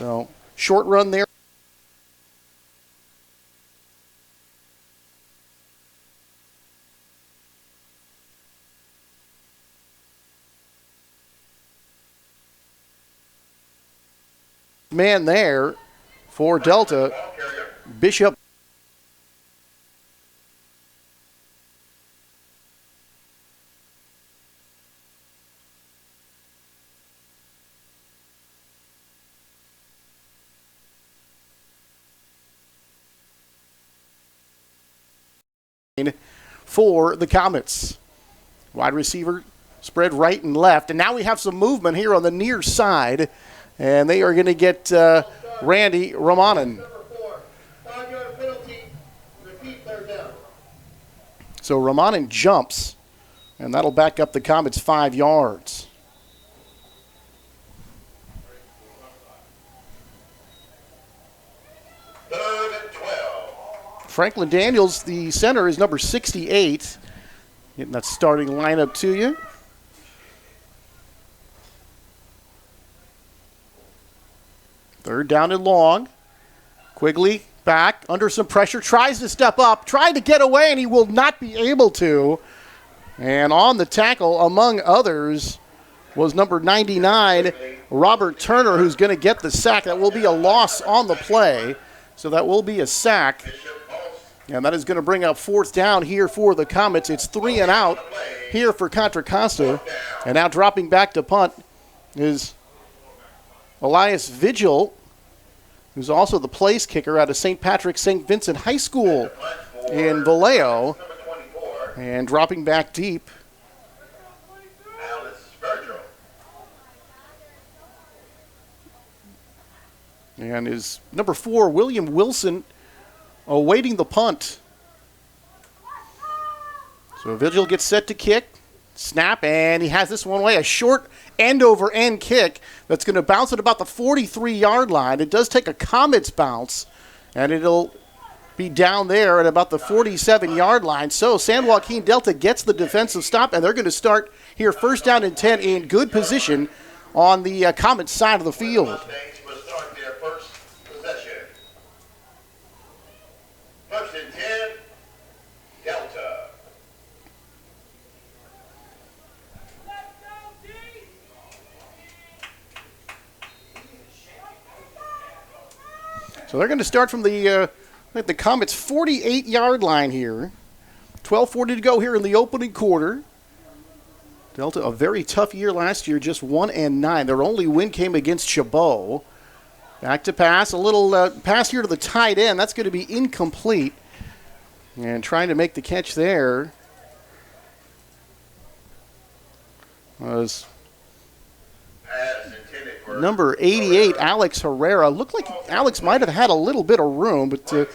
So short run there. Man there for Delta, Bishop. For the Comets. Wide receiver spread right and left. And now we have some movement here on the near side. And they are going to get Randy Romanen. So Romanen jumps, and that'll back up the Comets 5 yards. Franklin Daniels, the center, is number 68. Getting that starting lineup to you. Third down and long. Quigley back under some pressure, tries to step up, tried to get away, and he will not be able to. And on the tackle, among others, was number 99, Robert Turner, who's going to get the sack. That will be a loss on the play, so that will be a sack. And that is going to bring up fourth down here for the Comets. It's 3 and out here for Contra Costa. And now dropping back to punt is Elias Vigil, who's also the place kicker out of St. Patrick's St. Vincent High School in Vallejo. And dropping back deep. And is number 4, William Wilson, awaiting the punt. So Vigil gets set to kick. Snap, and he has this one way, a short end-over-end kick that's going to bounce at about the 43-yard line. It does take a Comets bounce, and it'll be down there at about the 47-yard line. So San Joaquin Delta gets the defensive stop, and they're going to start here first down and 10 in good position on the Comets side of the field. First and 10, Delta. So they're going to start from the Comets' 48-yard line here. 12:40 to go here in the opening quarter. Delta, a very tough year last year, just 1-9. Their only win came against Chabot. Back to pass, a little pass here to the tight end. That's going to be incomplete. And trying to make the catch there was number 88, Alex Herrera. Looked like Alex might have had a little bit of room, but kind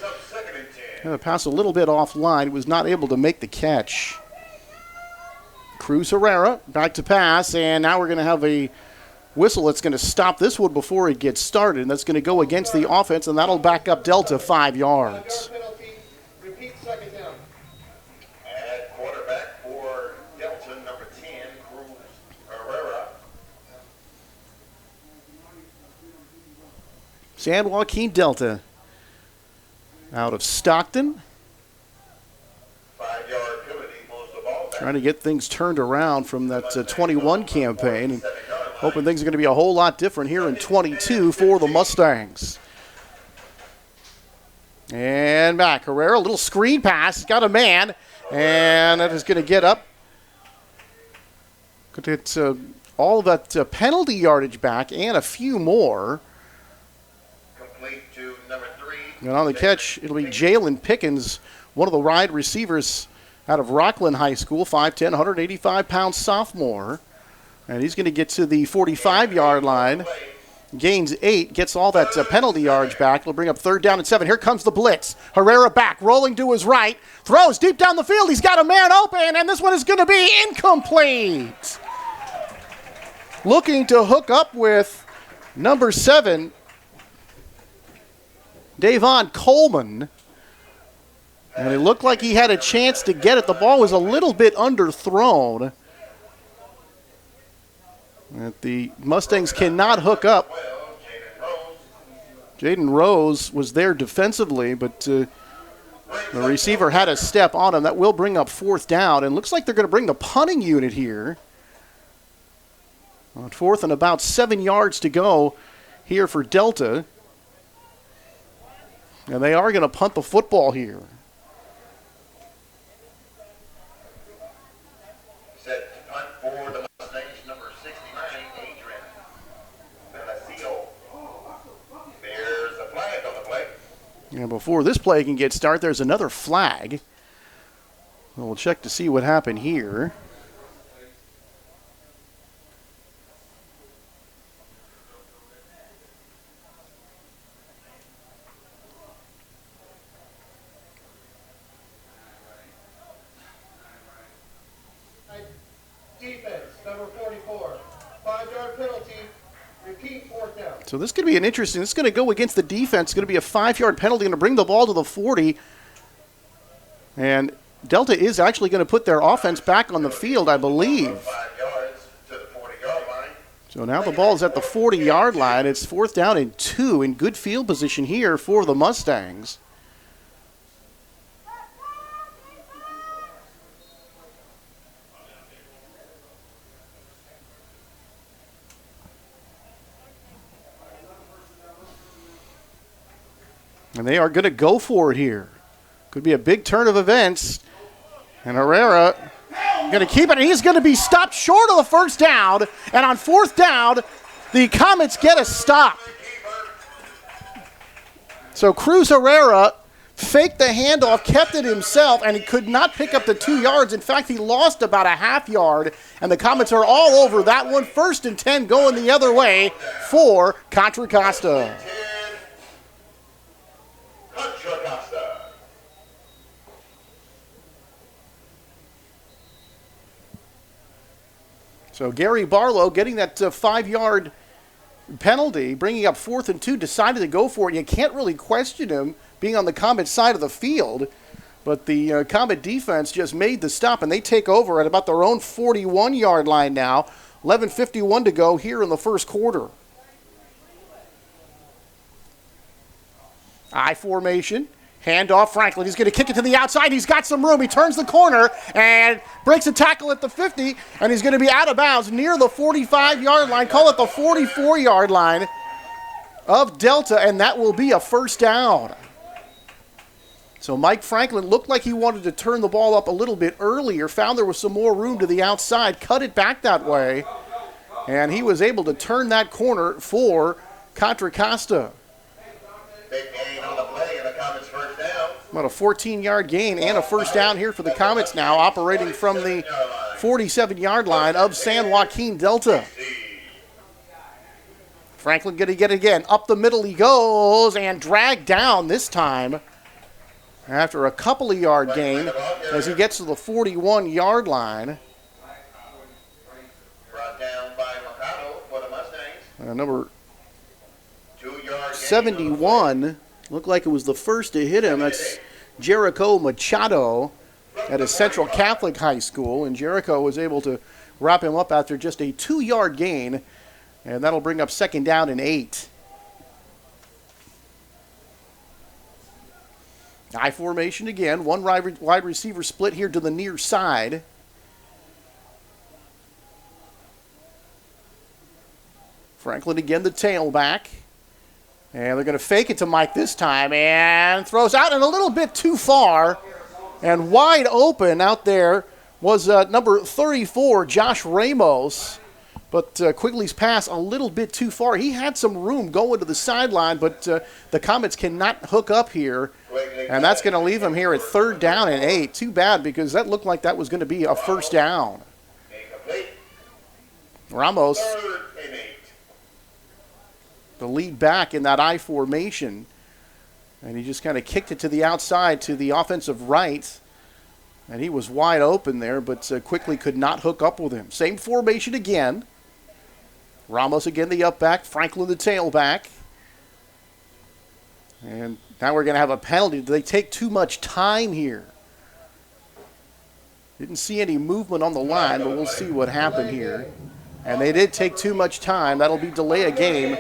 of passed a little bit offline. Was not able to make the catch. Cruz Herrera back to pass, and now we're going to have a whistle that's going to stop this one before it gets started, and that's going to go against the offense, and that'll back up Delta 5 yards. Repeat second down. At quarterback for Delta, number 10, Cruz Herrera. San Joaquin Delta out of Stockton. 5-yard penalty, most of all. Trying to get things turned around from that 21 campaign, and hoping things are going to be a whole lot different here in 22 for the Mustangs. And back, Herrera, a little screen pass. He's got a man, and that is going to get up. Get all of that penalty yardage back and a few more. Complete to number 3. And on the catch, it'll be Jalen Pickens, one of the wide receivers out of Rockland High School, 5'10", 185-pound sophomore. And he's going to get to the 45-yard line. Gains 8, gets all that penalty yards back. It'll bring up third down and 7. Here comes the blitz. Herrera back, rolling to his right. Throws deep down the field. He's got a man open, and this one is going to be incomplete. Looking to hook up with number 7, Davon Coleman. And it looked like he had a chance to get it. The ball was a little bit underthrown. And the Mustangs cannot hook up. Jaden Rose was there defensively, but the receiver had a step on him. That will bring up 4th down, and looks like they're going to bring the punting unit here. On 4th and about 7 yards to go here for Delta. And they are going to punt the football here. Set to punt for the Mustangs, number 69, Adrian Velasquez. There's a flag on the play. And before this play can get started, there's another flag. We'll check to see what happened here. Defense, number 44. 5-yard penalty. Repeat, 4th down. So this could be an interesting, this is going to go against the defense. It's going to be a 5-yard penalty, going to bring the ball to the 40. And Delta is actually going to put their offense back on the field, I believe. 5 yards to the 40-yard line. So now the ball is at the 40-yard line. It's 4th down and 2 in good field position here for the Mustangs. And they are going to go for it here. Could be a big turn of events. And Herrera going to keep it, and he's going to be stopped short of the 1st down. And on 4th down, the Comets get a stop. So Cruz Herrera faked the handoff, kept it himself, and he could not pick up the 2 yards. In fact, he lost about a half yard, and the Comets are all over that one. 1st and 10 going the other way for Contra Costa. Contra Costa. So Gary Barlow getting that 5-yard penalty, bringing up 4th and 2, decided to go for it. You can't really question him being on the Comet side of the field, but the Comet defense just made the stop, and they take over at about their own 41-yard line now. 11:51 to go here in the 1st quarter. I formation. Handoff, Franklin. He's going to kick it to the outside. He's got some room. He turns the corner and breaks a tackle at the 50, and he's going to be out of bounds near the 45-yard line. Call it the 44-yard line of Delta, and that will be a 1st down. So Mike Franklin looked like he wanted to turn the ball up a little bit earlier, found there was some more room to the outside, cut it back that way, and he was able to turn that corner for Contra Costa. Big gain on the play, and the Comets 1st down. About a 14-yard gain and a 1st down here for the Comets now, operating from the 47-yard line of San Joaquin Delta. Franklin going to get it again. Up the middle he goes and dragged down this time after a couple of yard gain as he gets to the 41-yard line. Brought down by Mercado for the Mustangs. Number 2-yard gain 71, looked like it was the first to hit him. That's Jericho Machado at a Central Catholic High School, and Jericho was able to wrap him up after just a 2-yard gain, and that'll bring up 2nd down and 8. I formation again, one wide receiver split here to the near side. Franklin again, the tailback. And they're going to fake it to Mike this time and throws out and a little bit too far. And wide open out there was number 34, Josh Ramos. But Quigley's pass a little bit too far. He had some room going to the sideline, but the Comets cannot hook up here. And that's going to leave him here at 3rd down and 8. Too bad, because that looked like that was going to be a 1st down. Ramos, 3rd and 8. the lead back in that I formation. And he just kind of kicked it to the outside to the offensive right. And he was wide open there, but quickly could not hook up with him. Same formation again. Ramos again the up back, Franklin the tailback. And now we're going to have a penalty. Do they take too much time here? Didn't see any movement on the line, but we'll see what happened here. And they did take too much time. That'll be delay a game.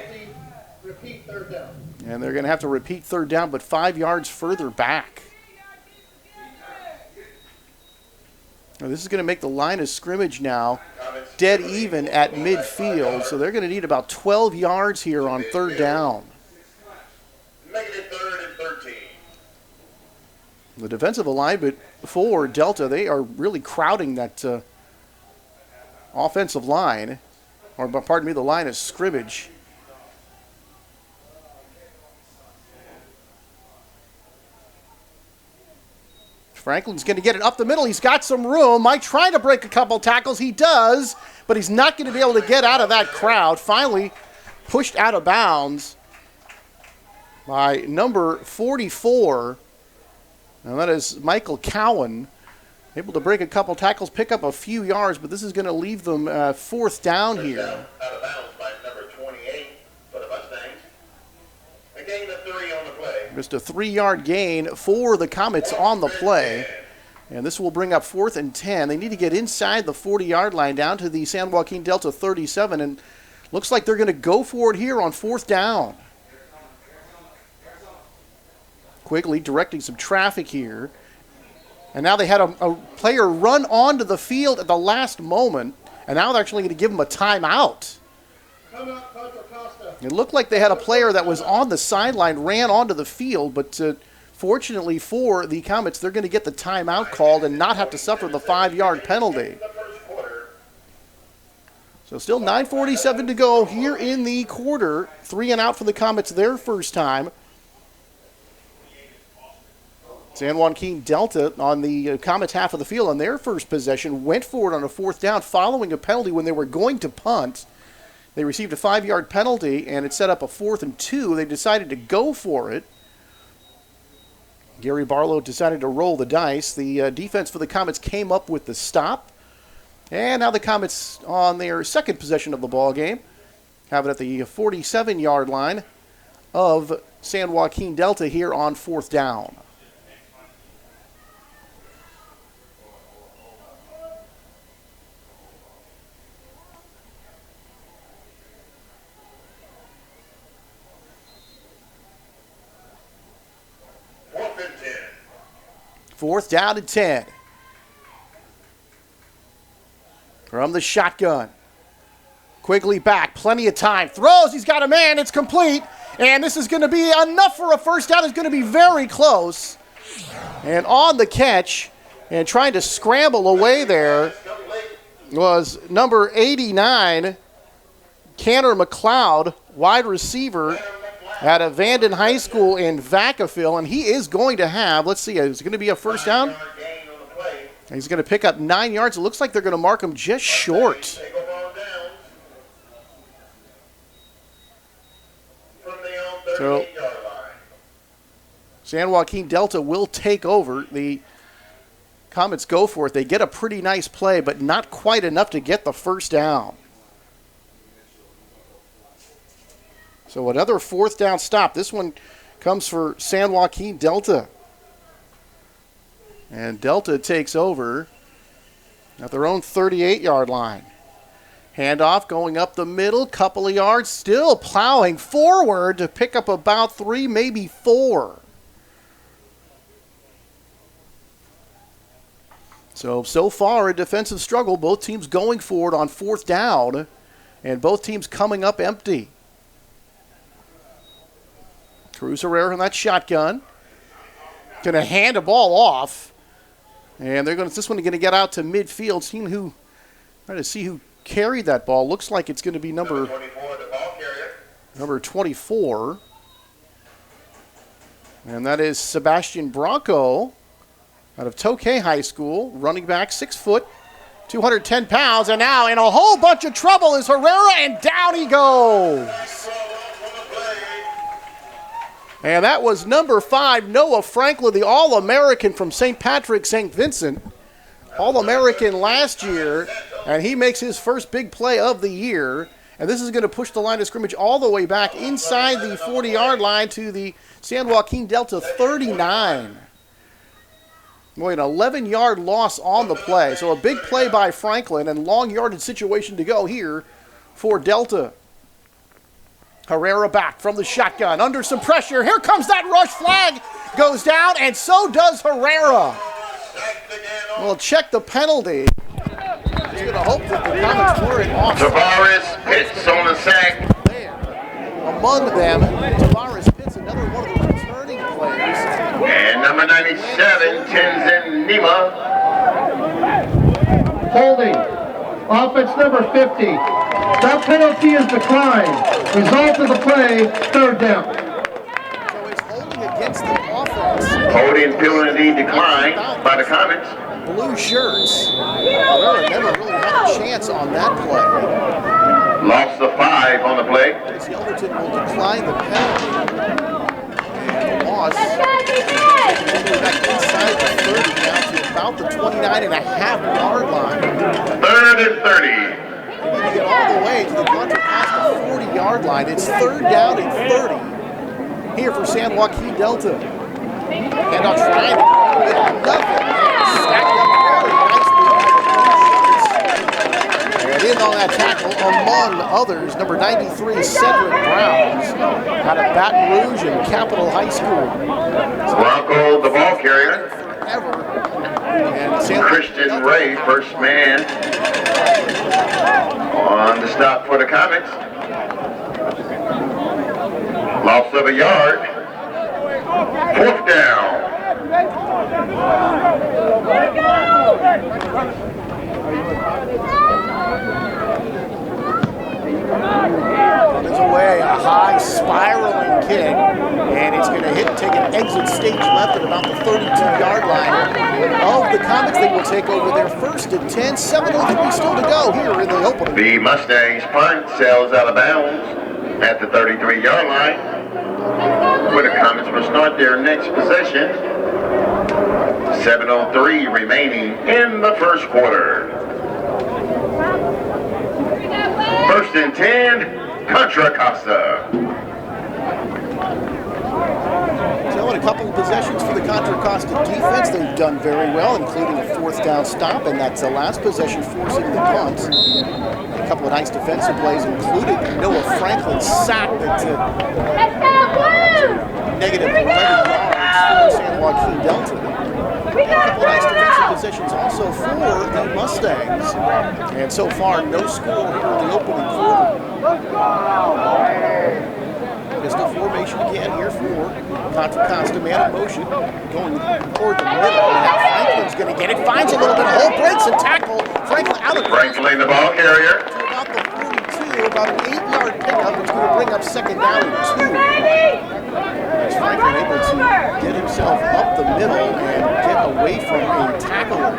Repeat, 3rd down. And they're going to have to repeat third down, but 5 yards further back. Now, this is going to make the line of scrimmage now dead even at midfield, so they're going to need about 12 yards here on third down. Make it 3rd and 13. The defensive alignment for Delta, they are really crowding that offensive line, or pardon me, the line of scrimmage. Franklin's going to get it up the middle. He's got some room. Might try to break a couple tackles. He does, but he's not going to be able to get out of that crowd. Finally pushed out of bounds by number 44. And that is Michael Cowan. Able to break a couple tackles, pick up a few yards, but this is going to leave them fourth down here. Out of bounds by number 28 for the Mustangs. A gain of 3 on the play. Just a 3-yard gain for the Comets on the play. And this will bring up 4th and 10. They need to get inside the 40-yard line down to the San Joaquin Delta 37. And looks like they're going to go for it here on 4th down. Quigley directing some traffic here. And now they had a player run onto the field at the last moment. And now they're actually going to give him a timeout. Contra, Costa. It looked like they had a player that was on the sideline, ran onto the field, but fortunately for the Comets, they're going to get the timeout called and not have to suffer the 5-yard penalty. So still 9:47 to go here in the quarter. 3 and out for the Comets their first time. San Joaquin Delta on the Comets half of the field on their first possession went for it on a 4th down following a penalty when they were going to punt. They received a 5-yard penalty, and it set up a 4th and 2. They decided to go for it. Gary Barlow decided to roll the dice. The defense for the Comets came up with the stop. And now the Comets on their second possession of the ball game have it at the 47-yard line of San Joaquin Delta here on 4th down. Fourth down and 10. From the shotgun. Quigley back, plenty of time. Throws, he's got a man, it's complete. And this is going to be enough for a first down. It's going to be very close. And on the catch, and trying to scramble away there, was number 89, Cantor McLeod, wide receiver at a Vanden High School in Vacaville, and he is going to have, let's see, is it going to be a first down? He's going to pick up 9 yards. It looks like they're going to mark him just short. So San Joaquin Delta will take over. The Comets go for it. They get a pretty nice play, but not quite enough to get the first down. So another 4th down stop. This one comes for San Joaquin Delta. And Delta takes over at their own 38-yard line. Handoff going up the middle, couple of yards, still plowing forward to pick up about 3, maybe 4. So far a defensive struggle. Both teams going for it on 4th down, and both teams coming up empty. Cruz Herrera in that shotgun. Going to hand the ball off. And this one going to get out to midfield. Trying to see who carried that ball. Looks like it's going to be number 24. And that is Sebastian Bronco out of Tokay High School. Running back, 6 foot, 210 pounds. And now in a whole bunch of trouble is Herrera, and down he goes. And that was number 5, Noah Franklin, the All-American from St. Patrick, St. Vincent. All-American last year, and he makes his first big play of the year. And this is going to push the line of scrimmage all the way back inside the 40-yard line to the San Joaquin Delta 39. Boy, an 11-yard loss on the play. So a big play by Franklin, and long yardage situation to go here for Delta. Herrera back from the shotgun, under some pressure. Here comes that rush, flag goes down, and so does Herrera. Well, check the penalty. He's going to hope that the Comets weren't off. Tavares hits on the sack. Among them, Tavares Pitts, another one of the returning players. And number 97, Tenzin Nima. Holding. Offense number 50. That penalty is declined. Result of the play, third down. So he's holding against the offense. Holding penalty declined by the Comets. Blue shirts. Herrera never really had a chance on that play. Loss of 5 on the play. Yelverton will decline the penalty. And the loss. Back inside the 30 down to about the 29.5-yard line. 3rd and 30. They need to get all the way to the Contra Costa 40-yard line. It's 3rd down and 30 here for San Joaquin Delta. And I'll try to nothing. Stacked up very nicely. And in on that tackle, among others, number 93, Cedric Browns, out of Baton Rouge and Capitol High School. Bronco, the ball carrier. Forever. And Christian Ray, first man on the stop for the Comets. Loss of a yard. 4th down. Runs away, a high spiraling kick, and it's going to take an exit stage left at about the 32-yard line of the Comets. They will take over their 1st and 10, 7:03 still to go here in the opening. The Mustangs punt sails out of bounds at the 33-yard line, where the Comets will start their next possession. 7:03 remaining in the first quarter. 1st and 10, Contra Costa. So in a couple of possessions for the Contra Costa defense, they've done very well, including a 4th down stop, and that's the last possession forcing the punt. A couple of nice defensive plays, including Noah Franklin's sack that's negative 11 yards for San Joaquin Delta. A couple of nice defensive possessions also for the Mustangs. And so far, no score here in the opening quarter. Just a formation again here for Contra Costa, man in motion, going toward the middle. Now Franklin's going to get it, finds a little bit of hole, breaks and tackle. Franklin out of Franklin, the ball carrier. to about the 42, about an 8-yard pickup. It's going to bring up 2nd down and 2. As Franklin able to get himself up the middle and get away from a tackler.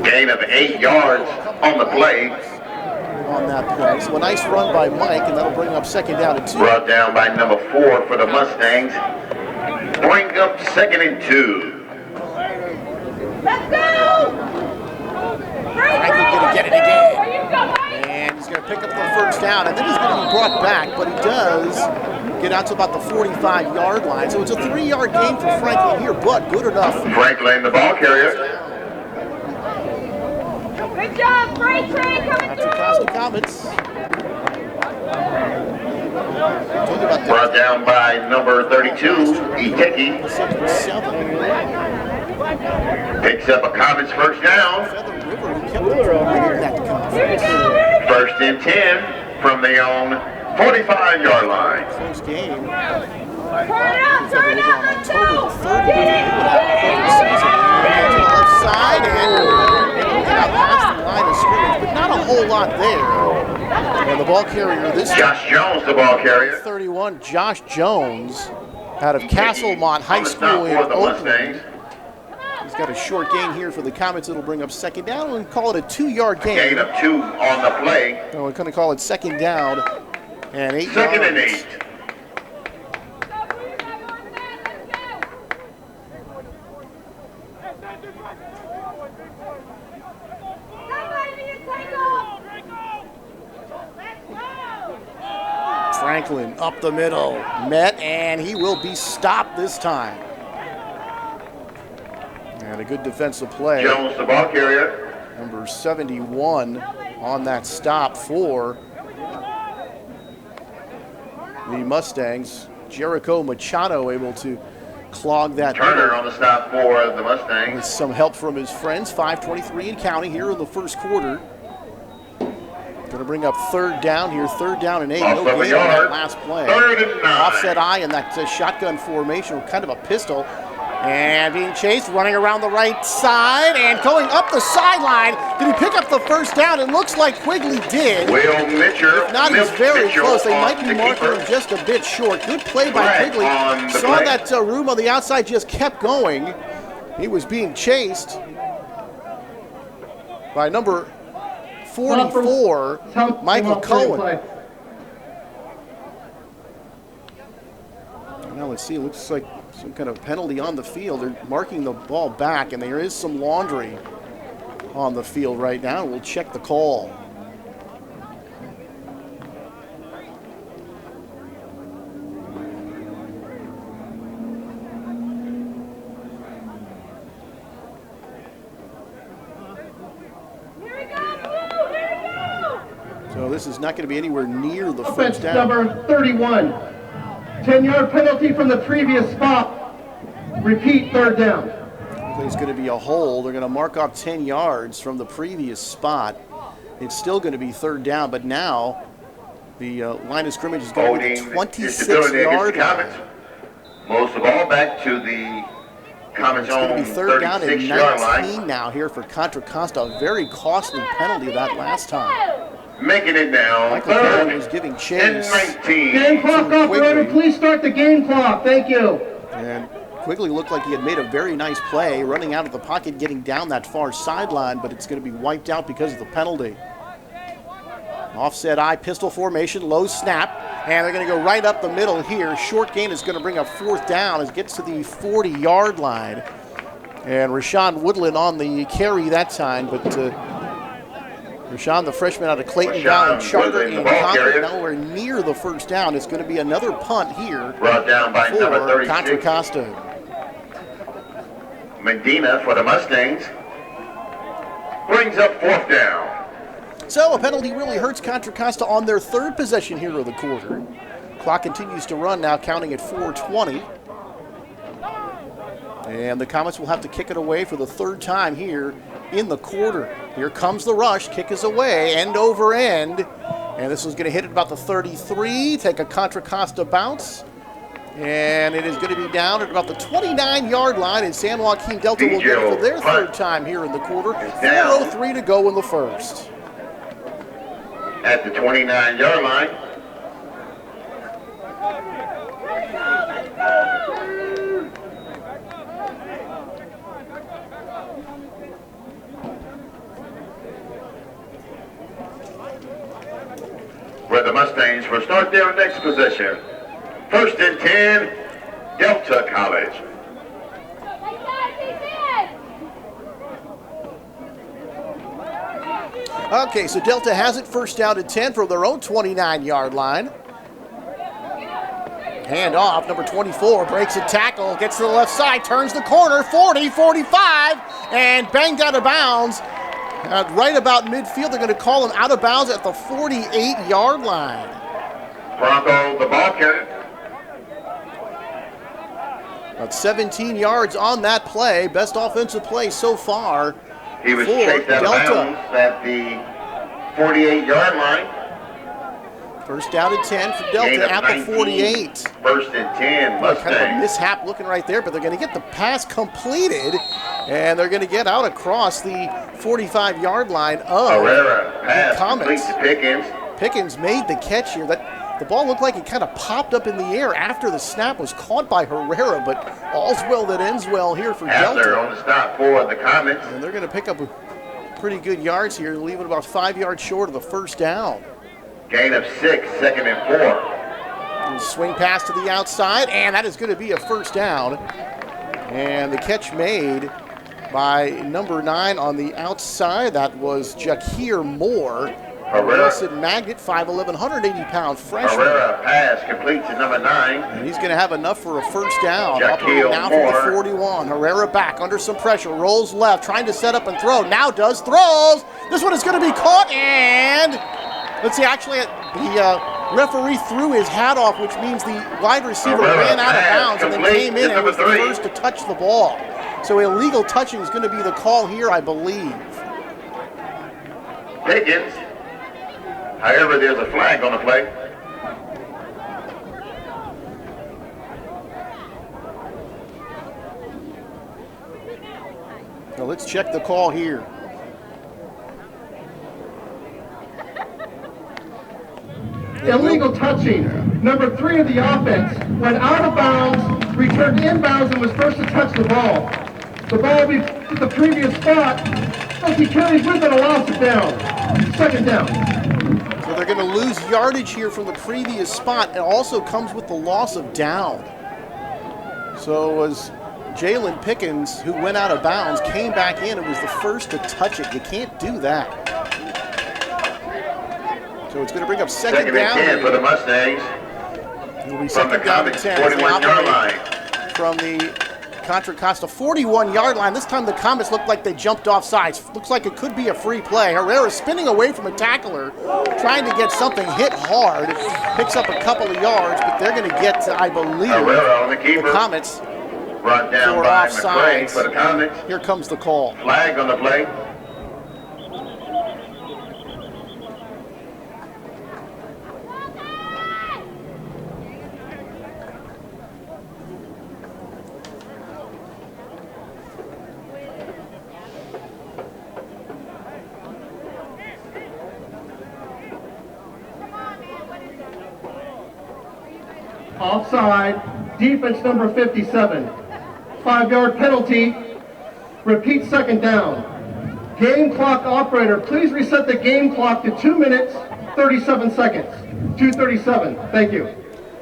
Gain of 8 yards on the play. On that play. So a nice run by Mike, and that'll bring up 2nd down and 2. Brought down by number 4 for the Mustangs. Bring up 2nd and 2. Let's go! Franklin going to get it again. And he's going to pick up the 1st down, and then he's going to be brought back, but he does get out to about the 45-yard line. So it's a 3-yard gain for Franklin here, but good enough. Franklin, the ball carrier. Good job, freight train coming Contra Costa through! Comets. Brought down by number 32, Iteki. Picks up a Comets 1st down. Here we go! 1st and 10 from their own 45-yard line. Close game. Turn out, let's go! Get it! To the left side and got past the line of scrimmage, but not a whole lot there. And the ball carrier this time, Josh Jones, the ball carrier. 31, Josh Jones, out of Castlemont High On the School stop in for the Oakland. Mustangs. He's got a short gain here for the Comets. It'll bring up 2nd down and call it a 2-yard gain. Gain of 2 on the play. So we're going to call it 2nd down and 8 2nd yards. and 8. Franklin up the middle, met, and he will be stopped this time. And a good defensive play. Jones, the ball carrier. Number 71 on that stop for the Mustangs. Jericho Machado able to clog that Turner middle on the stop for the Mustangs. with some help from his friends. 5:23 and counting here in the first quarter. Going to bring up third down here, 3rd down and 8. No Off of a gain on that yard. last play. 3rd and 9. Offset eye in that shotgun formation, kind of a pistol. And being chased, running around the right side and going up the sideline. Did he pick up the first down? It looks like Quigley did. Will Mitchell. If not, he's very close. They might be marking him just a bit short. Good play by Flag Quigley. on the Saw play. that room on the outside just kept going. He was being chased by number 44, Michael Cohen. Now let's see, it looks like some kind of penalty on the field. They're marking the ball back, and there is some laundry on the field right now. We'll check the call. So this is not going to be anywhere near the Offense first down. number 31. 10-yard penalty from the previous spot. Repeat, 3rd down. It's going to be a hole. They're going to mark off 10 yards from the previous spot. It's still going to be 3rd down, but now the line of scrimmage is going to be the 26-yard line. Moves the ball back to the Comets It's going to own be 3rd down and 36-yard line. 19 now here for Contra Costa. A very costly penalty of that last time. Making it now. Michael Cohen was giving chase. And 19. Game clock operator, please start the game clock. Thank you. And Quigley looked like he had made a very nice play, running out of the pocket, getting down that far sideline, but it's going to be wiped out because of the penalty. Offset eye, pistol formation, low snap, and they're going to go right up the middle here. Short gain is going to bring up 4th down as it gets to the 40-yard line. And Rashawn Woodland on the carry that time, but Rashawn, the freshman out of Clayton Valley Charter, and Contra nowhere near the first down. It's going to be another punt here Brought down by number for 36. Contra Costa. Medina for the Mustangs. Brings up 4th down. So a penalty really hurts Contra Costa on their 3rd possession here of the quarter. Clock continues to run now, counting at 4:20. And the Comets will have to kick it away for the 3rd time here in the quarter. Here comes the rush. Kick is away, end over end. And this is going to hit at about the 33, take a Contra Costa bounce. And it is going to be down at about the 29-yard line, and San Joaquin Delta will get it for their 3rd time here in the quarter. 4:03 to go in the first. At the 29-yard line. Where the Mustangs will start their next possession. 1st and 10, Delta College. Okay, so Delta has it 1st down and 10 from their own 29-yard line. Hand off, number 24 breaks a tackle, gets to the left side, turns the corner, 40, 45, and banged out of bounds. Right about midfield, they're going to call him out of bounds at the 48-yard line. Bronco, the ball carrier. About 17 yards on that play. Best offensive play so far. He was for chased out of Delta. bounds at the 48-yard line. 1st down and 10 for Gain Delta of at the 19. 48. 1st and 10, Kind of a Mustangs. mishap looking right there, but they're going to get the pass completed, and they're going to get out across the 45-yard line of Herrera pass complete Comets. to Pickens. Pickens made the catch here. The ball looked like it kind of popped up in the air after the snap was caught by Herrera, but all's well that ends well here for After Delta. on the stop for the Comets. And they're going to pick up pretty good yards here, leaving about 5 yards short of the 1st down. Gain of 6, 2nd and 4. Swing pass to the outside, and that is going to be a 1st down. And the catch made by number 9 on the outside. That was Jakir Moore. Herrera. Blessed Magnet, 5'11", 180-pound freshman. Herrera pass complete to number 9. And he's going to have enough for a 1st down. Jakir Operating now Moore. from the 41. Herrera back under some pressure. Rolls left, trying to set up and throw. Now throws. This one is going to be caught, and let's see, actually, the referee threw his hat off, which means the wide receiver ran out of bounds and then came in and was the first to touch the ball. So illegal touching is going to be the call here, I believe. Pickens. However, there's a flag on the play. So let's check the call here. Illegal touching. Number 3 of the offense went out of bounds, returned inbounds, and was first to touch the ball. The ball will be at the previous spot as he carries with it a loss of down. Second down. So they're going to lose yardage here from the previous spot. It also comes with the loss of down. So it was Jalen Pickens, who went out of bounds, came back in and was the first to touch it. You can't do that. So it's going to bring up second down. 10 for the Mustangs. It'll be From the second down and Comets, 10 as they 41-yard operate line. from the Contra Costa 41-yard line. This time the Comets looked like they jumped off sides. Looks like it could be a free play. Herrera spinning away from a tackler, trying to get something hit hard. Picks up a couple of yards, but they're going to get, I believe, Herrera on the keeper. the Comets Brought down for by offsides. McCray for the Comets. Here comes the call. Flag on the play. Offside, defense number 57. 5-yard penalty. Repeat second down. Game clock operator, please reset the game clock to 2 minutes, 37 seconds. 2:37. Thank you.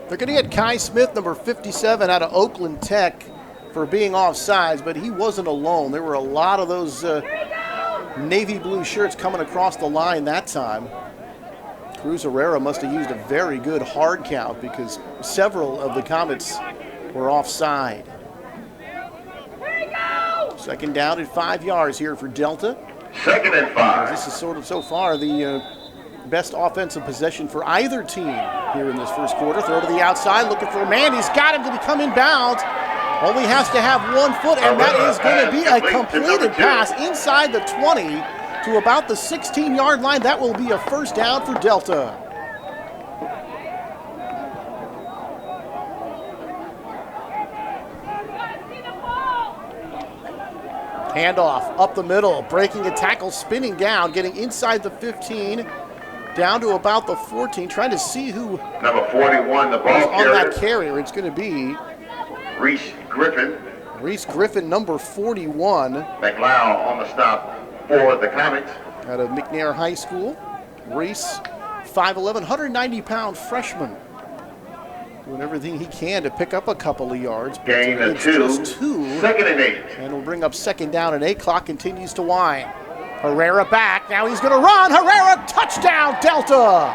They're going to get Kai Smith, number 57, out of Oakland Tech for being offsides, but he wasn't alone. There were a lot of those navy blue shirts coming across the line that time. Cruz Herrera must have used a very good hard count because several of the Comets were offside. Second down at 5 yards here for Delta. Second and 5. This is sort of so far the best offensive possession for either team here in this first quarter. Throw to the outside, looking for a man. He's got him. Did he come inbounds? Only has to have 1 foot, and that is going to be a completed pass inside the 20 to about the 16-yard line. That will be a first down for Delta. Handoff up the middle, breaking a tackle, spinning down, getting inside the 15, down to about the 14, trying to see who Number 41, the ball on that carrier. carrier. It's going to be Reese Griffin. Reese Griffin, number 41, McLeod on the stop for the Comets. out of McNair High School. Reese, 5'11", 190-pound freshman. Doing everything he can to pick up a couple of yards. But Gain of it's 2. just 2. Second and 8. And we'll bring up second down and 8. Clock continues to wind. Herrera back. Now he's going to run. Herrera, touchdown, Delta.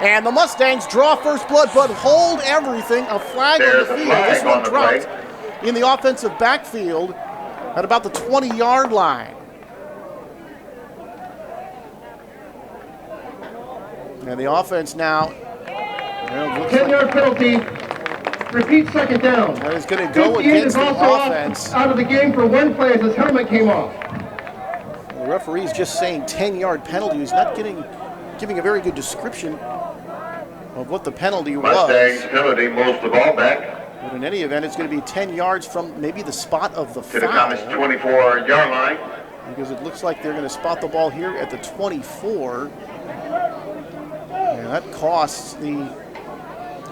And the Mustangs draw first blood, but hold everything. A flag on the There's a field. flag This one on the dropped play. in the offensive backfield at about the 20-yard line. And the offense now, well, looks like 10-yard penalty. Repeat second down. that is going to go 58 against is the also offense. out of the game for 1 play as his helmet came off. The referee's just saying 10-yard penalty. He's not giving a very good description of what the penalty Mustangs was. penalty moves the ball back But in any event, it's going to be 10 yards from maybe the spot of the to the Comets' foul. 24-yard line. Because it looks like they're going to spot the ball here at the 24. And that costs the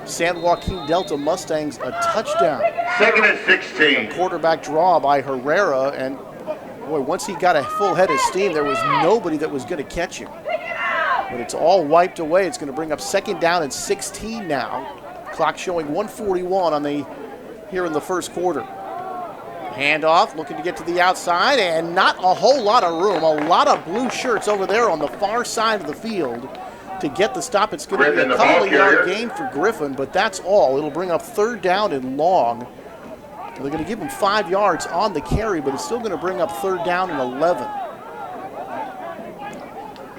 San Joaquin Delta Mustangs a touchdown. Second and 16. Quarterback draw by Herrera, and boy, once he got a full head of steam, there was nobody that was going to catch him. But it's all wiped away. It's going to bring up second down and 16 now. Clock showing 1:41 here in the first quarter. Handoff, looking to get to the outside, and not a whole lot of room. A lot of blue shirts over there on the far side of the field to get the stop. It's going to be Griffin, a the ball couple of yard carrier. gain for Griffin, but that's all. It'll bring up third down and long. They're going to give him 5 yards on the carry, but it's still going to bring up third down and 11.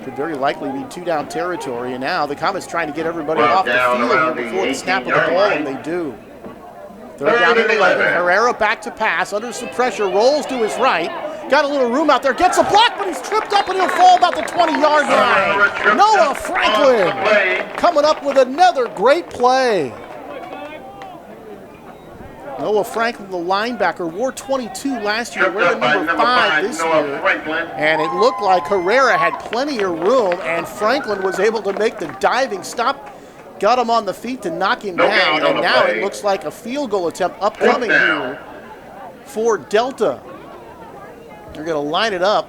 could very likely be 2 down territory. And now the Comets trying to get everybody Brought off the down field around here the before the snap of the 18-yard ball, line. and they do. Third down and 11. Herrera back to pass, under some pressure, rolls to his right. Got a little room out there, gets a block, but he's tripped up and he'll fall about the 20-yard line. Noah Franklin coming up with another great play. Noah Franklin, the linebacker, wore 22 last year, wearing number 5 this year. And it looked like Herrera had plenty of room, and Franklin was able to make the diving stop, got him on the feet to knock him down, and now it looks like a field goal attempt upcoming here for Delta. They're going to line it up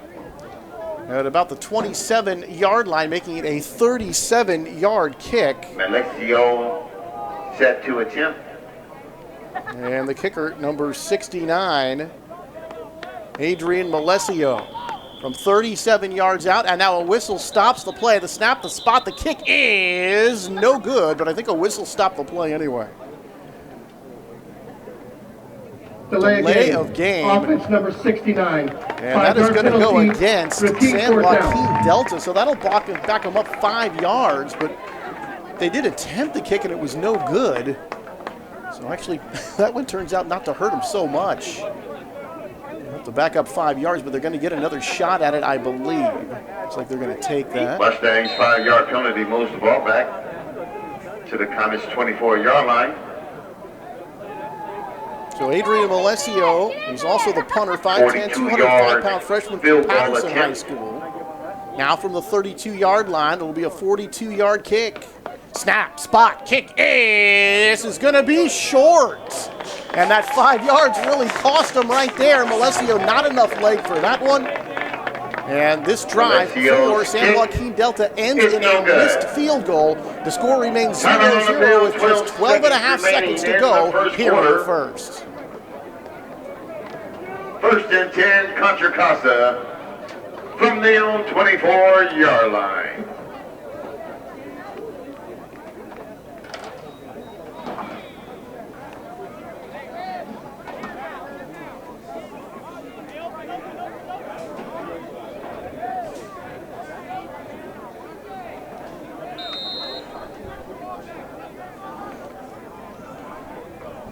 at about the 27-yard line, making it a 37-yard kick. Alexio set to attempt. And the kicker, number 69, Adrian Malesio, from 37 yards out. And now a whistle stops the play. The snap, the spot, the kick is no good, but I think a whistle stopped the play anyway. Delay of game. Offense number 69. And that is going to go against San Joaquin Delta, so that'll back them up 5 yards, but they did attempt the kick and it was no good. So actually, that one turns out not to hurt them so much. They'll have to back up 5 yards, but they're going to get another shot at it, I believe. Looks like they're going to take that. Mustangs 5-yard penalty moves the ball back to the Comets 24-yard line. So Adrian Malesio, he's also the punter, 5'10", 205-pound freshman from Patterson High School. Now from the 32-yard line, it'll be a 42-yard kick. Snap, spot, kick. This is going to be short. And that 5 yards really cost him right there. Malesio, not enough leg for that one. And this drive for San Joaquin Delta ends in a missed field goal. The score remains 0-0 with just 12 and a half seconds to go here in the first. First and 10, Contra Costa from the own 24-yard line.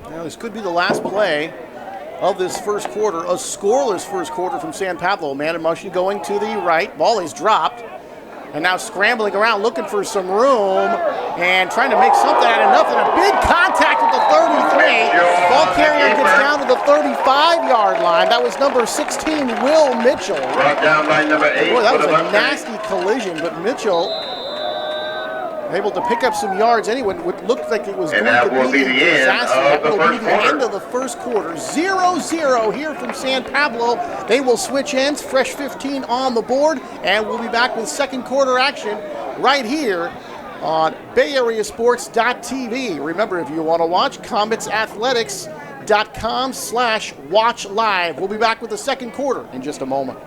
Now this could be the last play of this first quarter, a scoreless first quarter from San Pablo. Man in motion going to the right. Ball is dropped. And now scrambling around looking for some room and trying to make something out of nothing. A big contact at the 33. Ball carrier gets down to the 35-yard line. That was number 16, Will Mitchell. Brought down by number 8. Boy, that was a nasty collision, but Mitchell able to pick up some yards anyway. It looked like it was going to be a disaster. That will be the end of the first quarter. 0-0 here from San Pablo. They will switch ends. Fresh 15 on the board. And we'll be back with second quarter action right here on BayAreaSports.tv. Remember, if you want to watch, CometsAthletics.com/watch live. We'll be back with the second quarter in just a moment.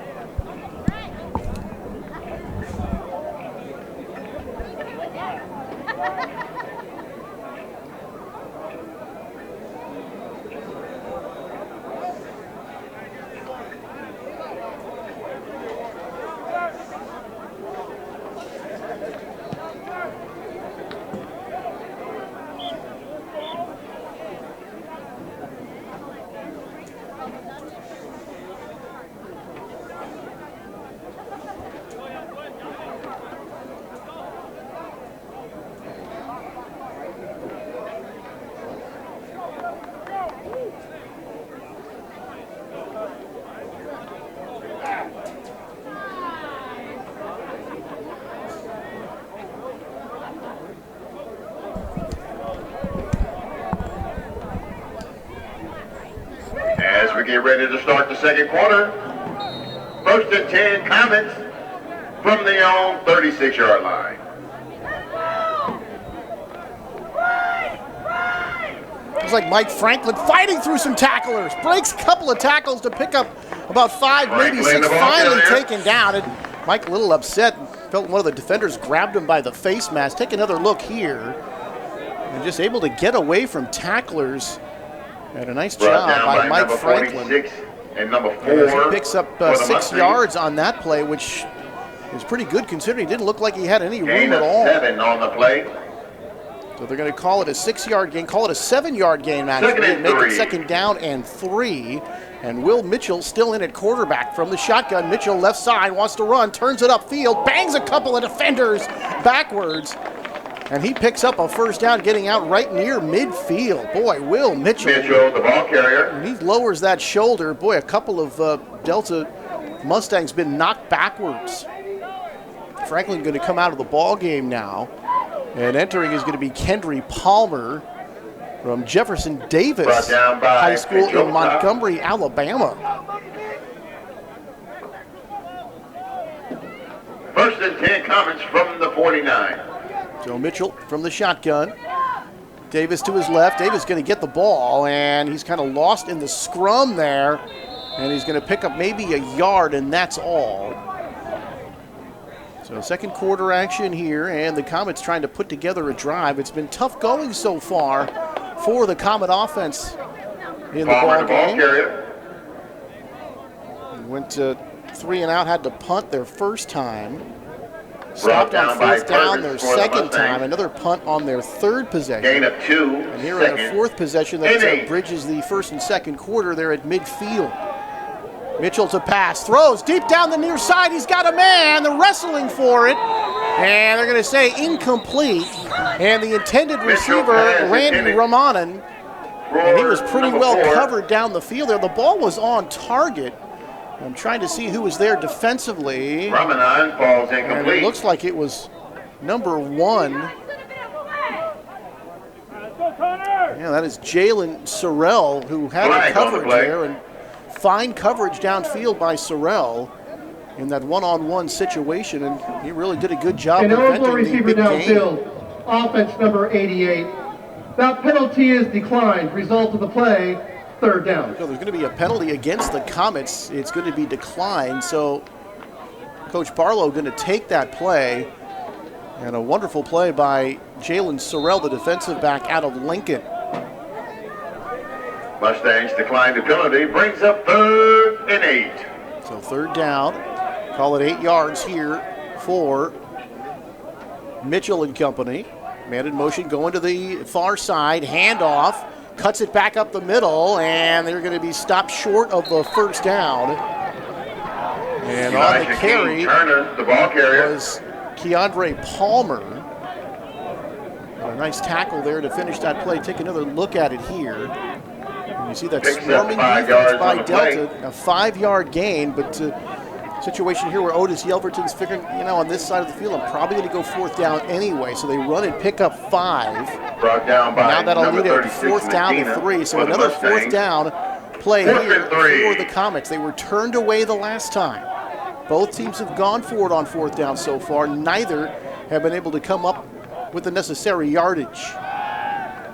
As we get ready to start the second quarter, first and 10, Comets from the own 36-yard line. Looks like Mike Franklin fighting through some tacklers. Breaks a couple of tackles to pick up about 5, maybe 6. Finally taken down. And Mike a little upset. Felt one of the defenders grabbed him by the face mask. Take another look here. And just able to get away from tacklers. And a nice job by Mike Franklin. And number 4. He picks up 6 yards on that play, which It was pretty good considering he didn't look like he had any Gain room at of all. 7 on the play. So they're going to call it a 6-yard gain, call it a 7-yard gain actually, Second and make it 3. second down and 3. And Will Mitchell still in at quarterback from the shotgun. Mitchell left side, wants to run, turns it upfield, bangs a couple of defenders backwards. And he picks up a first down, getting out right near midfield. Boy, Will Mitchell. Mitchell, the ball carrier. When he lowers that shoulder, boy, a couple of Delta Mustangs been knocked backwards. Franklin going to come out of the ball game now. And entering is going to be Kendry Palmer from Jefferson Davis Brought down by High School Mitchell. in Montgomery, Alabama. First and 10 Comets from the 49. So Mitchell from the shotgun. Davis to his left. Davis going to get the ball, and he's kind of lost in the scrum there. And he's going to pick up maybe a yard, and that's all. So second quarter action here, and the Comets trying to put together a drive. It's been tough going so far for the Comet offense in the Palmer, ball the ball game. carrier. Went to 3 and out, had to punt their first time. Stopped on down by fourth down Fergus their for the second Mustangs. time. Another punt on their third possession. Gain of 2. And here in their Second. fourth possession that And 8. bridges the first and second quarter, they're at midfield. Mitchell to pass, throws deep down the near side. He's got a man. They're wrestling for it. And they're going to say incomplete. And the intended receiver, pass Randy intended. Ramanan, and he was pretty Number well 4. covered down the field there. The ball was on target. I'm trying to see who was there defensively. Ramadan falls And it incomplete. looks like it was number 1. Yeah, that is Jalen Sorrell, who had Flag the on the coverage play. there, and fine coverage downfield by Sorrell in that one-on-one situation, and he really did a good job An eligible preventing the receiver big game. downfield, offense number 88. That penalty is declined. Result of the play, third down. So there's going to be a penalty against the Comets. It's going to be declined, so Coach Barlow going to take that play, and a wonderful play by Jalen Sorrell, the defensive back out of Lincoln. Mustangs decline the penalty, brings up 3rd and 8. So third down, call it 8 yards here for Mitchell and company. Man in motion going to the far side, handoff, cuts it back up the middle, and they're going to be stopped short of the first down. And on the Elijah carry King Turner, the ball carrier. was Keandre Palmer. A nice tackle there to finish that play. Take another look at it here. And you see that Picks up swarming 5 defense yards by on the play. Delta. A 5-yard gain, but situation here where Otis Yelverton's figuring, on this side of the field, I'm probably going to go fourth down anyway. So they run and pick up 5. Brought down by Now that'll number lead it 36, fourth down to Medina 3. So for the another Mustangs. fourth down play Fourth here and 3. for the Comets. They were turned away the last time. Both teams have gone for it on fourth down so far. Neither have been able to come up with the necessary yardage.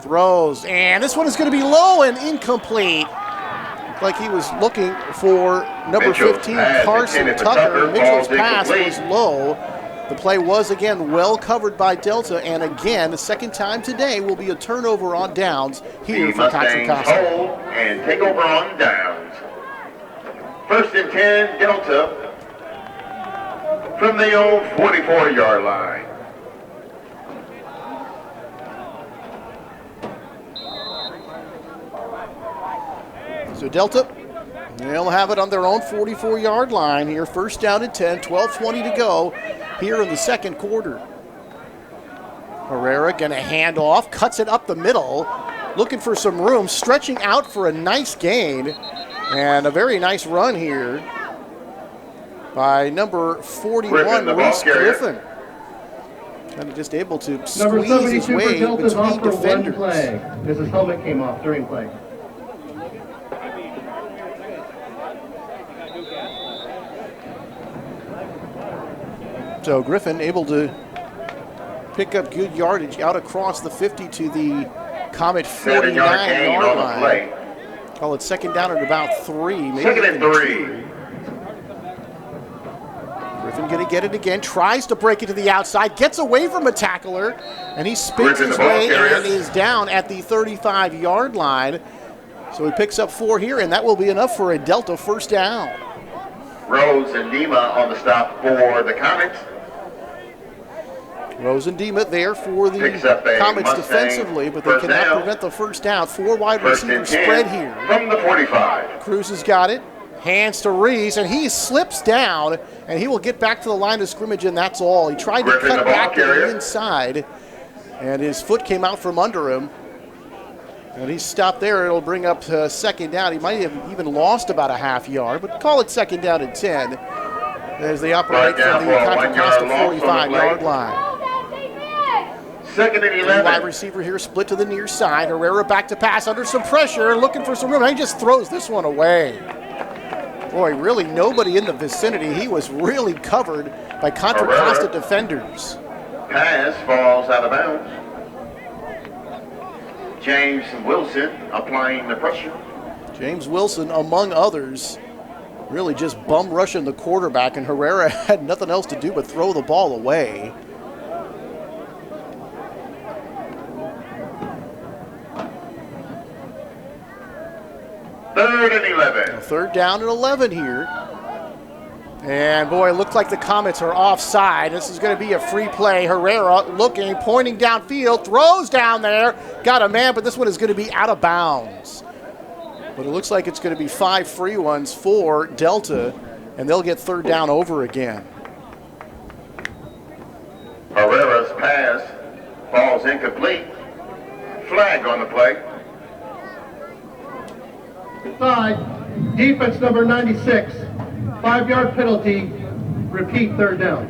Throws, and this one is going to be low and incomplete. Looked like he was looking for number Mitchell's 15, pass Carson intended for Tucker. Tucker, Mitchell's falls pass incomplete. was low. The play was, again, well covered by Delta, and again, the second time today will be a turnover on downs here The for Contra Mustangs Costa. hold and take over on downs. First and 10, Delta from the old 44-yard line. So Delta, they'll have it on their own 44-yard line here. First down and 10, 12:20 to go here in the second quarter. Herrera going to hand off, cuts it up the middle, looking for some room, stretching out for a nice gain, and a very nice run here by number 41, Griffin, the ball Reese carrier. Griffin. Kind of just able to Number squeeze 72 his for way Delta's off between for one defenders. play, as his helmet came off during play. So Griffin able to pick up good yardage out across the 50 to the Comet 7-yard gain 49-yard on the line. play. Call it second down at about 3. Maybe Second and even 3. 2. Griffin going to get it again, tries to break it to the outside, gets away from a tackler, and he spins Griffin, his the ball way carrier. and is down at the 35-yard line. So he picks up 4 here, and that will be enough for a Delta first down. Rose and Dima on the stop for the Comets. Rose and Dima there for the Picks up a Comets Mustang defensively, but they first cannot down. prevent the first down. 4 wide First receiver and spread 10 here. from the 45. Cruz has got it. Hands to Reese, and he slips down, and he will get back to the line of scrimmage, and that's all. He tried to Griffin, the cut ball back to the carrier. inside, and his foot came out from under him. And he stopped there. It'll bring up second down. He might have even lost about a half yard, but call it second down and 10 as they operate Right down from the for a Contra 1 yard Costa loss on the 45-yard play. line. Second and Wide 11. receiver here, split to the near side. Herrera back to pass under some pressure, looking for some room. And he just throws this one away. Boy, really nobody in the vicinity. He was really covered by Contra Herrera. Costa defenders. Pass falls out of bounds. James Wilson applying the pressure. James Wilson, among others, really just bum rushing the quarterback, and Herrera had nothing else to do but throw the ball away. Third and 11. Third down and 11 here. And boy, it looked like the Comets are offside. This is going to be a free play. Herrera looking, pointing downfield, throws down there, got a man, but this one is going to be out of bounds. But it looks like it's going to be 5 free ones for Delta, and they'll get third down over again. Herrera's pass falls incomplete. Flag on the play. Side, defense number 96. 5-yard penalty. Repeat, third down.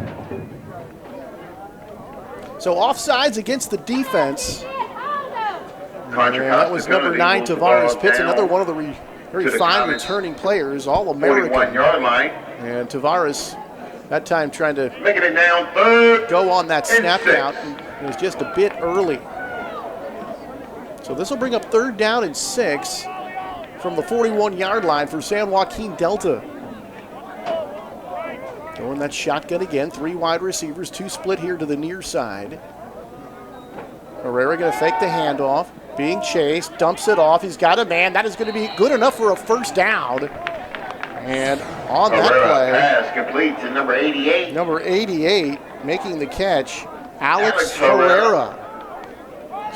So offsides against the defense. Contra And that was Costa number penalty 9, moves the Tavares ball Pitts, down another one of the very to the fine Comets. returning players, All-American. 41-yard line. And Tavares, that time trying to Making it down third. go on that and snap 6. count, and it was just a bit early. So this will bring up third down and 6 from the 41-yard line for San Joaquin Delta. Going that shotgun again, 3 wide receivers, 2 split here to the near side. Herrera going to fake the handoff, being chased, dumps it off. He's got a man. That is going to be good enough for a first down. And on that Herrera play, pass complete to number 88. number 88 making the catch, Alex Alex Herrera. Herrera.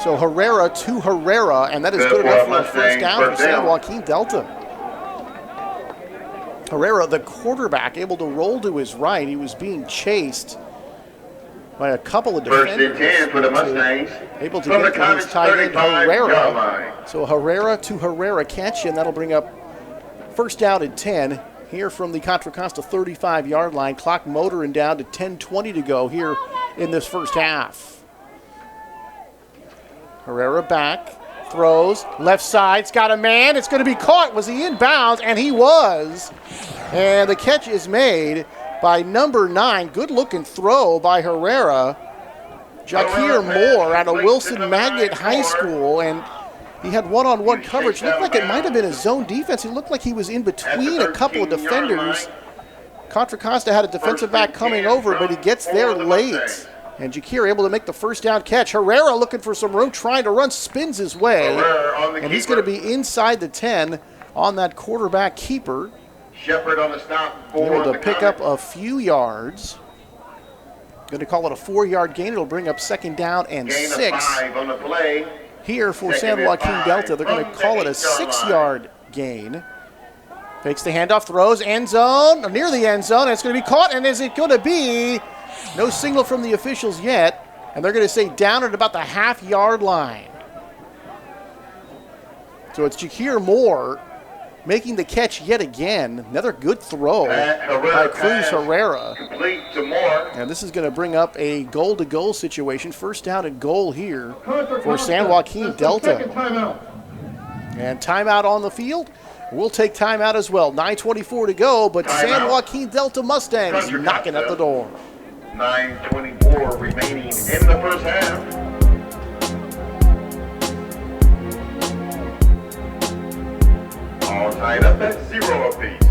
So Herrera to Herrera, and that is Good good enough for for a first Mustangs, down for first San down. Joaquin Delta. Herrera, the quarterback, able to roll to his right. He was being chased by a couple of First and defenders. 10 for the Mustangs. Able to From get the to his Comets tight end 35-yard Herrera. line. So Herrera to Herrera catch, and that'll bring up first down and 10 here from the Contra Costa 35-yard line. Clock motoring down to 10:20 to go here in this first half. Herrera back, throws, left side's got a man. It's going to be caught. Was he in bounds? And he was. And the catch is made by number 9. Good-looking throw by Herrera. Jakir Moore out of Wilson Magnet High School, and he had one-on-one coverage. Looked like it might have been a zone defense. He looked like he was in between a couple of defenders. Contra Costa had a defensive back coming over, but he gets there late. And Jakir able to make the first down catch. Herrera looking for some room, trying to run, spins his way. And he's going to be inside the 10 on that quarterback keeper. Shepard on the stop Able for to the pick up Comets. a few yards. Going to call it a 4-yard gain. It'll bring up second down and Gain of 6 5 on the play. here for Second San and Joaquin 5 Delta. They're going to from call the it a 8-yard 6-yard gain. Fakes the handoff, throws, end zone, or near the end zone, and it's going to be caught. And is it going to be? No signal from the officials yet. And they're going to say down at about the half-yard line. So it's Jakir Moore making the catch yet again. Another good throw by Cruz Herrera. Complete to Moore. And this is going to bring up a goal-to-goal situation. First down and goal here Contra for Costa. San Joaquin This is Delta. Second timeout. And timeout on the field. We'll take timeout as well. 9:24 to go, but San Timeout. Joaquin Delta Mustangs Contra knocking at Costa. the door. 9:24 remaining in the first half. All tied up at 0 apiece.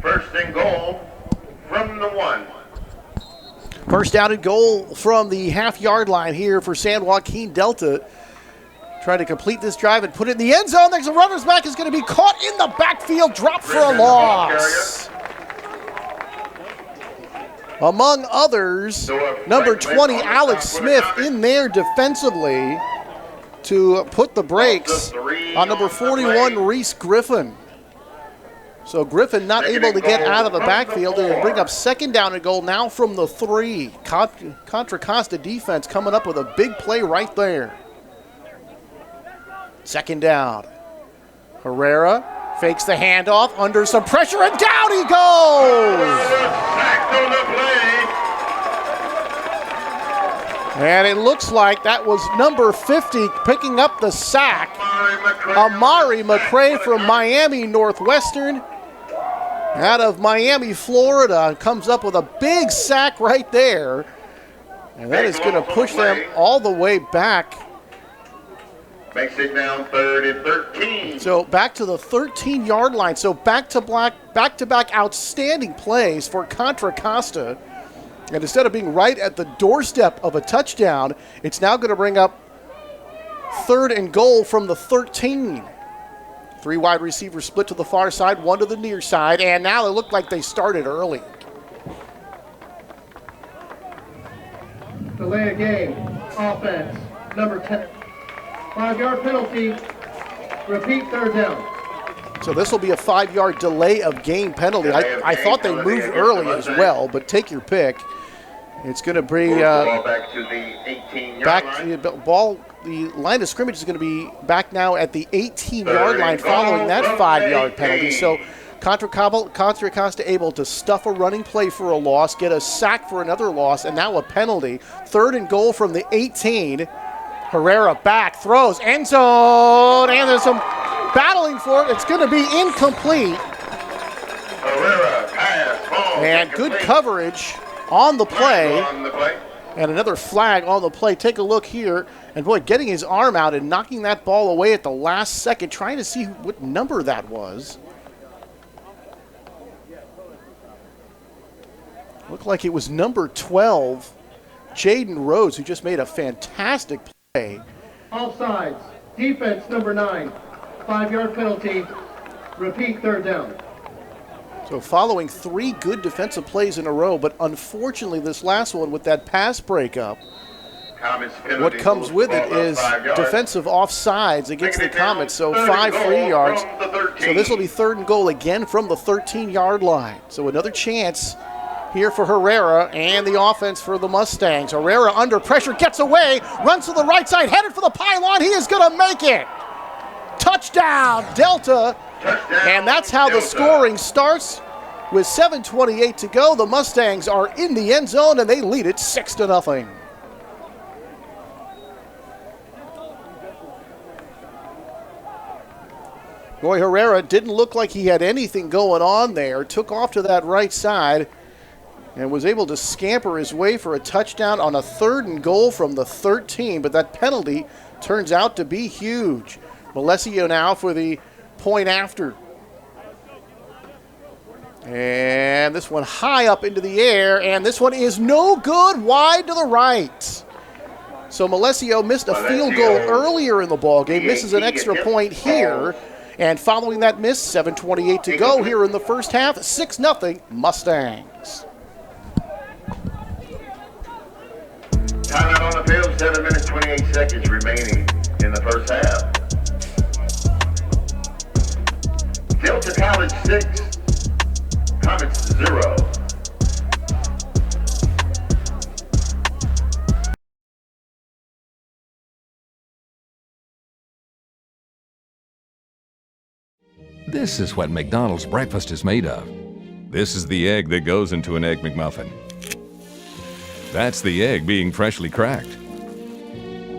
First and goal from the 1. First down and goal from the half-yard line here for San Joaquin Delta. Trying to complete this drive and put it in the end zone. There's a runner's back is going to be caught in the backfield, dropped for a loss. Among others, number 20, Alex Smith, in there defensively to put the brakes on number 41, Reese Griffin. So Griffin not able to get out of the backfield and bring up second down and goal now from the 3. Contra Costa defense coming up with a big play right there. Second down. Herrera fakes the handoff under some pressure and down he goes! And it looks like that was number 50 picking up the sack. Amari McCray from Miami Northwestern. Out of Miami, Florida, comes up with a big sack right there. And that is going to push them all the way back. Makes it now 3rd and 13. So back to the 13-yard line. So back-to-back outstanding plays for Contra Costa. And instead of being right at the doorstep of a touchdown, it's now going to bring up 3rd and goal from the 13. 3 wide receivers split to the far side, 1 to the near side, and now it looked like they started early. Delay a game. Offense. Number 10. 5-yard penalty. Repeat, 3rd down. So this will be a 5-yard delay of game penalty. I thought they moved early as well, but take your pick. It's going to bring back to the 18-yard line. The line of scrimmage is going to be back now at the 18-yard line following that 5-yard penalty. So Contra Costa able to stuff a running play for a loss, get a sack for another loss, and now a penalty. 3rd and goal from the 18. Herrera back, throws, end zone, and there's some battling for it. It's going to be incomplete. Herrera, pass, ball, and good coverage on the play. And another flag on the play. Take a look here. And boy, getting his arm out and knocking that ball away at the last second, trying to see what number that was. Looked like it was number 12, Jaden Rhodes, who just made a fantastic play. Offsides. Defense, number 9. 5-yard penalty. Repeat, 3rd down. So following 3 good defensive plays in a row, but unfortunately this last one with that pass breakup, what comes with it is defensive offsides against the Comets, so 5 free yards. So this will be 3rd and goal again from the 13-yard line. So another chance here for Herrera and the offense for the Mustangs. Herrera under pressure, gets away, runs to the right side, headed for the pylon. He is going to make it. Touchdown, Delta. And that's how the scoring starts. With 7:28 to go, the Mustangs are in the end zone and they lead it 6-0. Boy, Herrera didn't look like he had anything going on there. Took off to that right side and was able to scamper his way for a touchdown on a 3rd and goal from the 13. But that penalty turns out to be huge. Malesio now for the point after. And this one high up into the air, and this one is no good, wide to the right. So Malesio missed a field goal earlier in the ballgame, misses an extra point here. And following that miss, 7:28 to go here in the first half, 6-0 Mustangs. Timeout on the field, 7 minutes, 28 seconds remaining in the first half. Delta College 6, Comets 0. This is what McDonald's breakfast is made of. This is the egg that goes into an Egg McMuffin. That's the egg being freshly cracked.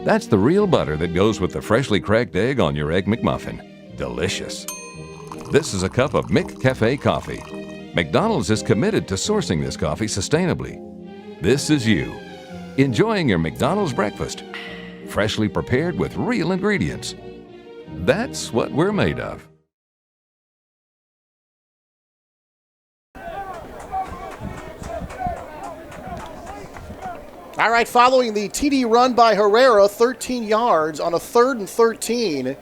That's the real butter that goes with the freshly cracked egg on your Egg McMuffin. Delicious. This is a cup of McCafe coffee. McDonald's is committed to sourcing this coffee sustainably. This is you, enjoying your McDonald's breakfast, freshly prepared with real ingredients. That's what we're made of. All right, following the TD run by Herrera, 13 yards on a 3rd and 13.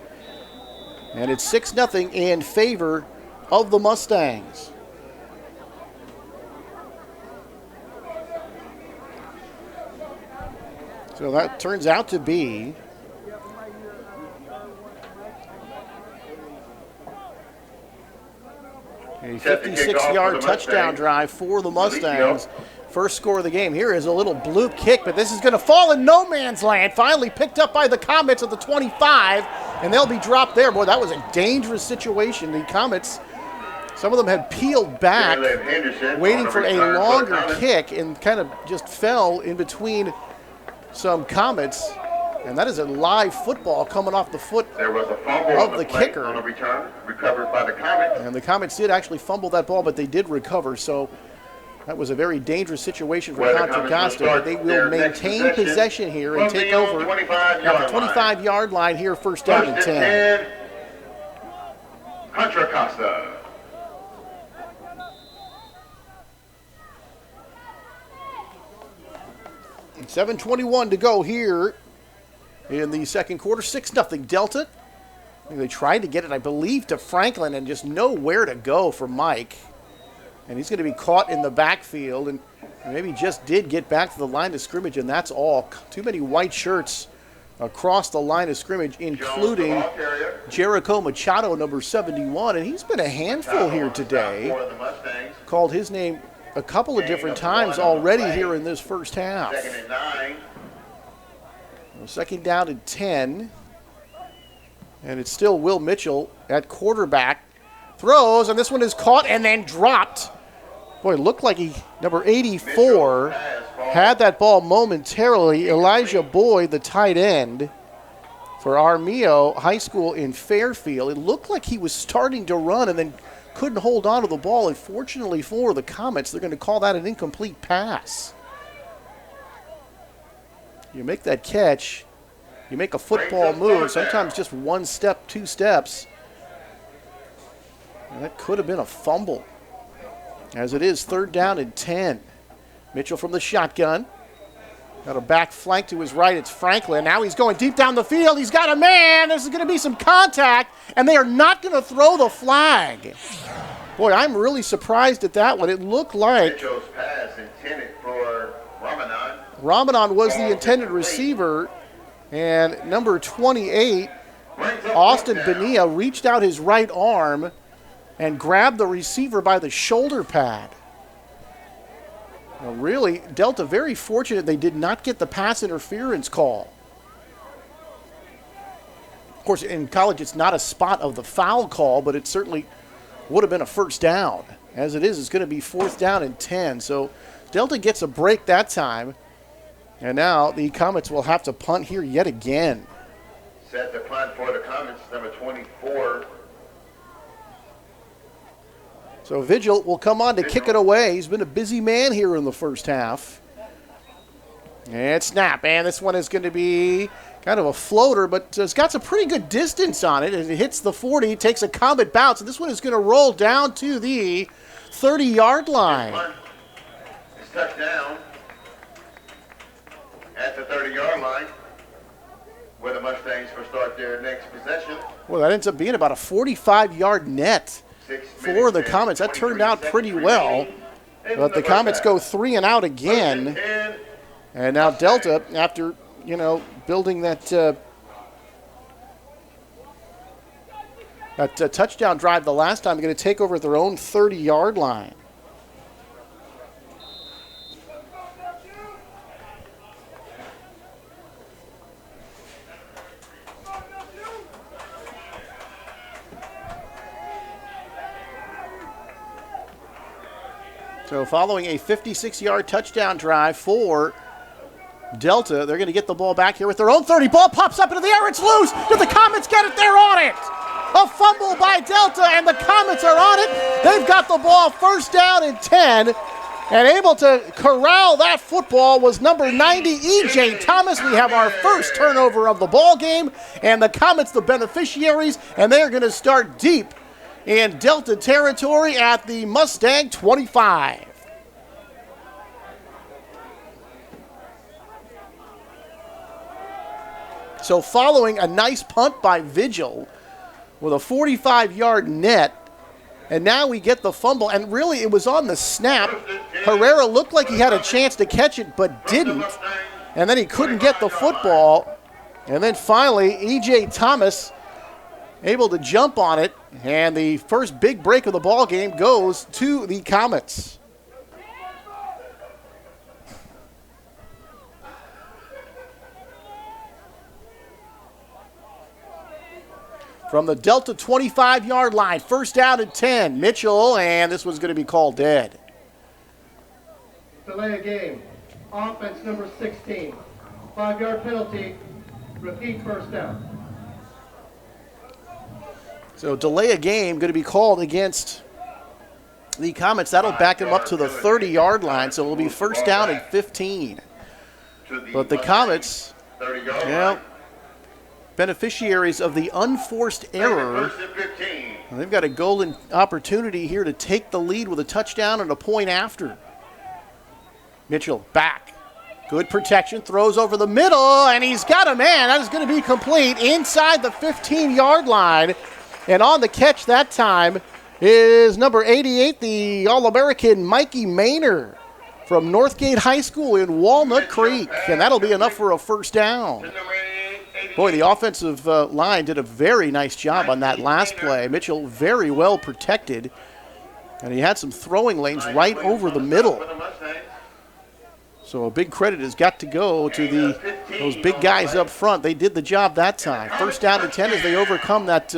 And it's 6-0 in favor of the Mustangs. So that turns out to be a 56-yard touchdown drive for the Mustangs. First score of the game. Here is a little bloop kick, but this is going to fall in no man's land. Finally picked up by the Comets at the 25, and they'll be dropped there. Boy, that was a dangerous situation. The Comets, some of them had peeled back, waiting for a longer kick, and kind of just fell in between some Comets. And that is a live football coming off the foot of the kicker. On a return, recovered by the Comets. And the Comets did actually fumble that ball, but they did recover. So that was a very dangerous situation for Contra Costa. But they will maintain possession here and take over at the 25-yard line here, first down and 10. Contra Costa. And 7:21 to go here in the second quarter. 6-0 Delta. They tried to get it, I believe, to Franklin and just nowhere to go for Mike. And he's going to be caught in the backfield and maybe just did get back to the line of scrimmage, and that's all. Too many white shirts across the line of scrimmage, including Jericho Machado, number 71, and he's been a handful here today. Called his name a couple of different times already here in this first half. Second and 9. Second down and 10. And it's still Will Mitchell at quarterback. Throws, and this one is caught and then dropped. Boy, it looked like number 84, had that ball momentarily. Elijah Boyd, the tight end for Armijo High School in Fairfield. It looked like he was starting to run and then couldn't hold on to the ball. And fortunately for the Comets, they're going to call that an incomplete pass. You make that catch, you make a football move, sometimes just one step, two steps. And that could have been a fumble. As it is, third down and 10. Mitchell from the shotgun. Got a back flank to his right. It's Franklin. Now he's going deep down the field. He's got a man. There's going to be some contact, and they are not going to throw the flag. Boy, I'm really surprised at that one. It looked like Mitchell's pass intended for Ramadan. Ramadan was the intended receiver, and number 28, Austin Bonilla, reached out his right arm and grabbed the receiver by the shoulder pad. Well, really, Delta very fortunate they did not get the pass interference call. Of course, in college, it's not a spot of the foul call, but it certainly would have been a first down. As it is, it's going to be fourth down and 10. So Delta gets a break that time. And now the Comets will have to punt here yet again. Set the punt for the Comets, number 24. So Vigil will come on to kick it away. He's been a busy man here in the first half. And snap. And this one is going to be kind of a floater, but it's got some pretty good distance on it. As it hits the 40, takes a Comet bounce. And this one is going to roll down to the 30-yard line. It's touchdown at the 30-yard line, where the Mustangs will start their next possession. Well, that ends up being about a 45-yard net for the Comets. That turned out pretty well. But the Comets go 3 and out again. And now Delta, after, building that touchdown drive the last time, they're going to take over at their own 30-yard line. So following a 56-yard touchdown drive for Delta, they're going to get the ball back here with their own 30. Ball pops up into the air. It's loose. Did the Comets get it? They're on it. A fumble by Delta, and the Comets are on it. They've got the ball first down and 10. And able to corral that football was number 90, E.J. Thomas. We have our first turnover of the ball game, and the Comets the beneficiaries, and they're going to start deep in Delta territory at the Mustang 25. So following a nice punt by Vigil with a 45-yard net, and now we get the fumble, and really it was on the snap. Herrera looked like he had a chance to catch it, but didn't, and then he couldn't get the football. And then finally, E.J. Thomas able to jump on it, and the first big break of the ball game goes to the Comets. From the Delta 25-yard line, first down and 10. Mitchell, and this one's going to be called dead. Delay a game. Offense number 16. 5-yard penalty. Repeat first down. So delay a game going to be called against the Comets. That'll back them up to the 30-yard line, so it'll be first down and 15. But the Comets, yeah, beneficiaries of the unforced error. And they've got a golden opportunity here to take the lead with a touchdown and a point after. Mitchell back. Good protection. Throws over the middle, and he's got a man. That is going to be complete inside the 15-yard line. And on the catch that time is number 88, the All-American Mikey Maynor from Northgate High School in Walnut Creek. And that'll be enough for a first down. Boy, the offensive line did a very nice job on that last play. Mitchell very well protected, and he had some throwing lanes right over the middle. So a big credit has got to go to those big guys up front. They did the job that time. First down and 10 as they overcome that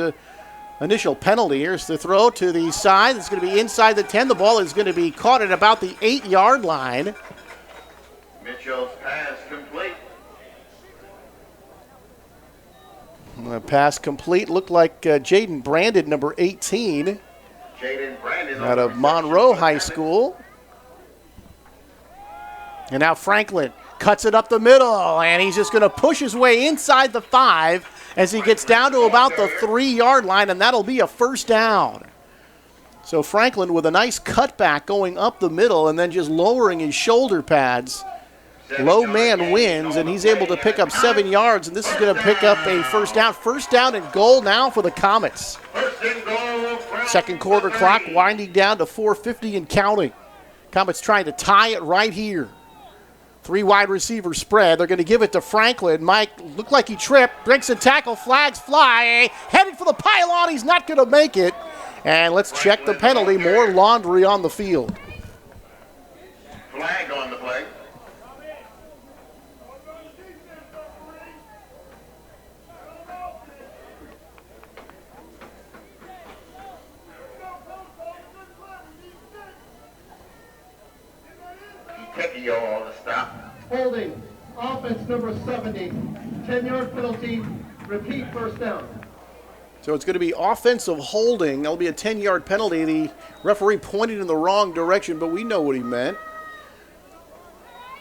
initial penalty. Here's the throw to the side. It's going to be inside the 10. The ball is going to be caught at about the 8-yard line. Mitchell's pass complete. Pass complete. Looked like Jaden Brandon, number 18, Jaden Brandon out of Monroe High School. And now Franklin cuts it up the middle, and he's just going to push his way inside the 5 as he gets down to about the 3-yard line, and that'll be a first down. So Franklin with a nice cutback going up the middle and then just lowering his shoulder pads. Low man wins, and he's able to pick up 7 yards, and this is going to pick up a first down. First down and goal now for the Comets. Second quarter clock winding down to 4:50 and counting. Comets trying to tie it right here. 3 wide receiver spread. They're going to give it to Franklin. Mike looked like he tripped. Breaks a tackle. Flags fly. Headed for the pylon. He's not going to make it. And let's check the penalty. More laundry on the field. Flag on the play. On the stop. Holding. Offense number 70. 10-yard penalty. Repeat first down. So it's going to be offensive holding. That'll be a 10-yard penalty. The referee pointed in the wrong direction, but we know what he meant.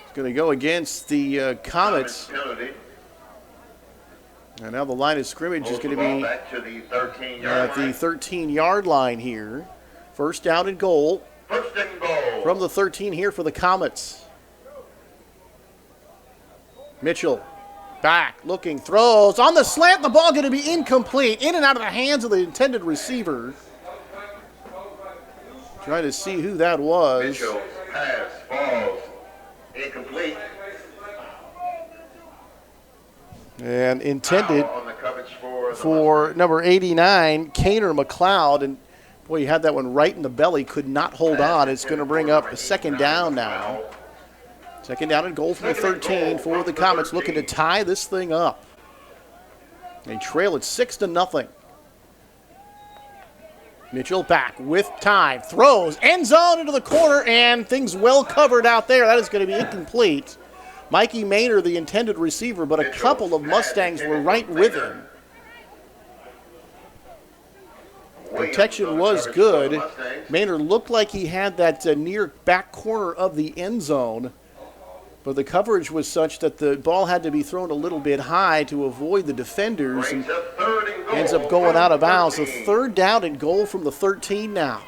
It's going to go against the Comets. And now the line of scrimmage is going to be back to the 13-yard at the 13-yard line here. First down and goal. First and goal. From the 13 here for the Comets. Mitchell back, looking, throws. On the slant, the ball going to be incomplete. In and out of the hands of the intended receiver. Trying to see who that was. Mitchell's pass falls incomplete. And intended On the coverage for number 89, Kaner McLeod. And boy, he had that one right in the belly, could not hold on. It's going to bring up a second down now. Second down and goal from the 13 for the Comets, looking to tie this thing up. They trail it 6-0. Mitchell back with time, throws, end zone into the corner, and things well covered out there. That is going to be incomplete. Mikey Maynard, the intended receiver, but a couple of Mustangs were right with him. Protection was good. Maynard looked like he had that near back corner of the end zone, but the coverage was such that the ball had to be thrown a little bit high to avoid the defenders, and ends up going out of bounds. So third down and goal from the 13 now.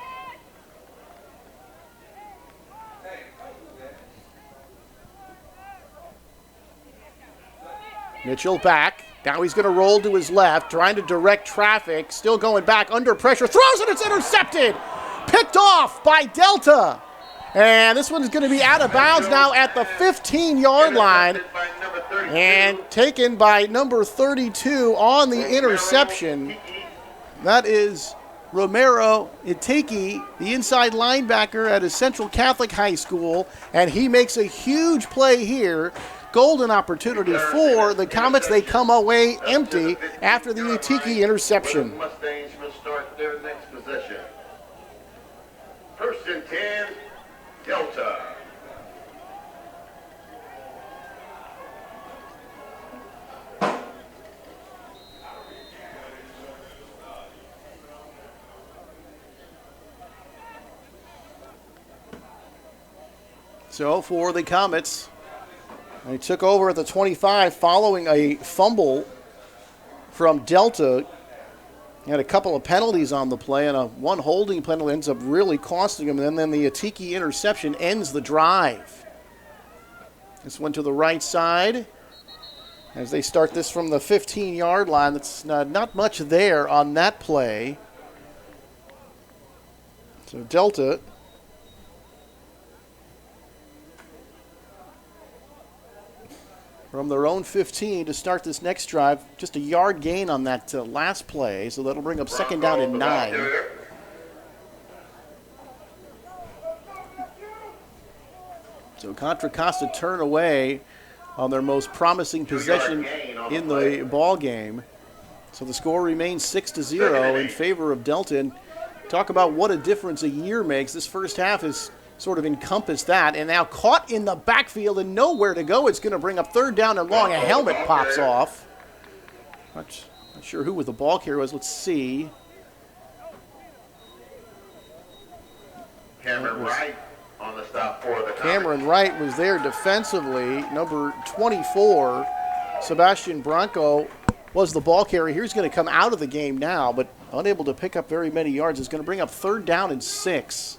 Mitchell back. Now he's going to roll to his left, trying to direct traffic. Still going back, under pressure. Throws it, it's intercepted. Picked off by Delta. And this one's going to be out of bounds now at the 15-yard line. And taken by number 32 on the interception. That is Romero Iteki, the inside linebacker at a Central Catholic High School. And he makes a huge play here. Golden opportunity for the Comets. They come away empty after the Iteki interception. Mustangs will start their next possession. First and 10, Delta. So for the Comets, they took over at the 25 following a fumble from Delta. Had a couple of penalties on the play, and one holding penalty ends up really costing him. And then the Iteki interception ends the drive. This one to the right side as they start this from the 15-yard line. That's not much there on that play. So Delta from their own 15 to start this next drive. Just a yard gain on that last play, so that'll bring up second down and 9. So Contra Costa turn away on their most promising possession in the ball game. So the score remains 6-0 in favor of Delta. And talk about what a difference a year makes. This first half is sort of encompassed that, and now caught in the backfield and nowhere to go. It's going to bring up third down and long. A helmet pops off. Not sure who with the ball carrier was. Let's see. Cameron Wright on the stop for the Cameron Wright was there defensively. Number 24, Sebastian Branco, was the ball carrier. He's going to come out of the game now, but unable to pick up very many yards. It's going to bring up third down and 6.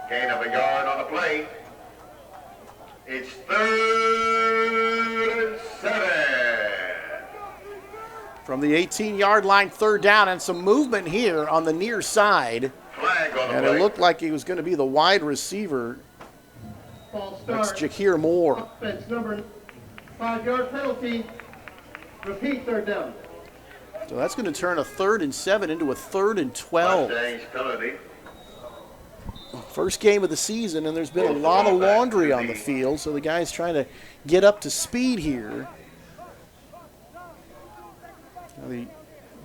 Gain of a yard on the play. It's 3rd and 7. From the 18-yard line, third down, and some movement here on the near side. Flag on the And play. it looked like he was going to be the wide receiver. False That's start. Jakir Moore. Offense number 5-yard penalty. Repeat, third down. So that's going to turn a 3rd and 7 into a 3rd and 12. Mustangs penalty. First game of the season, and there's been a lot of laundry on the field, so the guy's trying to get up to speed here. Now the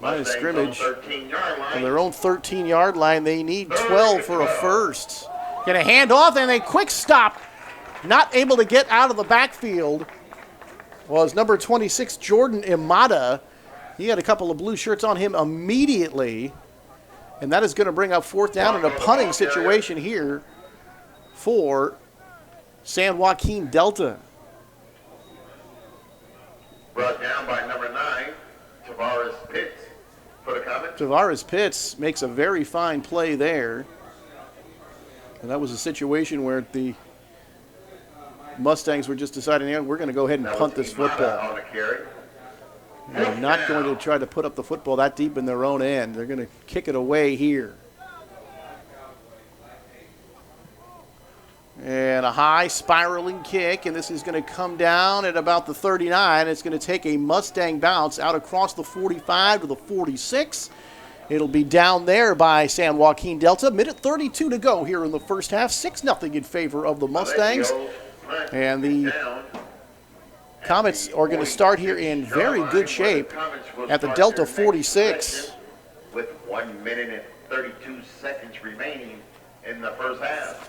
line of scrimmage on their own 13-yard line, they need 12 for a first. Get a handoff and a quick stop. Not able to get out of the backfield was number 26, Jordan Imada. He had a couple of blue shirts on him immediately. And that is going to bring up fourth down in a punting situation here for San Joaquin Delta. Brought down by number 9, Tavares Pitts for the Comets. Tavares Pitts makes a very fine play there. And that was a situation where the Mustangs were just deciding, yeah, we're going to go ahead and punt this football. On the carry. They're not going to try to put up the football that deep in their own end. They're going to kick it away here. And a high spiraling kick, and this is going to come down at about the 39. It's going to take a Mustang bounce out across the 45 to the 46. It'll be down there by San Joaquin Delta. Minute 32 to go here in the first half. 6-0 in favor of the Mustangs. And the Comets are going to start here in very good shape at the Delta 46. With 1 minute and 32 seconds remaining in the first half.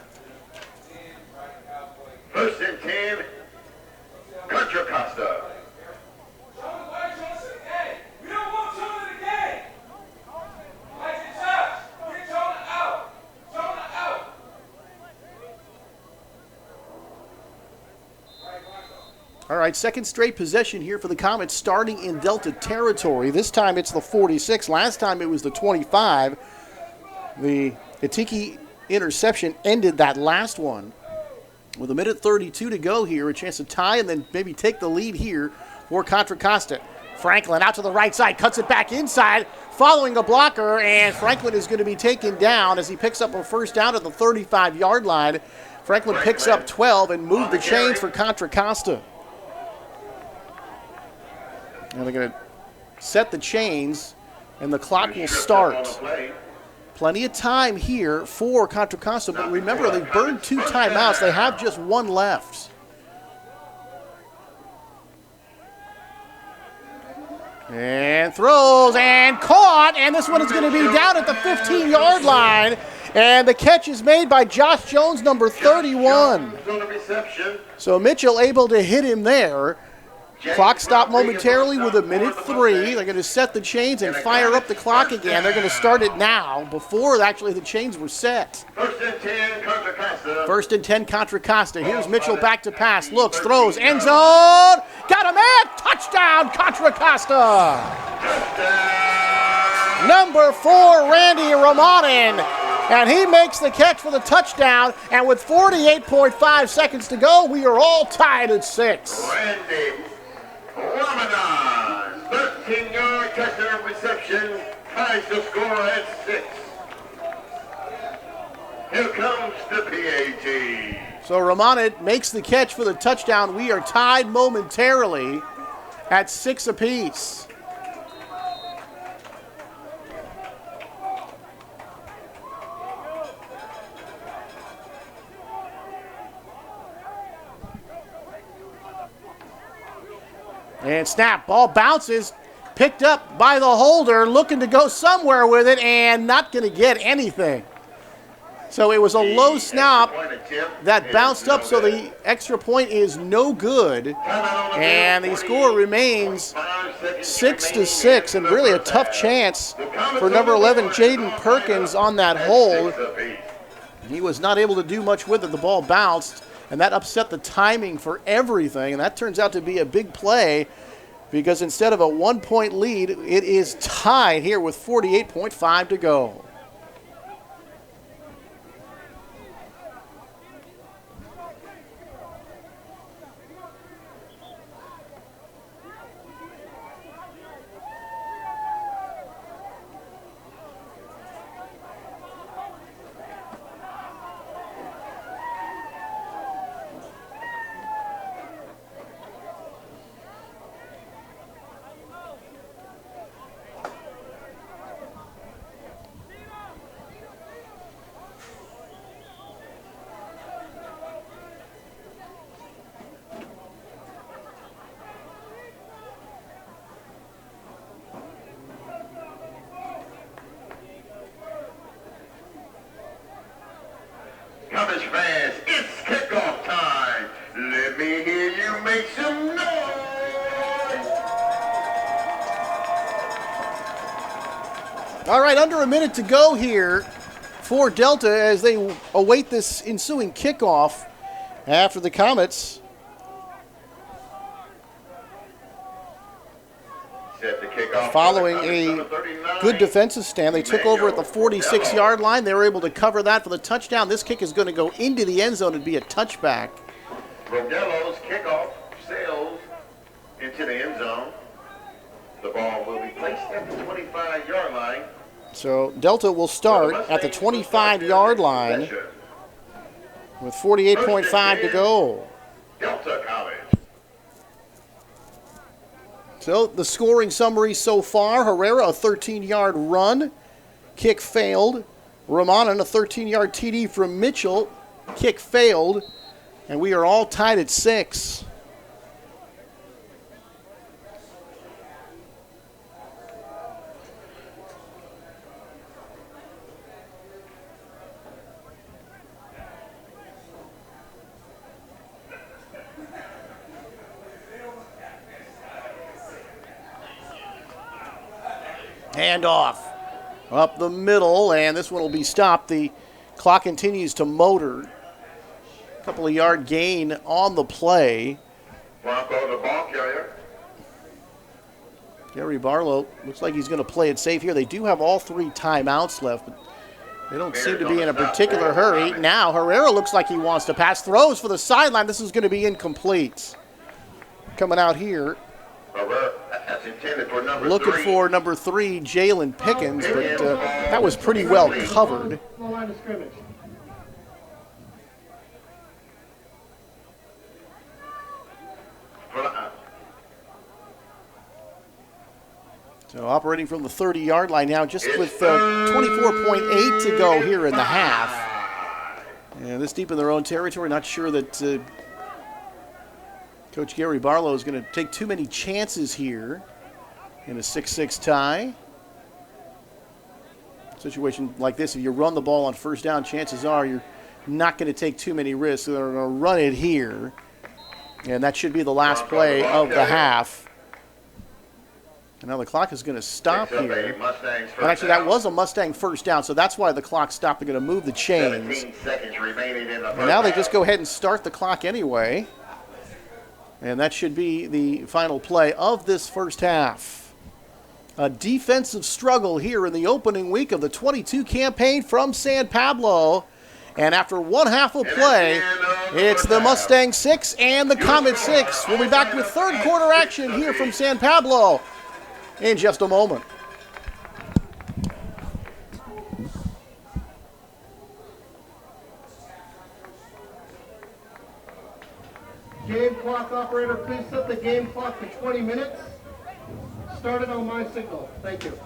First and 10, Contra Costa. All right, second straight possession here for the Comets, starting in Delta territory. This time it's the 46. Last time it was the 25. The Atiki interception ended that last one. With 1:32 to go here, a chance to tie and then maybe take the lead here for Contra Costa. Franklin out to the right side, cuts it back inside, following a blocker, and Franklin is going to be taken down as he picks up a first down at the 35-yard line. Franklin picks up 12 and moved the chains for Contra Costa. And they're going to set the chains, and the clock will start. Plenty of time here for Contra Costa, but remember, they burned 2 timeouts. They have just 1 left. And throws and caught, and this one is going to be down at the 15-yard line. And the catch is made by Josh Jones, number 31. So Mitchell able to hit him there. Clock stopped momentarily with 1:03. They're going to set the chains and fire up the clock again. They're going to start it now before actually the chains were set. First and 10, Contra Costa. First and 10, Contra Costa. Here's Mitchell back to pass. Looks, throws, end zone. Got a man. Touchdown, Contra Costa. Number 4, Randy Romanin. And he makes the catch for the touchdown. And with 48.5 seconds to go, we are all tied at 6. Randy Ramadan, 13-yard touchdown reception, ties the score at 6. Here comes the PAT. So Romanin makes the catch for the touchdown. We are tied momentarily at 6 apiece. And snap, ball bounces, picked up by the holder, looking to go somewhere with it, and not going to get anything. So it was a low snap that bounced up, so the extra point is no good. And the score remains 6-6, and really a tough chance for number 11, Jaden Perkins, on that hold. He was not able to do much with it. The ball bounced, and that upset the timing for everything, and that turns out to be a big play because instead of a 1-point lead, it is tied here with 48.5 to go. Comets fans, it's kickoff time. Let me hear you make some noise. All right, under a minute to go here for Delta as they await this ensuing kickoff after the Comets. Set the kickoff Following for the a Comets, number 39. good defensive stand, they took over at the 46-yard line. They were able to cover that for the touchdown. This kick is going to go into the end zone and be a touchback. Rogello's kickoff sails into the end zone. The ball will be placed at the 25-yard line. So Delta will start at the 25-yard line with 48.5 to go. Delta College. So the scoring summary so far: Herrera, a 13-yard run, kick failed. Romanin, a 13-yard TD from Mitchell, kick failed. And we are all tied at 6. Handoff up the middle, and this one will be stopped. The clock continues to motor. A couple of yard gain on the play. Bronco, the ball carrier. Gary Barlow looks like he's going to play it safe here. They do have all 3 timeouts left, but they don't seem to be in a particular hurry. Now Herrera looks like he wants to pass. Throws for the sideline. This is going to be incomplete. Coming out here, That's intended for number looking 3. for number 3, Jalen Pickens, but that was pretty well covered. The line of scrimmage. So operating from the 30-yard line now, just with 24.8 to go here in the half. And this deep in their own territory, not sure that Coach Gary Barlow is going to take too many chances here in a 6-6 tie. Situation like this, if you run the ball on first down, chances are you're not going to take too many risks. So they're going to run it here. And that should be the last play of the half. And now the clock is going to stop here. And actually, that was a Mustang first down, so that's why the clock stopped. They're going to move the chains. 17 seconds remaining in the And now they just go ahead and start the clock anyway. And that should be the final play of this first half. A defensive struggle here in the opening week of the 22 campaign from San Pablo. And after one half of play, it's the Mustang 6 and the Comet 6. We'll be back with third quarter action here from San Pablo in just a moment. Game clock operator, please set the game clock to 20 minutes. Start it on my signal. Thank you.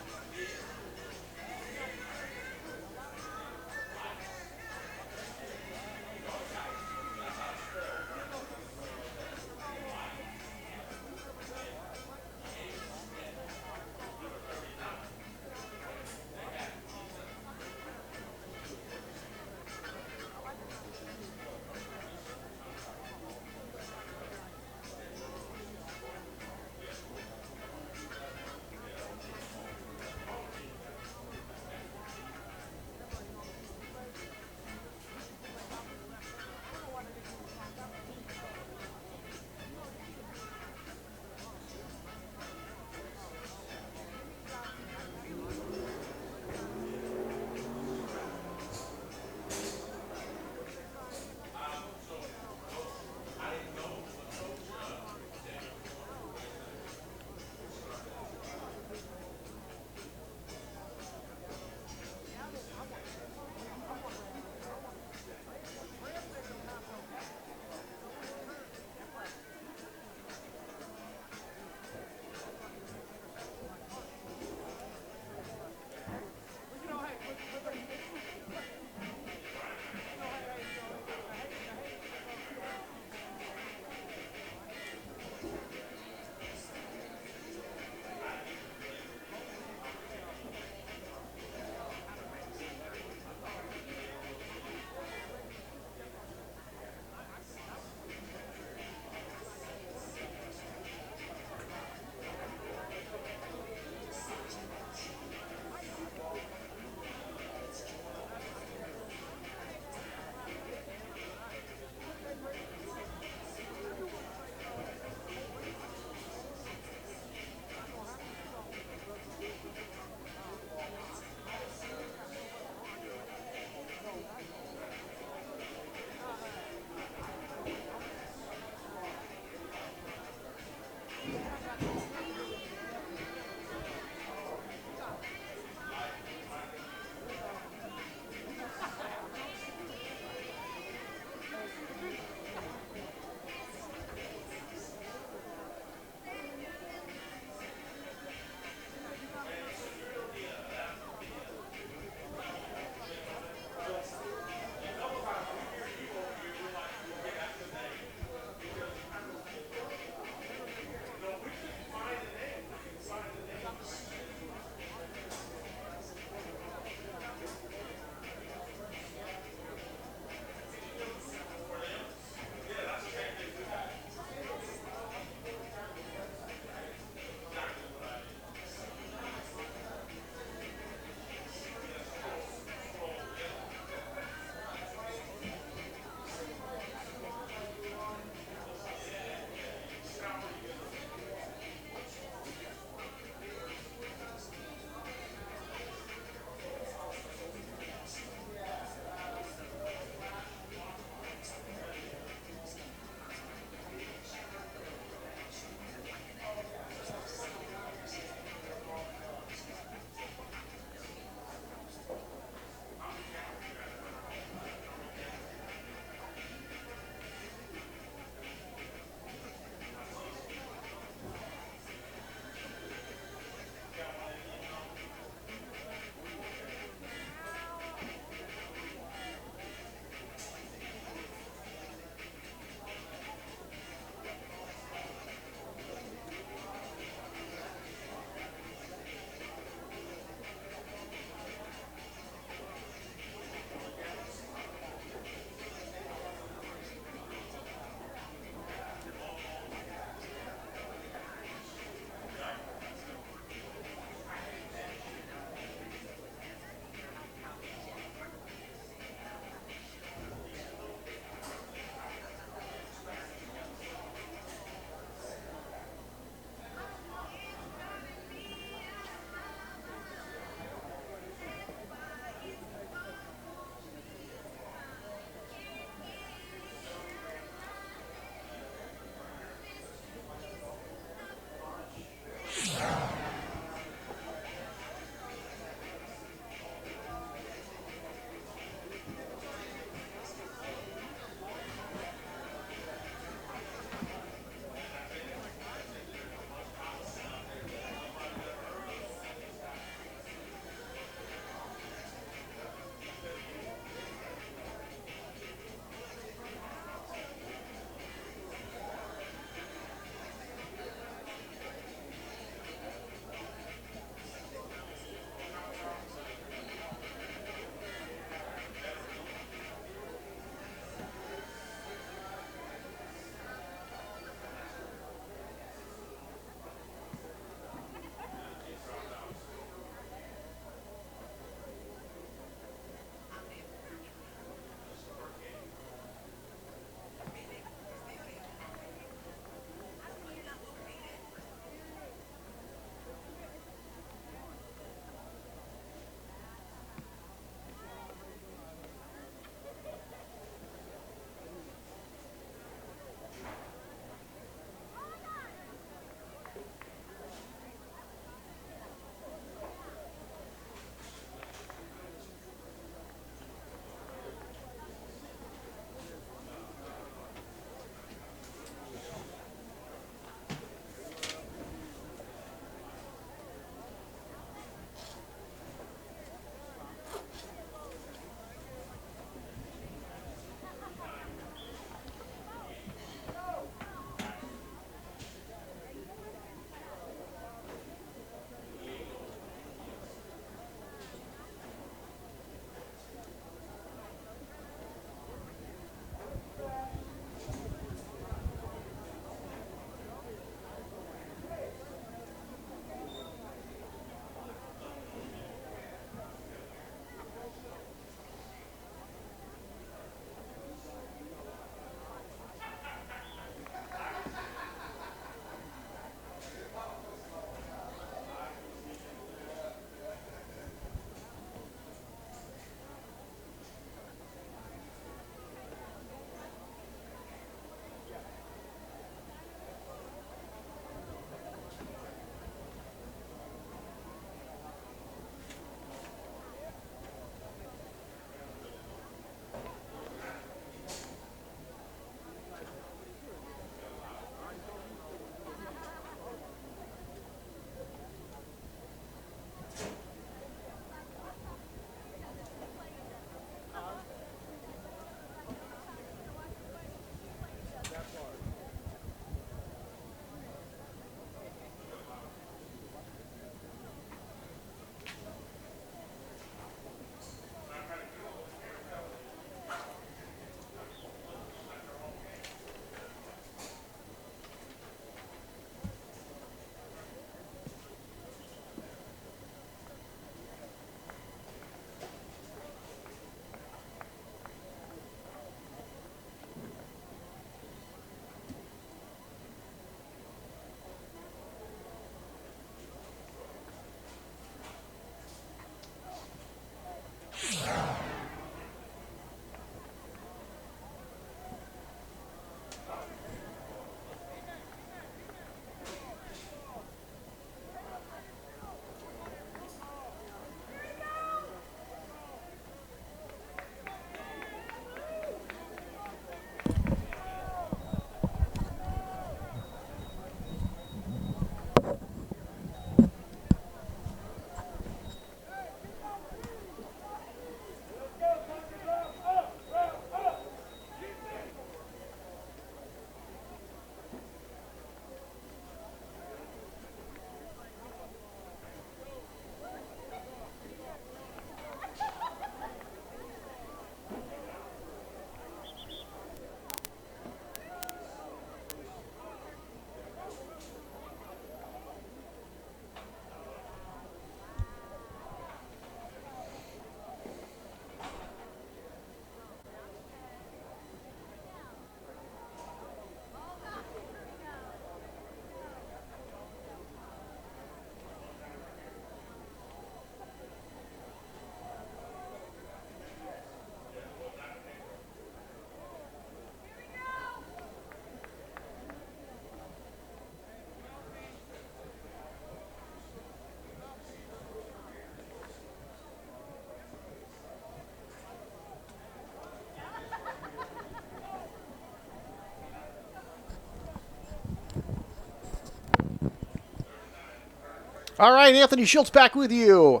All right, Anthony Schultz back with you.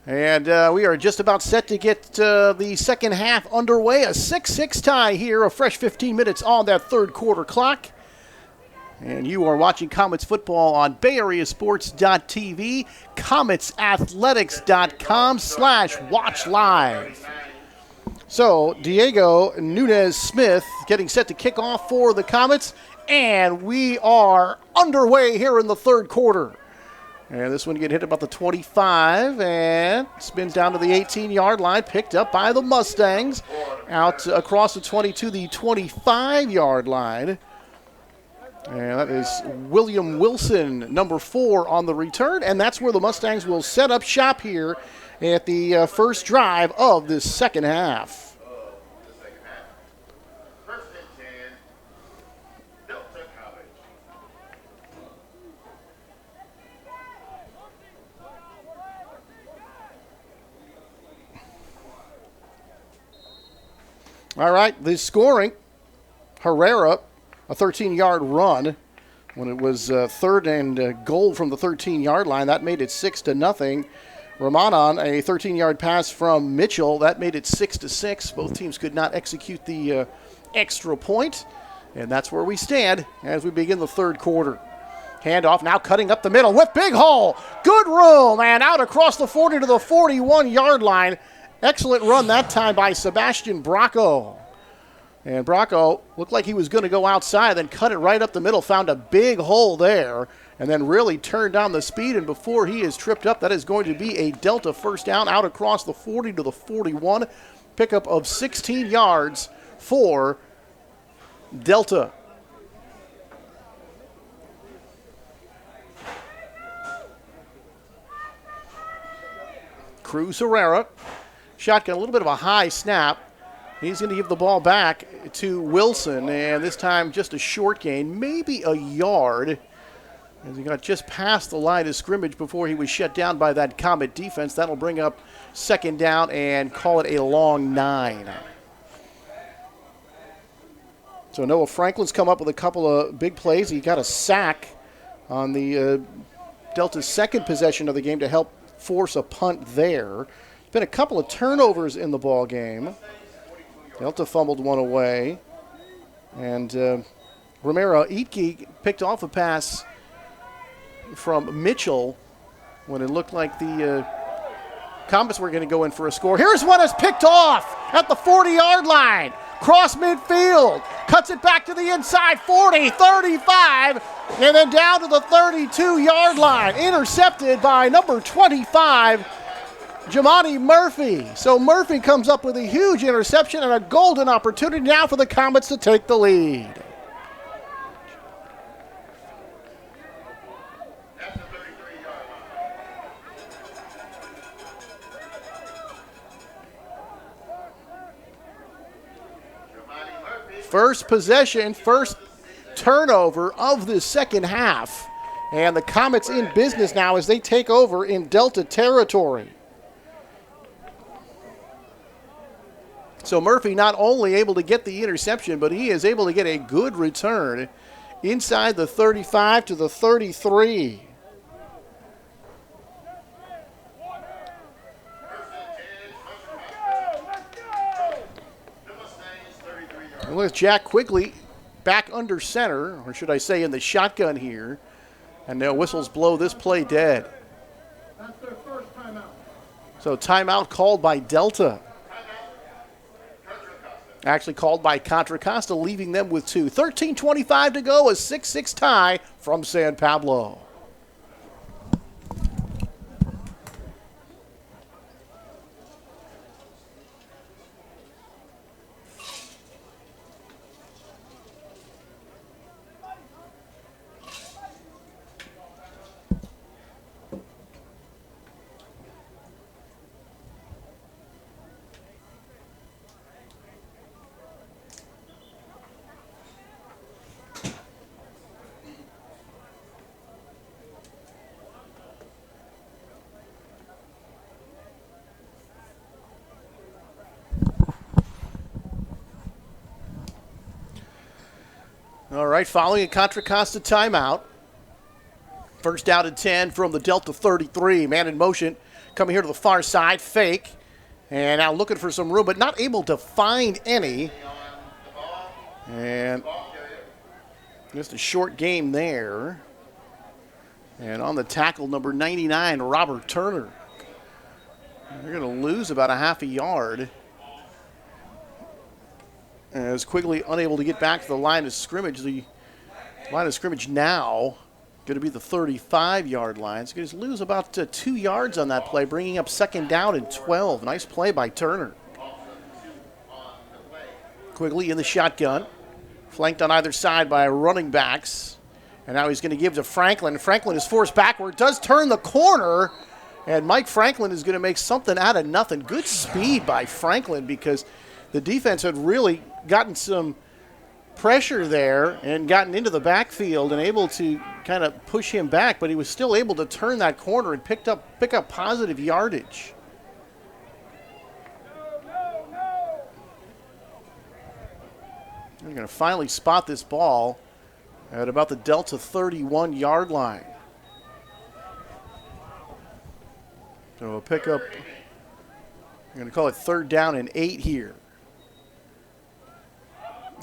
And we are just about set to get the second half underway. A 6-6 tie here, a fresh 15 minutes on that third quarter clock. And you are watching Comets football on BayAreaSports.tv, CometsAthletics.com/watch live. So Diego Nunez-Smith getting set to kick off for the Comets. And we are underway here in the third quarter. And this one get hit about the 25 and spins down to the 18-yard line, picked up by the Mustangs. Out across the 22, the 25-yard line. And that is William Wilson, number 4 on the return. And that's where the Mustangs will set up shop here at the first drive of this second half. First and 10, Delta College. All right, the scoring, Herrera, a 13-yard run. When it was third and goal from the 13-yard line, that made it 6-0. Ramadan, a 13-yard pass from Mitchell, that made it 6-6. Both teams could not execute the extra point, and that's where we stand as we begin the third quarter. Handoff now cutting up the middle with Big Hole. Good room, and out across the 40 to the 41-yard line. Excellent run that time by Sebastian Bracco. And Bracco looked like he was going to go outside, then cut it right up the middle, found a big hole there, and then really turned down the speed. And before he is tripped up, that is going to be a Delta first down out across the 40 to the 41. Pickup of 16 yards for Delta. Cruz Herrera. Shotgun, a little bit of a high snap. He's going to give the ball back to Wilson, and this time just a short gain, maybe a yard, as he got just past the line of scrimmage before he was shut down by that Comet defense. That'll bring up second down and call it a long 9. So Noah Franklin's come up with a couple of big plays. He got a sack on the Delta's second possession of the game to help force a punt there. Been a couple of turnovers in the ball game. Delta fumbled one away. And Romero Itke picked off a pass from Mitchell when it looked like the Comets were going to go in for a score. Here's one that's picked off at the 40-yard line. Cross midfield. Cuts it back to the inside, 40, 35, and then down to the 32-yard line. Intercepted by number 25, Jamani Murphy. So Murphy comes up with a huge interception and a golden opportunity now for the Comets to take the lead. That's the 33-yard line. Jamani Murphy. First possession, first turnover of the second half. And the Comets in business now as they take over in Delta territory. So Murphy not only able to get the interception, but he is able to get a good return inside the 35 to the 33. And with Jack Quigley back under center, or should I say in the shotgun here, and now whistles blow this play dead. That's their first timeout. So timeout called by Delta. Actually called by Contra, Costa, leaving them with 2. 13:25 to go, a 6-6 tie from San Pablo. All right, following a Contra Costa timeout, First down and 10 from the Delta 33. Man in motion, coming here to the far side, fake. And now looking for some room, but not able to find any. And just a short game there. And on the tackle, number 99, Robert Turner. They're going to lose about a half a yard. As Quigley unable to get back to the line of scrimmage. The line of scrimmage now going to be the 35-yard line. It's going to lose about 2 yards on that play, bringing up second down and 12. Nice play by Turner. Quigley in the shotgun, flanked on either side by running backs. And now he's going to give to Franklin. Franklin is forced backward, does turn the corner, and Mike Franklin is going to make something out of nothing. Good speed by Franklin because the defense had really gotten some pressure there and gotten into the backfield and able to kind of push him back, but he was still able to turn that corner and pick up positive yardage. They're going to finally spot this ball at about the Delta 31-yard line. So we'll pick up, I'm going to call it third down and 8 here.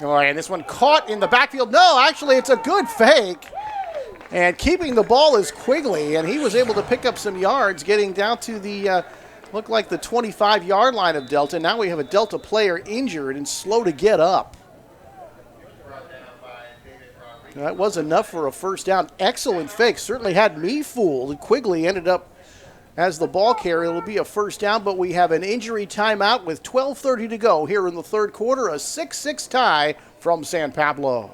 All right, and this one caught in the backfield. No, actually, it's a good fake. And keeping the ball is Quigley, and he was able to pick up some yards, getting down to the, looked like the 25-yard line of Delta. Now we have a Delta player injured and slow to get up. That was enough for a first down. Excellent fake. Certainly had me fooled. Quigley ended up as the ball carrier. It'll be a first down, but we have an injury timeout with 12:30 to go here in the third quarter. A 6-6 tie from San Pablo.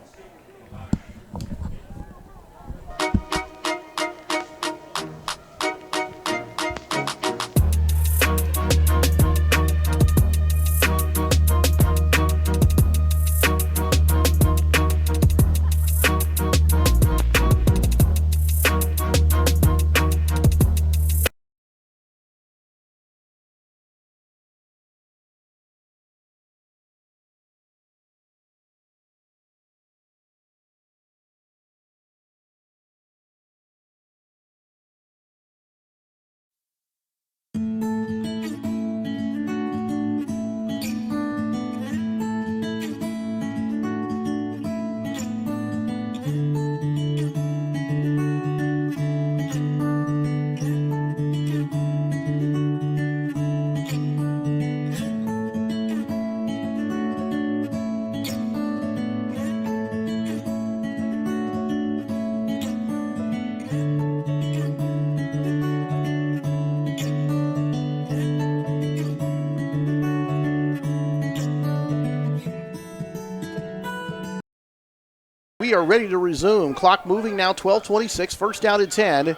We are ready to resume. Clock moving now, 12:26, first down and 10.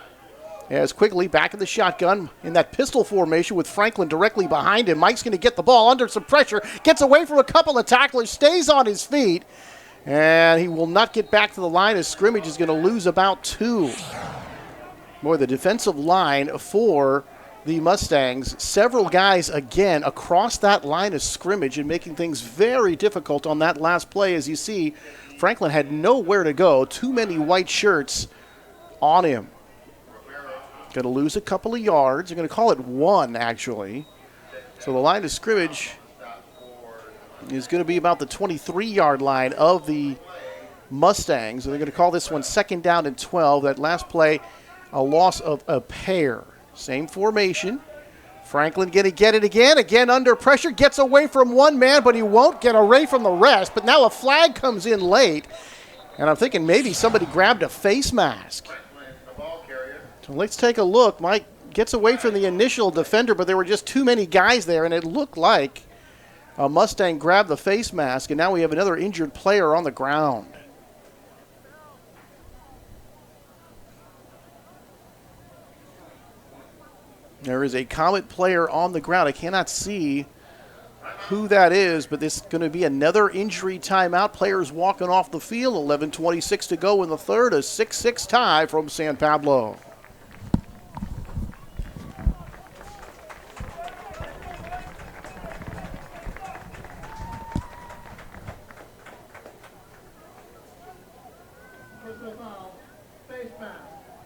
As Quigley back in the shotgun in that pistol formation with Franklin directly behind him. Mike's going to get the ball under some pressure, gets away from a couple of tacklers, stays on his feet, and he will not get back to the line as scrimmage is going to lose about 2. Boy, the defensive line for the Mustangs, several guys again across that line of scrimmage and making things very difficult on that last play. As you see, Franklin had nowhere to go. Too many white shirts on him. Going to lose a couple of yards. They're going to call it 1, actually. So the line of scrimmage is going to be about the 23-yard line of the Mustangs. And they're going to call this one second down and 12. That last play, a loss of a pair. Same formation. Franklin going to get it again under pressure, gets away from one man, but he won't get away from the rest. But now a flag comes in late, and I'm thinking maybe somebody grabbed a face mask. So let's take a look. Mike gets away from the initial defender, but there were just too many guys there, and it looked like a Mustang grabbed the face mask, and now we have another injured player on the ground. There is a Comet player on the ground. I cannot see who that is, but this is going to be another injury timeout. Players walking off the field. 11:26 to go in the third. A 6-6 tie from San Pablo.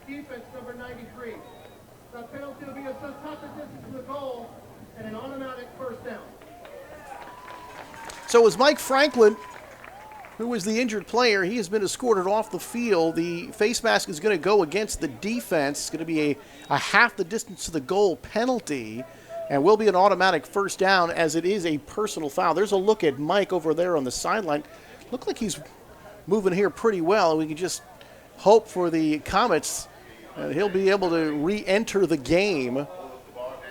defense, number 93. That penalty will be a tough distance to the goal and an automatic first down. So is Mike Franklin, who was the injured player. He has been escorted off the field. The face mask is going to go against the defense. It's going to be a half the distance to the goal penalty and will be an automatic first down as it is a personal foul. There's a look at Mike over there on the sideline. Looked like he's moving here pretty well. We can just hope for the Comets he'll be able to re-enter the game.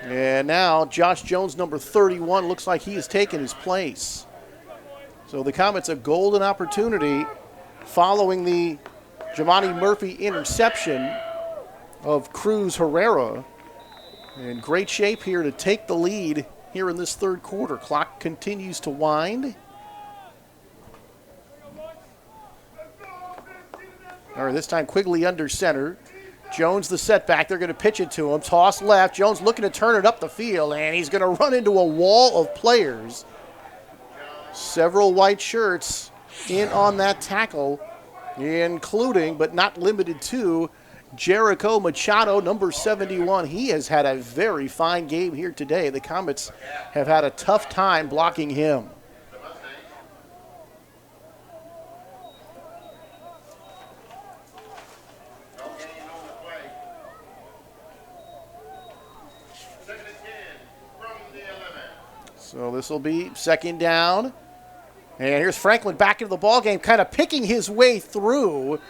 And now Josh Jones, number 31, looks like he has taken his place. So the Comets a golden opportunity following the Jamani Murphy interception of Cruz Herrera. In great shape here to take the lead here in this third quarter. Clock continues to wind. All right, this time Quigley under center. Jones the setback. They're going to pitch it to him. Toss left. Jones looking to turn it up the field, and he's going to run into a wall of players. Several white shirts in on that tackle, including, but not limited to, Jericho Machado, number 71. He has had a very fine game here today. The Comets have had a tough time blocking him. So this will be second down. And here's Franklin back into the ballgame, kind of picking his way through.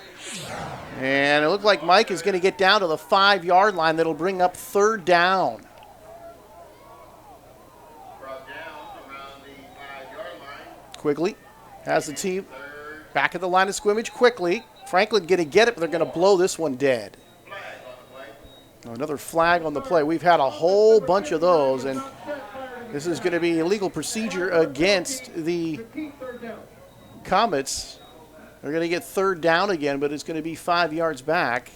And it looked like Mike is going to get down to the 5-yard line. That'll bring up third down. Quigley has the team back at the line of scrimmage quickly. Franklin going to get it, but they're going to blow this one dead. Another flag on the play. We've had a whole bunch of those, and this is going to be illegal procedure against the Comets. They're going to get third down again, but it's going to be 5 yards back.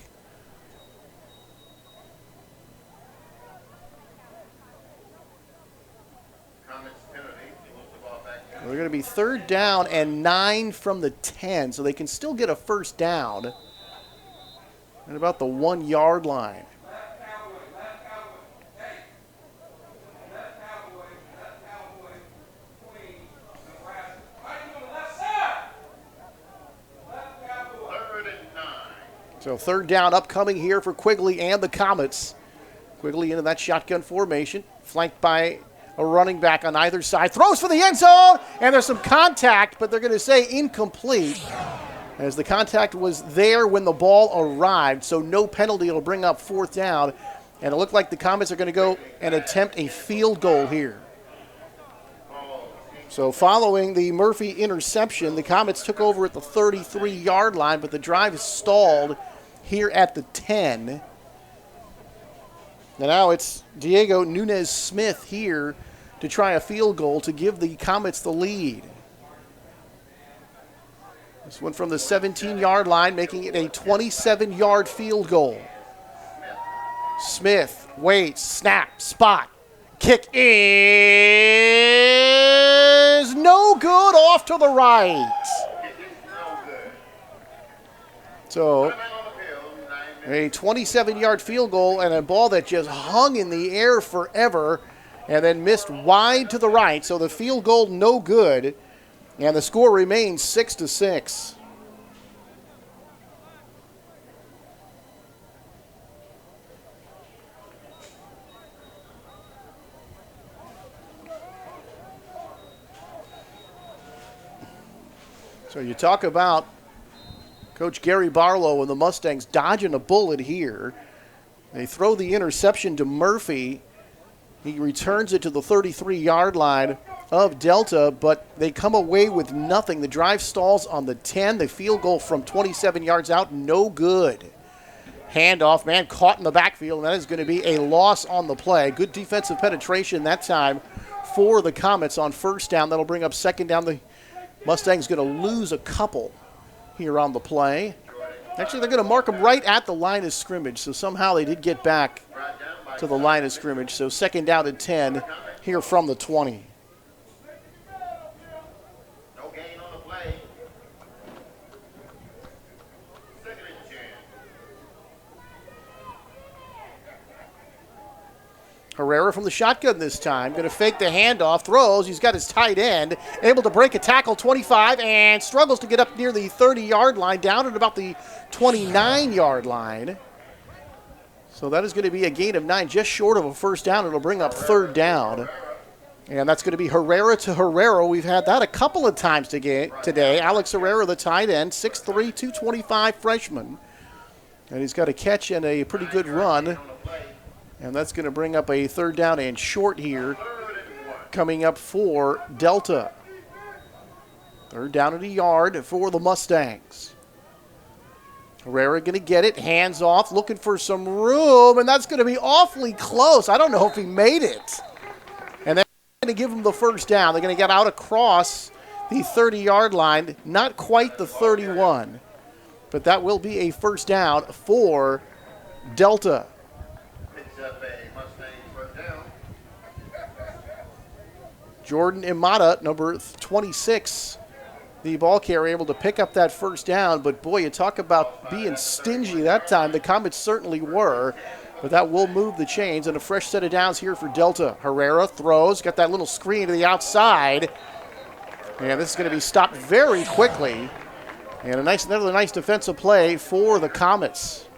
They're going to be third down and 9 from the 10, so they can still get a first down at about the 1-yard line. So third down upcoming here for Quigley and the Comets. Quigley into that shotgun formation, flanked by a running back on either side. Throws for the end zone, and there's some contact, but they're going to say incomplete, as the contact was there when the ball arrived, so no penalty. It'll bring up fourth down, and it looked like the Comets are going to go and attempt a field goal here. So following the Murphy interception, the Comets took over at the 33-yard line, but the drive is stalled here at the 10. And now it's Diego Nunez-Smith here to try a field goal to give the Comets the lead. This one from the 17-yard line, making it a 27-yard field goal. Smith waits, snap, spot. Kick is no good, off to the right. So a 27-yard field goal and a ball that just hung in the air forever and then missed wide to the right. So the field goal no good, and the score remains 6-6. So you talk about Coach Gary Barlow and the Mustangs dodging a bullet here. They throw the interception to Murphy. He returns it to the 33-yard line of Delta, but they come away with nothing. The drive stalls on the 10. The field goal from 27 yards out, no good. Handoff, man caught in the backfield, and that is going to be a loss on the play. Good defensive penetration that time for the Comets on first down. That'll bring up second down. The Mustangs going to lose a couple here on the play. Actually, they're going to mark them right at the line of scrimmage, so somehow they did get back to the line of scrimmage. So second down and 10 here from the 20. No gain on the play. Second and 10. Herrera from the shotgun this time. Going to fake the handoff, throws. He's got his tight end. Able to break a tackle, 25, and struggles to get up near the 30-yard line, down at about the 29-yard line. So that is going to be a gain of 9, just short of a first down. It'll bring up third down. And that's going to be Herrera to Herrera. We've had that a couple of times today. Alex Herrera, the tight end, 6'3", 225 freshman. And he's got a catch and a pretty good run. And that's going to bring up a third down and short here, coming up for Delta. Third down at a yard for the Mustangs. Herrera going to get it, hands off, looking for some room, and that's going to be awfully close. I don't know if he made it. And they're going to give him the first down. They're going to get out across the 30-yard line, not quite the 31, but that will be a first down for Delta. Jordan Imada, number 26, the ball carrier, able to pick up that first down. But, boy, you talk about being stingy that time. The Comets certainly were. But that will move the chains. And a fresh set of downs here for Delta. Herrera throws, got that little screen to the outside. And this is going to be stopped very quickly. And another nice defensive play for the Comets.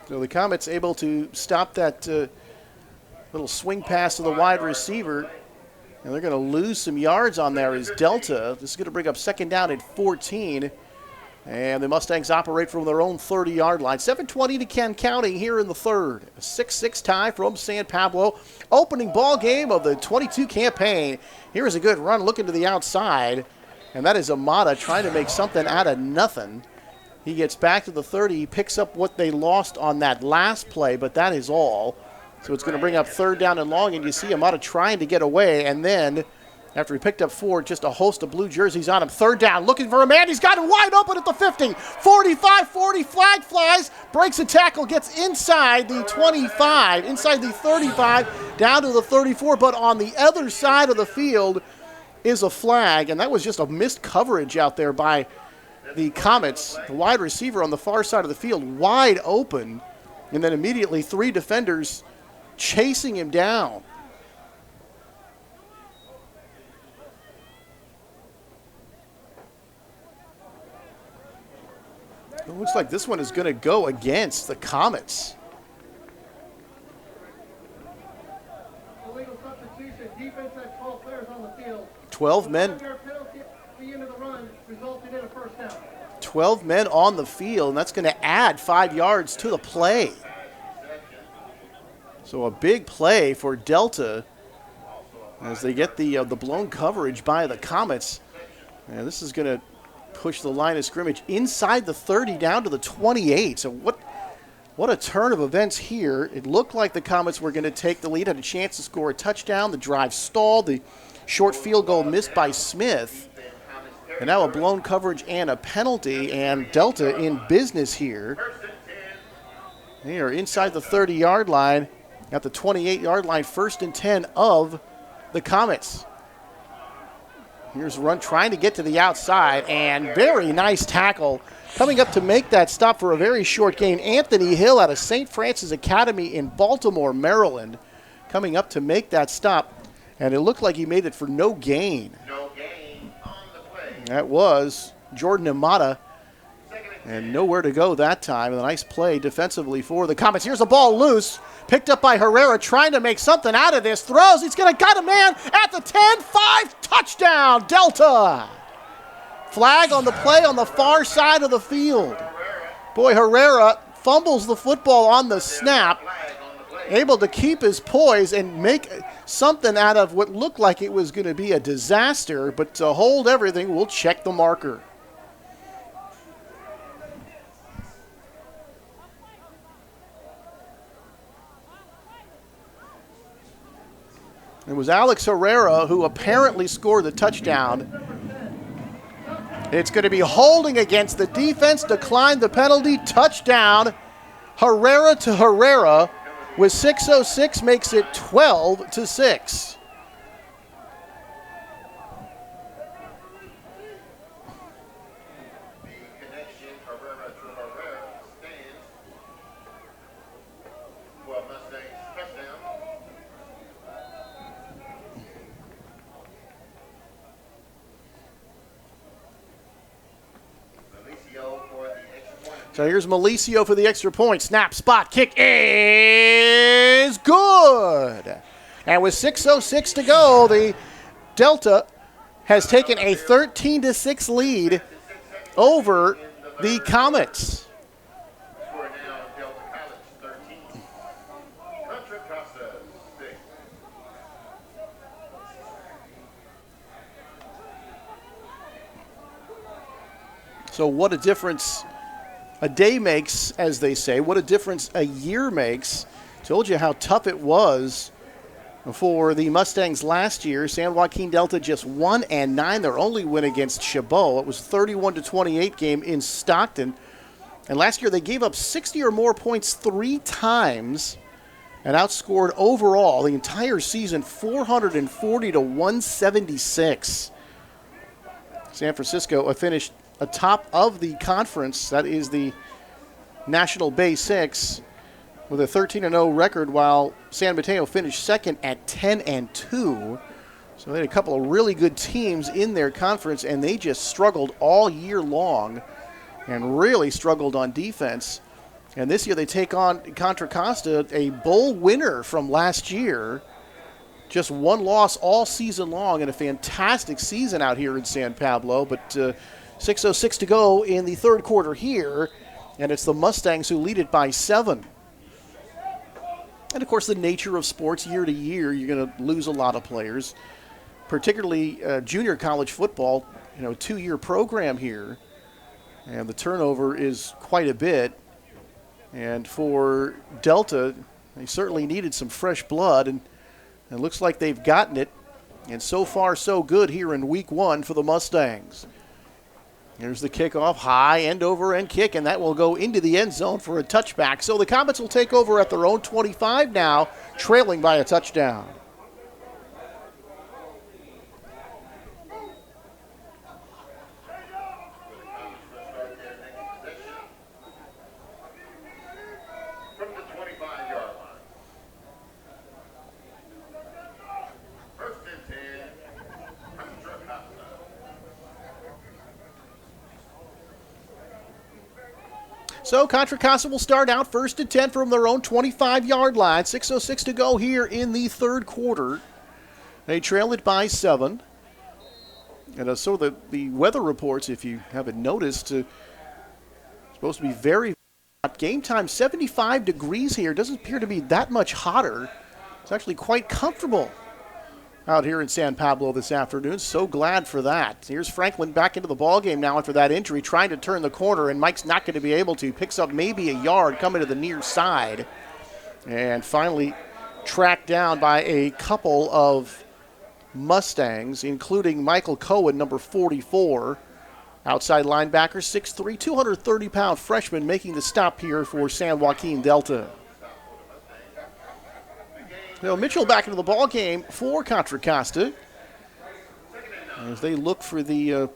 So the Comets able to stop that little swing pass to the wide receiver. And they're going to lose some yards on there as Delta. This is going to bring up second down at 14. And the Mustangs operate from their own 30-yard line. 7:20 to Ken counting here in the third. A 6-6 tie from San Pablo. Opening ball game of the 22 campaign. Here is a good run looking to the outside. And that is Amada trying to make something out of nothing. He gets back to the 30. He picks up what they lost on that last play, but that is all. So it's going to bring up third down and long, and you see Amada trying to get away, and then after he picked up 4, just a host of blue jerseys on him. Third down, looking for a man. He's got him wide open at the 50. 45, 40, flag flies, breaks a tackle, gets inside the 25, inside the 35, down to the 34, but on the other side of the field is a flag, and that was just a missed coverage out there by the Comets. The wide receiver on the far side of the field wide open, and then immediately 3 defenders chasing him down. It looks like this one is going to go against the Comets. Illegal substitution. Defense had 12 players on the field. 12 men. The end of the run resulted in a first down. 12 men on the field, and that's going to add 5 yards to the play. So a big play for Delta as they get the blown coverage by the Comets. And this is going to push the line of scrimmage inside the 30 down to the 28. So what a turn of events here. It looked like the Comets were going to take the lead, had a chance to score a touchdown. The drive stalled. The short field goal missed by Smith. And now a blown coverage and a penalty, and Delta in business here. They are inside the 30-yard line at the 28-yard line, 1st and 10 of the Comets. Here's a run trying to get to the outside, and very nice tackle. Coming up to make that stop for a very short gain, Anthony Hill out of St. Francis Academy in Baltimore, Maryland, coming up to make that stop, and it looked like he made it for no gain. No gain on the play. That was Jordan Imada, and nowhere to go that time. A nice play defensively for the Comets. Here's a ball loose, picked up by Herrera, trying to make something out of this. Throws, he's going to got a man at the 10-5, touchdown, Delta. Flag on the play on the far side of the field. Boy, Herrera fumbles the football on the snap, able to keep his poise and make something out of what looked like it was going to be a disaster, but to hold everything, we'll check the marker. It was Alex Herrera who apparently scored the touchdown. It's going to be holding against the defense, declined the penalty, touchdown. Herrera to Herrera with 6:06 makes it 12-6. Connection Herrera to Herrera stands for a Mustangs touchdown. Alicio for the extra point. So here's Malicio for the extra point. Snap, spot, kick is good. And with 6:06 to go, the Delta has taken a 13-6 lead over the Comets. Score now Delta College 13. Contra Costa 6. So what a difference a day makes, as they say. What a difference a year makes. Told you how tough it was for the Mustangs last year. San Joaquin Delta just 1-9. Their only win against Chabot. It was a 31-28 game in Stockton. And last year they gave up 60 or more points 3 times and outscored overall the entire season 440-176. San Francisco finished atop of the conference. That is the National Bay 6 with a 13-0 record, while San Mateo finished second at 10-2. So they had a couple of really good teams in their conference, and they just struggled all year long and really struggled on defense. And this year they take on Contra Costa, a bowl winner from last year. Just one loss all season long, and a fantastic season out here in San Pablo. But 6:06 to go in the third quarter here, and it's the Mustangs who lead it by 7. And, of course, the nature of sports, year to year, you're going to lose a lot of players, particularly junior college football, 2-year program here. And the turnover is quite a bit. And for Delta, they certainly needed some fresh blood, and it looks like they've gotten it. And so far, so good here in week 1 for the Mustangs. Here's the kickoff, high end-over-end kick, and that will go into the end zone for a touchback. So the Comets will take over at their own 25 now, trailing by a touchdown. From the 25-yard line. First and 10. Contra Costa. So Contra Costa will start out first and 10 from their own 25-yard line. 6:06 to go here in the third quarter. They trail it by 7. And so the weather reports, if you haven't noticed, supposed to be very hot. Game time 75 degrees here. Doesn't appear to be that much hotter. It's actually quite comfortable out here in San Pablo this afternoon. So glad for that. Here's Franklin back into the ballgame now after that injury, trying to turn the corner, and Mike's not going to be able to. Picks up maybe a yard coming to the near side, and finally tracked down by a couple of Mustangs, including Michael Cohen, number 44. Outside linebacker, 6'3", 230-pound freshman, making the stop here for San Joaquin Delta. Now Mitchell back into the ball game for Contra Costa as they look for the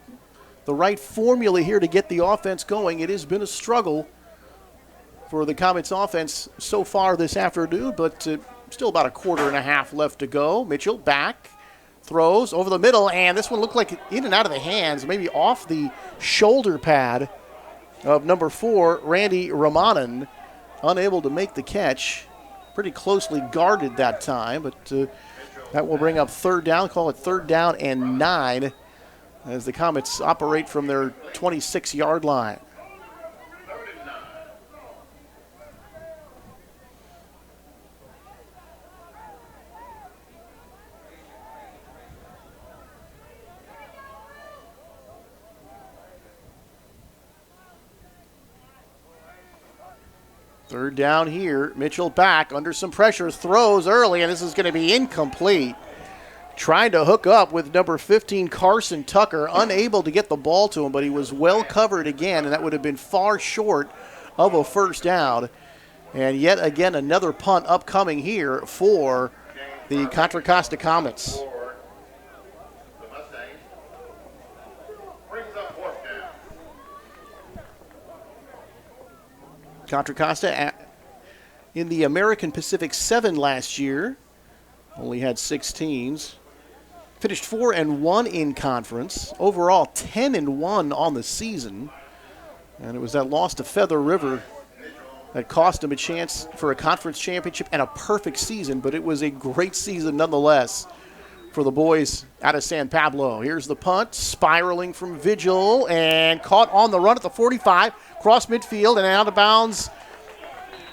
right formula here to get the offense going. It has been a struggle for the Comets offense so far this afternoon, but still about a quarter and a half left to go. Mitchell back, throws over the middle, and this one looked like in and out of the hands, maybe off the shoulder pad of number 4, Randy Ramanan, unable to make the catch. Pretty closely guarded that time, but that will bring up third down. Call it 3rd down and 9 as the Comets operate from their 26-yard line. Third down here. Mitchell back under some pressure, throws early, and this is going to be incomplete. Trying to hook up with number 15, Carson Tucker, unable to get the ball to him, but he was well covered again, and that would have been far short of a first down. And yet again, another punt upcoming here for the Contra Costa Comets. For the Mustangs. Brings up fourth down. Contra Costa in the American Pacific 7 last year. Only had 6 teams. Finished 4-1 in conference. Overall 10-1 on the season. And it was that loss to Feather River that cost him a chance for a conference championship and a perfect season, but it was a great season nonetheless for the boys out of San Pablo. Here's the punt, spiraling from Vigil, and caught on the run at the 45, cross midfield and out of bounds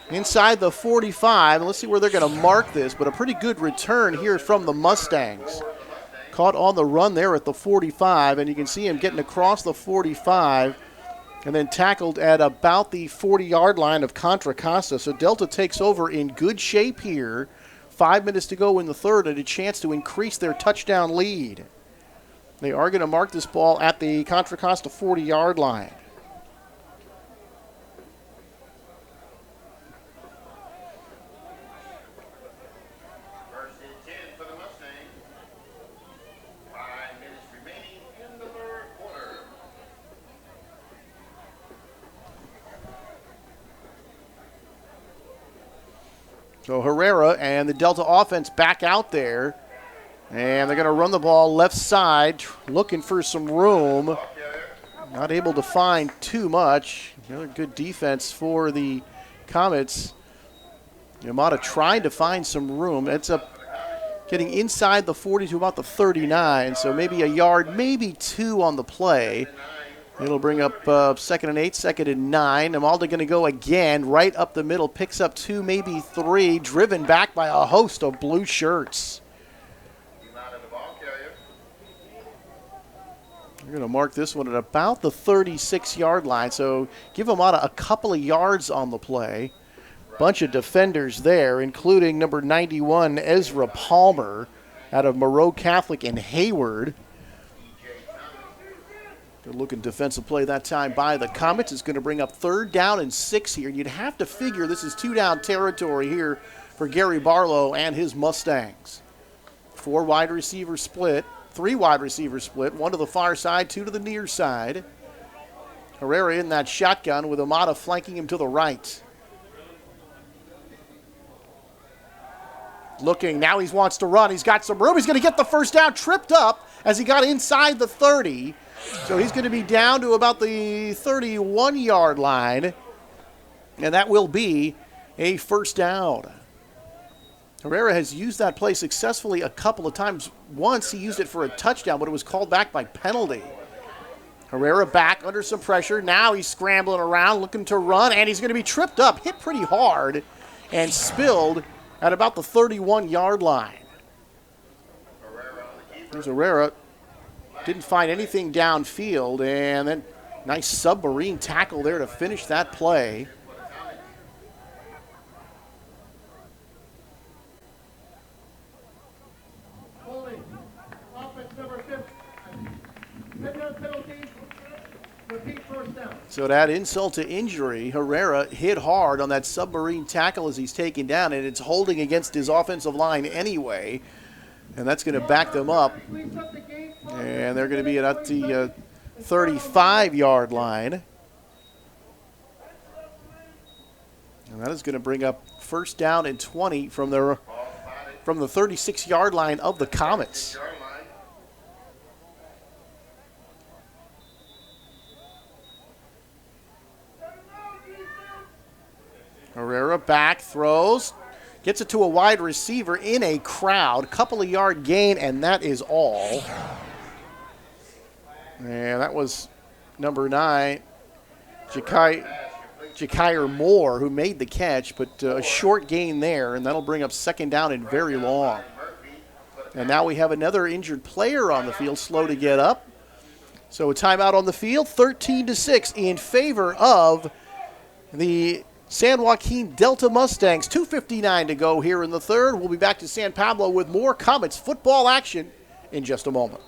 inside the 45. And let's see where they're going to mark this, but a pretty good return here from the Mustangs. Caught on the run there at the 45, and you can see him getting across the 45 and then tackled at about the 40-yard line of Contra Costa. So Delta takes over in good shape here. 5 minutes to go in the third and a chance to increase their touchdown lead. They are going to mark this ball at the Contra Costa 40-yard line. First and 10 for the Mustangs. 5 minutes remaining in the third quarter. So Herrera and the Delta offense back out there. And they're going to run the ball left side, looking for some room. Not able to find too much. Another good defense for the Comets. Yamada trying to find some room. Ends up getting inside the 40 to about the 39. So maybe a yard, maybe 2 on the play. It'll bring up second and 8, second and 9. Amalda going to go again right up the middle. Picks up 2, maybe 3. Driven back by a host of blue shirts. We're going to mark this one at about the 36-yard line. So give Amada a couple of yards on the play. Bunch of defenders there, including number 91, Ezra Palmer, out of Moreau Catholic in Hayward. Good-looking defensive play that time by the Comets. It's going to bring up 3rd down and 6 here. You'd have to figure this is 2-down territory here for Gary Barlow and his Mustangs. 4 wide receiver split, 3 wide receiver split, 1 to the far side, 2 to the near side. Herrera in that shotgun with Amada flanking him to the right. Looking, now he wants to run. He's got some room. He's going to get the first down, tripped up as he got inside the 30. So he's going to be down to about the 31-yard line, and that will be a first down. Herrera has used that play successfully a couple of times. Once he used it for a touchdown, but it was called back by penalty. Herrera back under some pressure. Now he's scrambling around, looking to run, and he's going to be tripped up, hit pretty hard, and spilled at about the 31-yard line. Here's Herrera. Didn't find anything downfield, and then nice submarine tackle there to finish that play. Holding. Offense number 5. 10-yard penalty. Repeat first down. So that insult to injury, Herrera hit hard on that submarine tackle as he's taken down, and it's holding against his offensive line anyway. And that's going to back them up. And they're going to be at the 35-yard line. And that is going to bring up first down and 20 from the 36-yard line of the Comets. Herrera back, throws. Gets it to a wide receiver in a crowd. Couple of yard gain, and that is all. And that was number 9, Jakir Moore, who made the catch, but a short gain there, and that'll bring up second down and very long. And now we have another injured player on the field, slow to get up. So a timeout on the field, 13-6 in favor of the San Joaquin Delta Mustangs. 2:59 to go here in the third. We'll be back to San Pablo with more Comets football action in just a moment.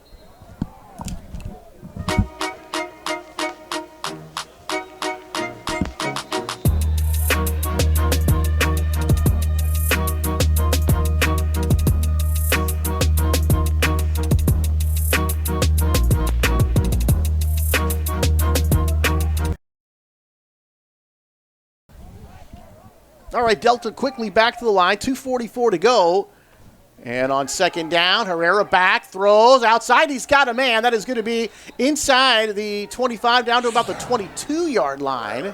All right, Delta quickly back to the line, 2:44 to go. And on second down, Herrera back, throws outside. He's got a man. That is going to be inside the 25 down to about the 22-yard line.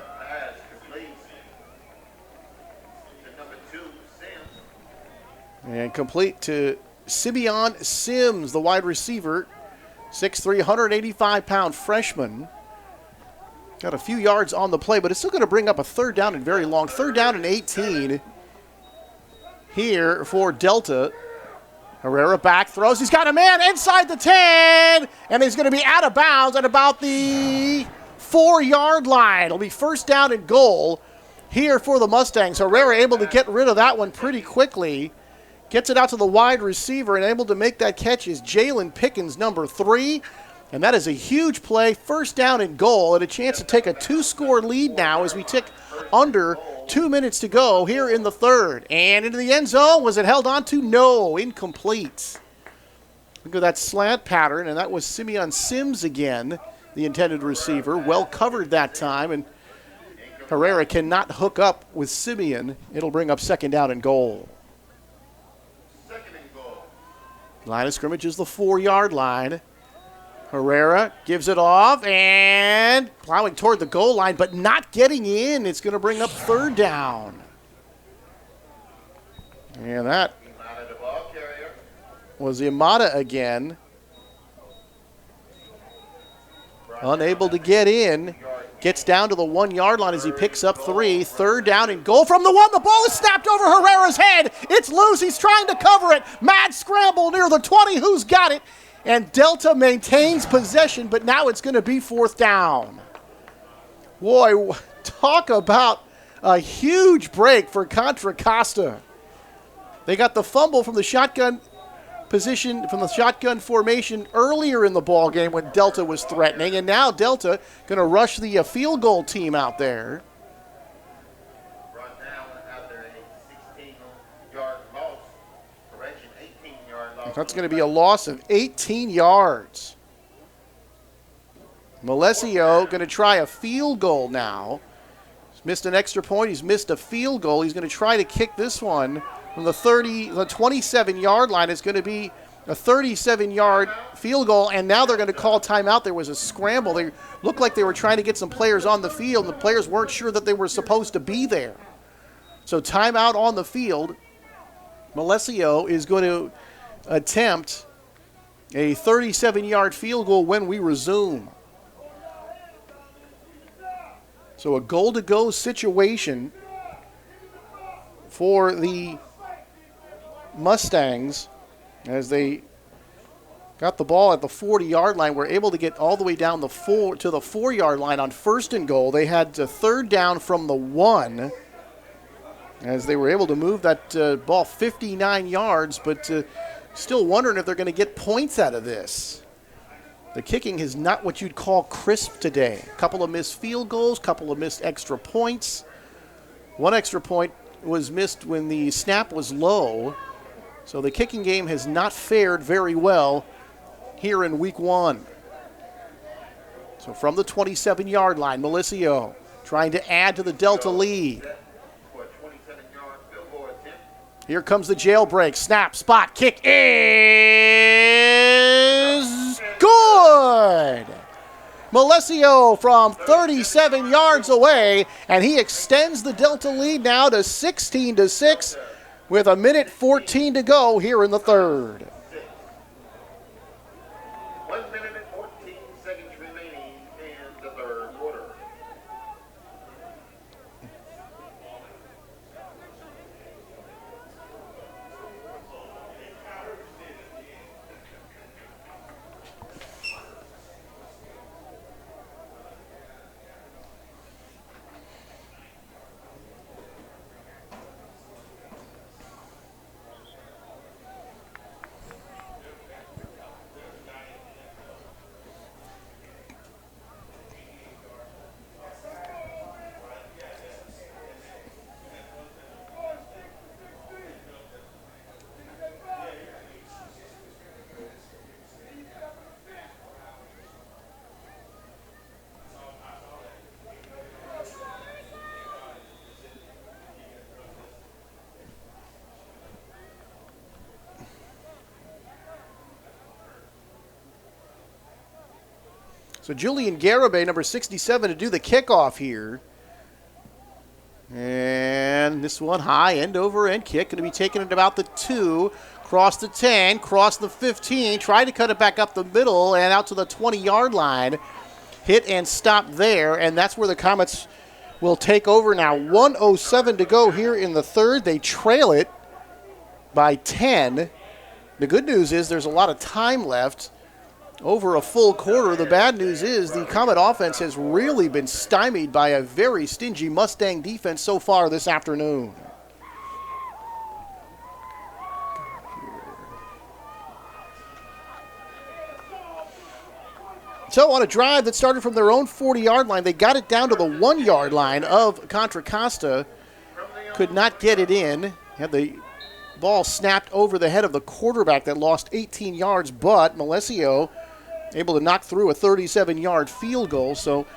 And complete to Simeon Sims, the wide receiver, 6'3", 185-pound freshman. Got a few yards on the play, but it's still going to bring up a third down and very long. Third down and 18 here for Delta. Herrera back, throws. He's got a man inside the 10, and he's going to be out of bounds at about the 4-yard line. It'll be first down and goal here for the Mustangs. Herrera able to get rid of that one pretty quickly. Gets it out to the wide receiver, and able to make that catch is Jalen Pickens, number 3. And that is a huge play. First down and goal, and a chance to take a 2-score lead now as we tick under 2 minutes to go here in the third. And into the end zone. Was it held on to? No. Incomplete. Look at that slant pattern, and that was Simeon Sims again, the intended receiver. Well covered that time, and Herrera cannot hook up with Simeon. It'll bring up second down and goal. Line of scrimmage is the 4-yard line. Herrera gives it off and plowing toward the goal line, but not getting in. It's going to bring up third down. And that was Imada again. Unable to get in. Gets down to the 1-yard line as he picks up 3. Third down and goal from the 1. The ball is snapped over Herrera's head. It's loose. He's trying to cover it. Mad scramble near the 20. Who's got it? And Delta maintains possession, but now it's going to be fourth down. Boy, talk about a huge break for Contra Costa. They got the fumble from the shotgun position, from the shotgun formation earlier in the ball game when Delta was threatening, and now Delta going to rush the field goal team out there. That's going to be a loss of 18 yards. Malesio going to try a field goal now. He's missed an extra point. He's missed a field goal. He's going to try to kick this one from the 27-yard line. It's going to be a 37-yard field goal, and now they're going to call timeout. There was a scramble. They looked like they were trying to get some players on the field, and the players weren't sure that they were supposed to be there. So timeout on the field. Malesio is going to attempt a 37-yard field goal when we resume. So a goal-to-go situation for the Mustangs as they got the ball at the 40-yard line. Were able to get all the way down to the 4-yard line on first and goal. They had a third down from the 1 as they were able to move that ball 59 yards, but still wondering if they're going to get points out of this. The kicking is not what you'd call crisp today. A couple of missed field goals, couple of missed extra points. One extra point was missed when the snap was low. So the kicking game has not fared very well here in week 1. So from the 27-yard line, Malesio trying to add to the Delta lead. Here comes the jailbreak. Snap, spot, kick is good. Malesio from 37 yards away, and he extends the Delta lead now to 16-6 with 1:14 to go here in the third. 1 minute and 14 seconds remaining in the third quarter. So Julian Garibay, number 67, to do the kickoff here. And this one high, end over end kick, going to be taken at about the 2, cross the 10, cross the 15, try to cut it back up the middle and out to the 20-yard line. Hit and stop there, and that's where the Comets will take over now. 1:07 to go here in the third. They trail it by 10. The good news is there's a lot of time left, over a full quarter. The bad news is the Comet offense has really been stymied by a very stingy Mustang defense so far this afternoon. So on a drive that started from their own 40-yard line, they got it down to the 1-yard line of Contra Costa. Could not get it in. Had the ball snapped over the head of the quarterback that lost 18 yards, but Malesio able to knock through a 37-yard field goal. So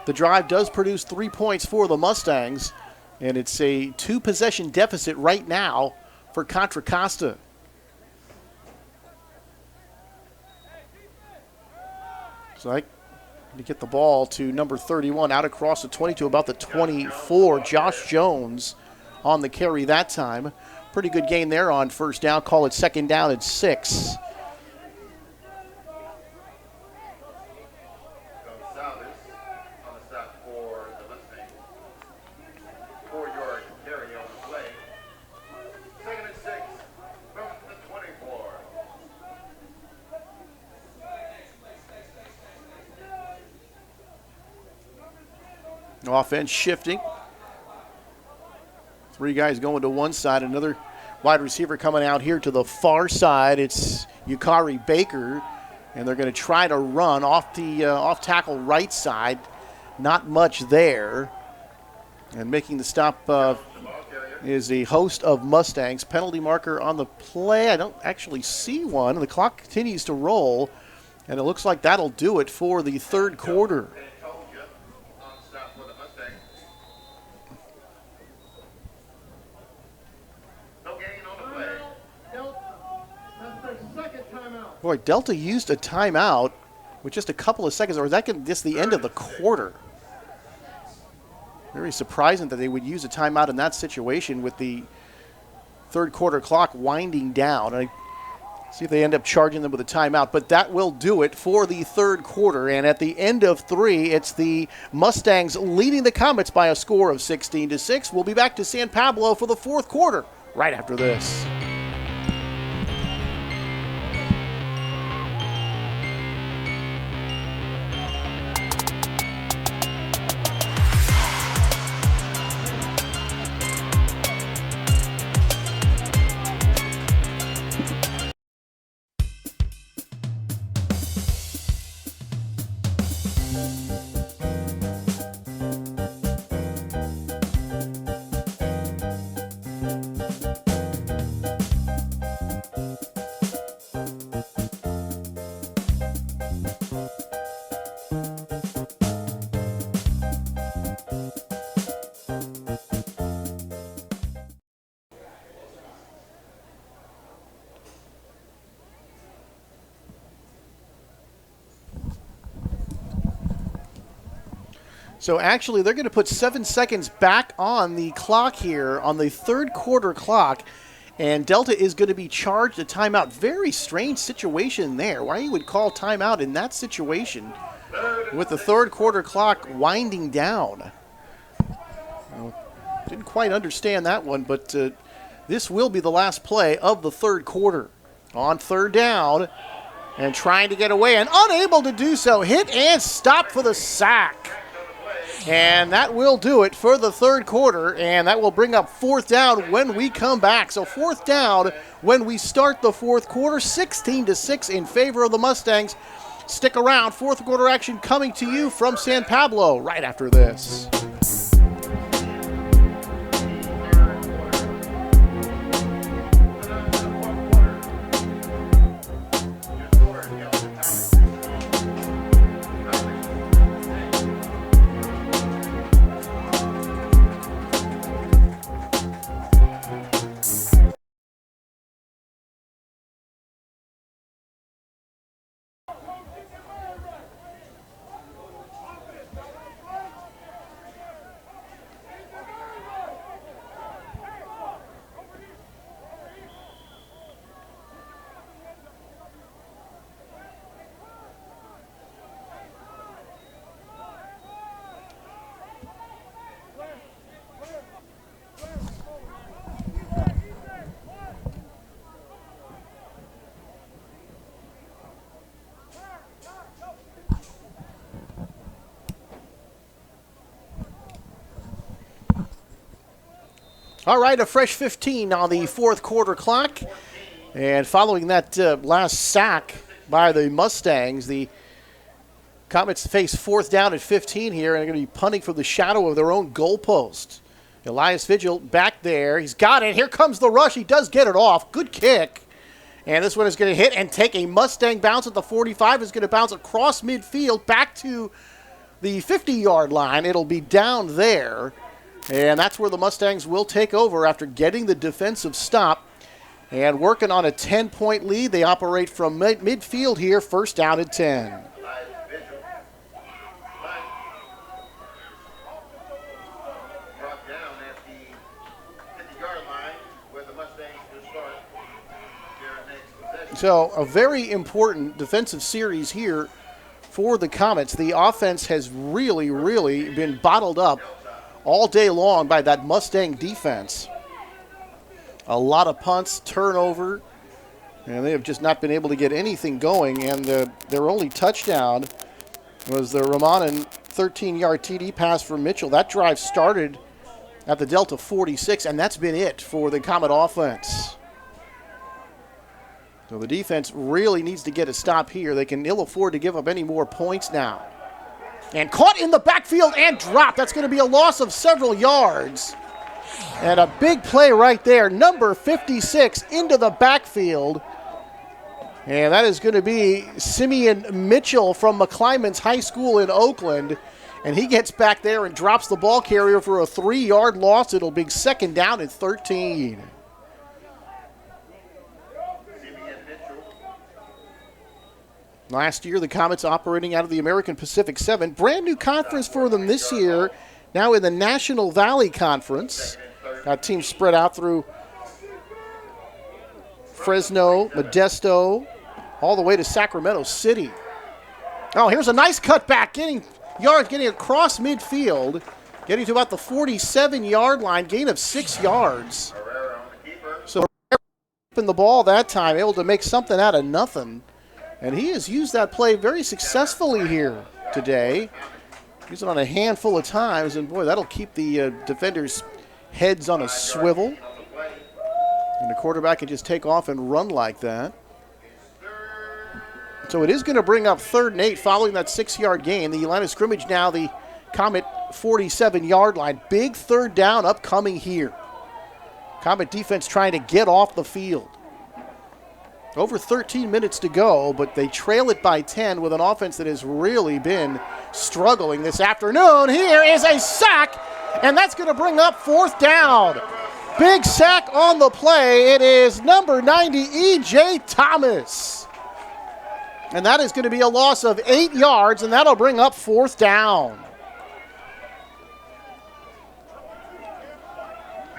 the drive does produce 3 points for the Mustangs, and it's a 2-possession deficit right now for Contra Costa. So I to get the ball to number 31 out across the 20 to about the 24. Josh Jones on the carry that time. Pretty good gain there on first down. Call it second down and 6. Offense shifting. 3 guys going to one side. Another wide receiver coming out here to the far side. It's Yukari Baker, and they're going to try to run off the off-tackle right side. Not much there. And making the stop is a host of Mustangs. Penalty marker on the play. I don't actually see one. The clock continues to roll, and it looks like that'll do it for the third quarter. Boy, Delta used a timeout with just a couple of seconds, or is that just the end of the quarter? Very surprising that they would use a timeout in that situation with the third quarter clock winding down. I see if they end up charging them with a timeout, but that will do it for the third quarter. And at the end of 3, it's the Mustangs leading the Comets by a score of 16-6. We'll be back to San Pablo for the fourth quarter right after this. So actually, they're going to put 7 seconds back on the clock here, on the third quarter clock, and Delta is going to be charged a timeout. Very strange situation there. Why you would call timeout in that situation with the third quarter clock winding down? Didn't quite understand that one, but this will be the last play of the third quarter. On third down, and trying to get away, and unable to do so. Hit and stop for the sack. And that will do it for the third quarter, and that will bring up fourth down when we come back. So fourth down when we start the fourth quarter, 16-6 in favor of the Mustangs. Stick around, fourth quarter action coming to you from San Pablo right after this. All right, a fresh 15 on the fourth quarter clock. And following that last sack by the Mustangs, the Comets face fourth down at 15 here, and they're going to be punting from the shadow of their own goalpost. Elias Vigil back there. He's got it. Here comes the rush. He does get it off. Good kick. And this one is going to hit and take a Mustang bounce at the 45. It's going to bounce across midfield back to the 50-yard line. It'll be down there. And that's where the Mustangs will take over after getting the defensive stop and working on a 10-point lead. They operate from midfield here, first down at 10. So a very important defensive series here for the Comets. The offense has really, really been bottled up all day long by that Mustang defense. A lot of punts, turnover, and they have just not been able to get anything going. And their only touchdown was the Ramanan 13-yard TD pass for Mitchell. That drive started at the Delta 46, and that's been it for the Comet offense. So the defense really needs to get a stop here. They can ill afford to give up any more points now. And caught in the backfield and dropped. That's going to be a loss of several yards. And a big play right there. Number 56 into the backfield. And that is going to be Simeon Mitchell from McClymonds High School in Oakland. And he gets back there and drops the ball carrier for a 3-yard loss. It'll be second down at 13. Last year, the Comets operating out of the American Pacific 7. Brand new conference for them this year, now in the National Valley Conference. Got teams spread out through Fresno, Modesto, all the way to Sacramento City. Oh, here's a nice cutback, getting yards, getting across midfield, getting to about the 47-yard line, gain of 6 yards. So keeping the ball that time, able to make something out of nothing. And he has used that play very successfully here today. Used it on a handful of times, and boy, that'll keep the defenders' heads on a swivel. And the quarterback can just take off and run like that. So it is going to bring up 3rd and 8 following that 6-yard gain. The line of scrimmage now, the Comet 47-yard line. Big 3rd down upcoming here. Comet defense trying to get off the field. Over 13 minutes to go, but they trail it by 10 with an offense that has really been struggling this afternoon. Here is a sack, and that's going to bring up 4th down. Big sack on the play. It is number 90, E.J. Thomas. And that is going to be a loss of 8 yards, and that'll bring up 4th down.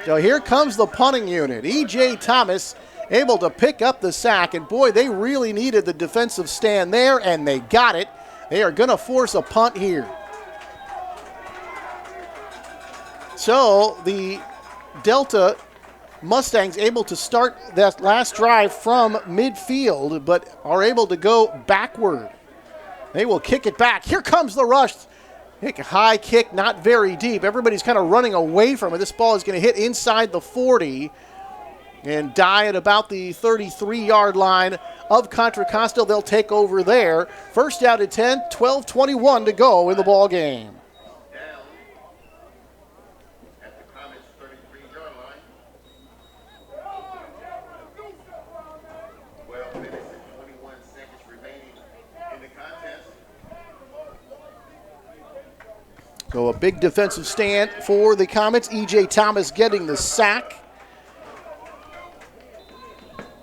So here comes the punting unit. E.J. Thomas able to pick up the sack, and boy, they really needed the defensive stand there, and they got it. They are going to force a punt here. So the Delta Mustangs able to start that last drive from midfield, but are able to go backward. They will kick it back. Here comes the rush. High kick, not very deep. Everybody's kind of running away from it. This ball is going to hit inside the 40 and die at about the 33-yard line of Contra Costa. They'll take over there. First down at 10, 12:21 to go in the ball game. Down at the Comets 33-yard line. 12 minutes and 21 seconds remaining in the contest. So a big defensive stand for the Comets. E.J. Thomas getting the sack.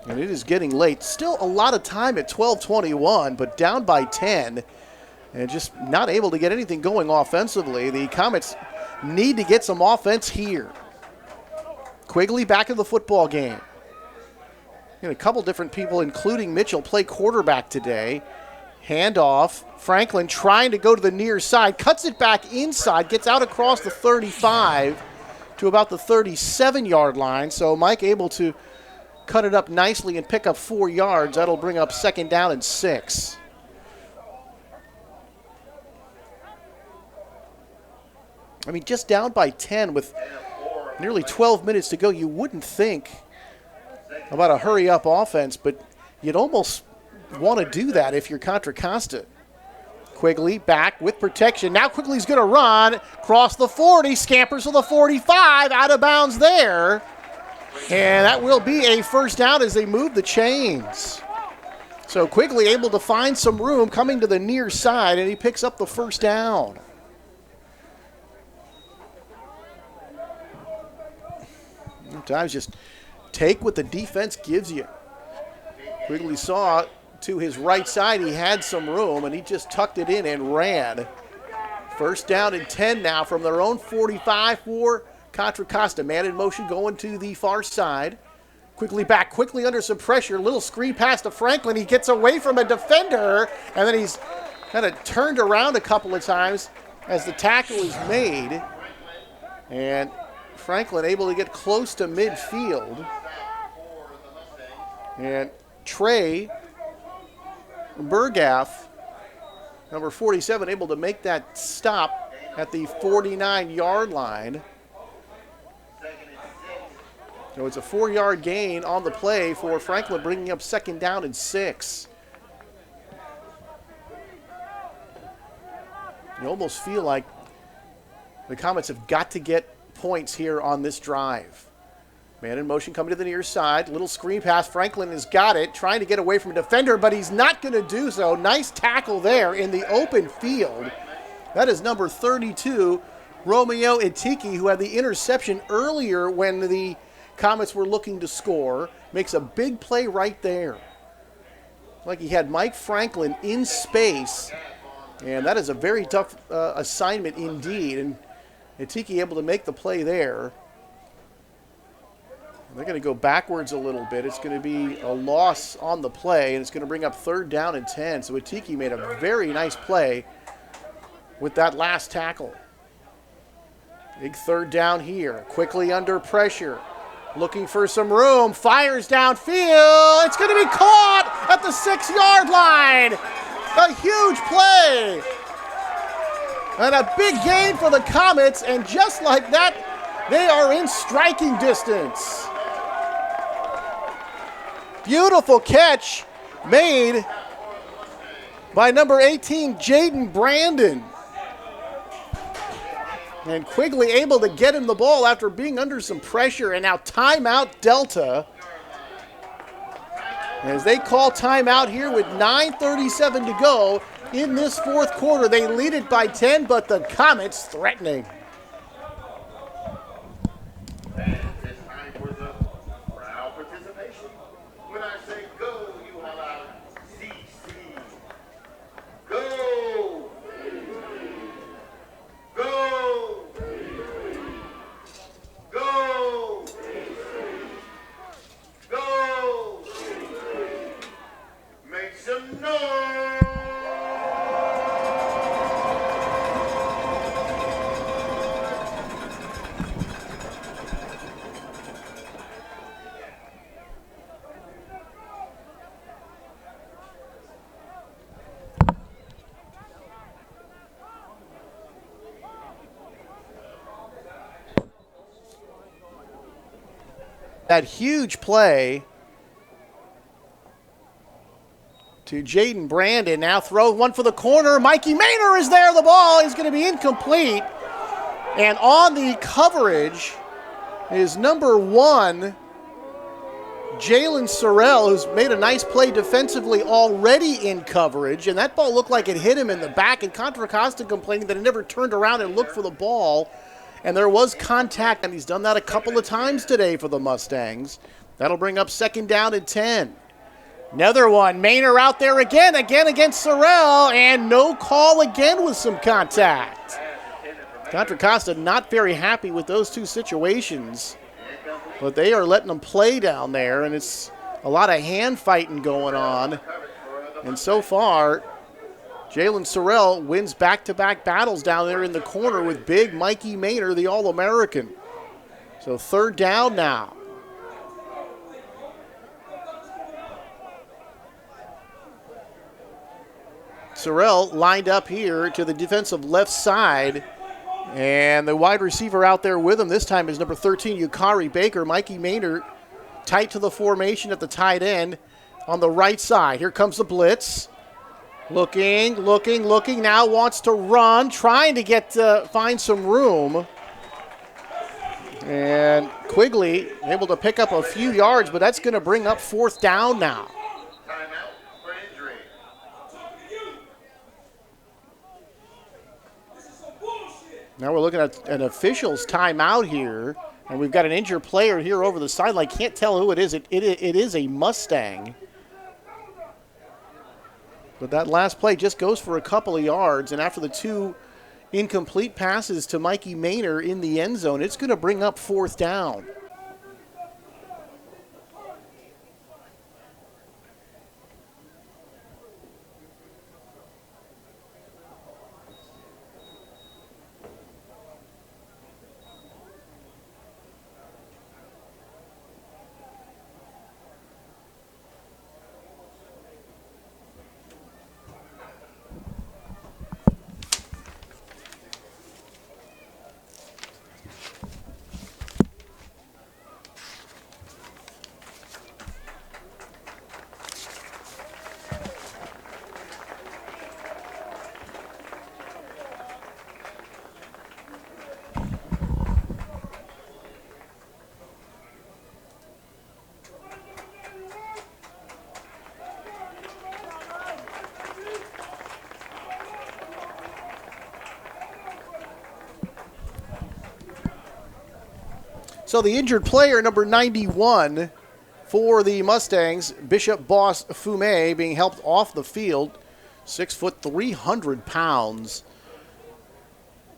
And it is getting late. Still a lot of time at 12:21, but down by 10 and just not able to get anything going offensively. The Comets need to get some offense here. Quigley back in the football game. And a couple different people, including Mitchell, play quarterback today. Handoff. Franklin trying to go to the near side. Cuts it back inside. Gets out across the 35 to about the 37-yard line. So Mike able to cut it up nicely and pick up 4 yards. That'll bring up 2nd down and 6. I mean, just down by 10 with Nearly 12 minutes to go. You wouldn't think about a hurry-up offense, but you'd almost want to do that if you're Contra Costa. Quigley back with protection. Now Quigley's going to run, cross the 40, scampers to the 45, out of bounds there. And that will be a first down as they move the chains. So Quigley able to find some room coming to the near side, and he picks up the first down. Sometimes just take what the defense gives you. Quigley saw to his right side he had some room, and he just tucked it in and ran. First down and 10 now from their own 45 for Contra Costa. Man in motion going to the far side. Quickly back, quickly under some pressure. Little screen pass to Franklin. He gets away from a defender, and then he's kind of turned around a couple of times as the tackle is made. And Franklin able to get close to midfield. And Trey Bergaff, number 47, able to make that stop at the 49-yard line. So it's a 4-yard gain on the play for Franklin, bringing up second down and 6. You almost feel like the Comets have got to get points here on this drive. Man in motion coming to the near side. Little screen pass. Franklin has got it, trying to get away from a defender, but he's not going to do so. Nice tackle there in the open field. That is number 32, Romeo Itiki, who had the interception earlier when the Comets were looking to score. Makes a big play right there. Like he had Mike Franklin in space, and that is a very tough assignment indeed. And Itiki able to make the play there. They're going to go backwards a little bit. It's going to be a loss on the play, and it's going to bring up third down and 10. So Itiki made a very nice play with that last tackle. Big third down here. Quickly under pressure. Looking for some room. Fires downfield. It's going to be caught at the 6-yard line. A huge play. And a big gain for the Comets. And just like that, they are in striking distance. Beautiful catch made by number 18, Jaden Brandon. And Quigley able to get him the ball after being under some pressure. And now timeout Delta. As they call timeout here with 9:37 to go in this fourth quarter. They lead it by 10, but the Comets threatening. And it's time for the crowd participation. When I say go, you all out CC. Go! Go! Go! Go! Make some noise! That huge play to Jaden Brandon. Now throw one for the corner. Mikey Maynor is there. The ball is going to be incomplete. And on the coverage is number 1, Jalen Sorrell, who's made a nice play defensively already in coverage. And that ball looked like it hit him in the back. And Contra Costa complaining that he never turned around and looked for the ball. And there was contact, and he's done that a couple of times today for the Mustangs. That'll bring up second down and 10. Another one. Maynor out there again against Sorrell, and no call again with some contact. Contra Costa not very happy with those two situations, but they are letting them play down there, and it's a lot of hand fighting going on. And so far, Jalen Sorrell wins back-to-back battles down there in the corner with big Mikey Maynor, the All-American. So third down now. Sorrell lined up here to the defensive left side And the wide receiver out there with him this time is number 13, Yukari Baker. Mikey Maynard tight to the formation at the tight end on the right side. Here comes the blitz. Looking, now wants to run, trying to get find some room. And Quigley able to pick up a few yards, but that's going to bring up 4th down now. Timeout for injury. Now we're looking at an official's timeout here, and we've got an injured player here over the sideline. Can't tell who it is. It is a Mustang. But that last play just goes for a couple of yards, and after the 2 incomplete passes to Mikey Maynard in the end zone, it's going to bring up 4th down. So the injured player, number 91 for the Mustangs, Bishop Boss Fume, being helped off the field. 6 foot, 300 pounds.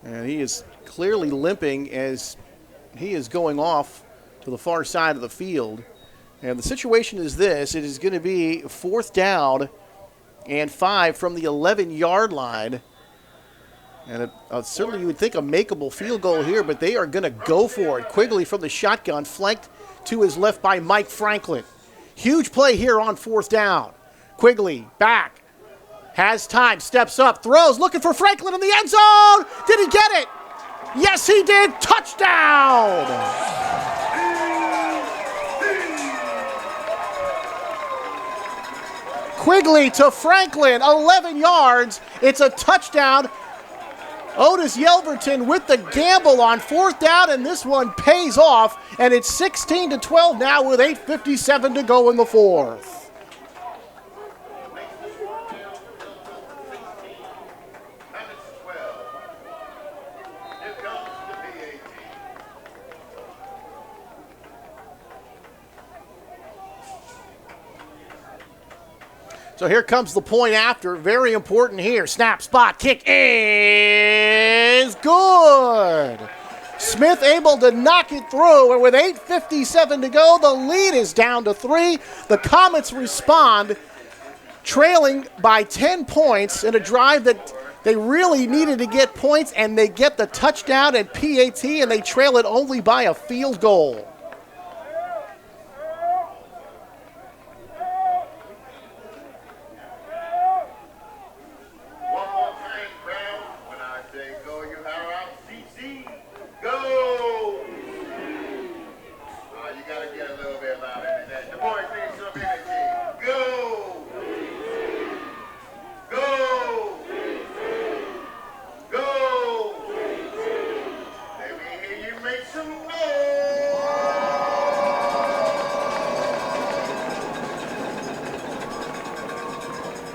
And he is clearly limping as he is going off to the far side of the field. And the situation is this. It is going to be 4th down and 5 from the 11-yard line. And certainly you would think a makeable field goal here, but they are going to go for it. Quigley from the shotgun, flanked to his left by Mike Franklin. Huge play here on 4th down. Quigley back, has time, steps up, throws, looking for Franklin in the end zone. Did he get it? Yes, he did. Touchdown! Quigley to Franklin, 11 yards. It's a touchdown. Otis Yelverton with the gamble on 4th down, and this one pays off, and it's 16-12 now with 8:57 to go in the 4th. So here comes the point after. Very important here. Snap, spot, kick is good. Smith able to knock it through, and with 8:57 to go, the lead is down to 3. The Comets respond, trailing by 10 points in a drive that they really needed to get points, and they get the touchdown at PAT, and they trail it only by a field goal.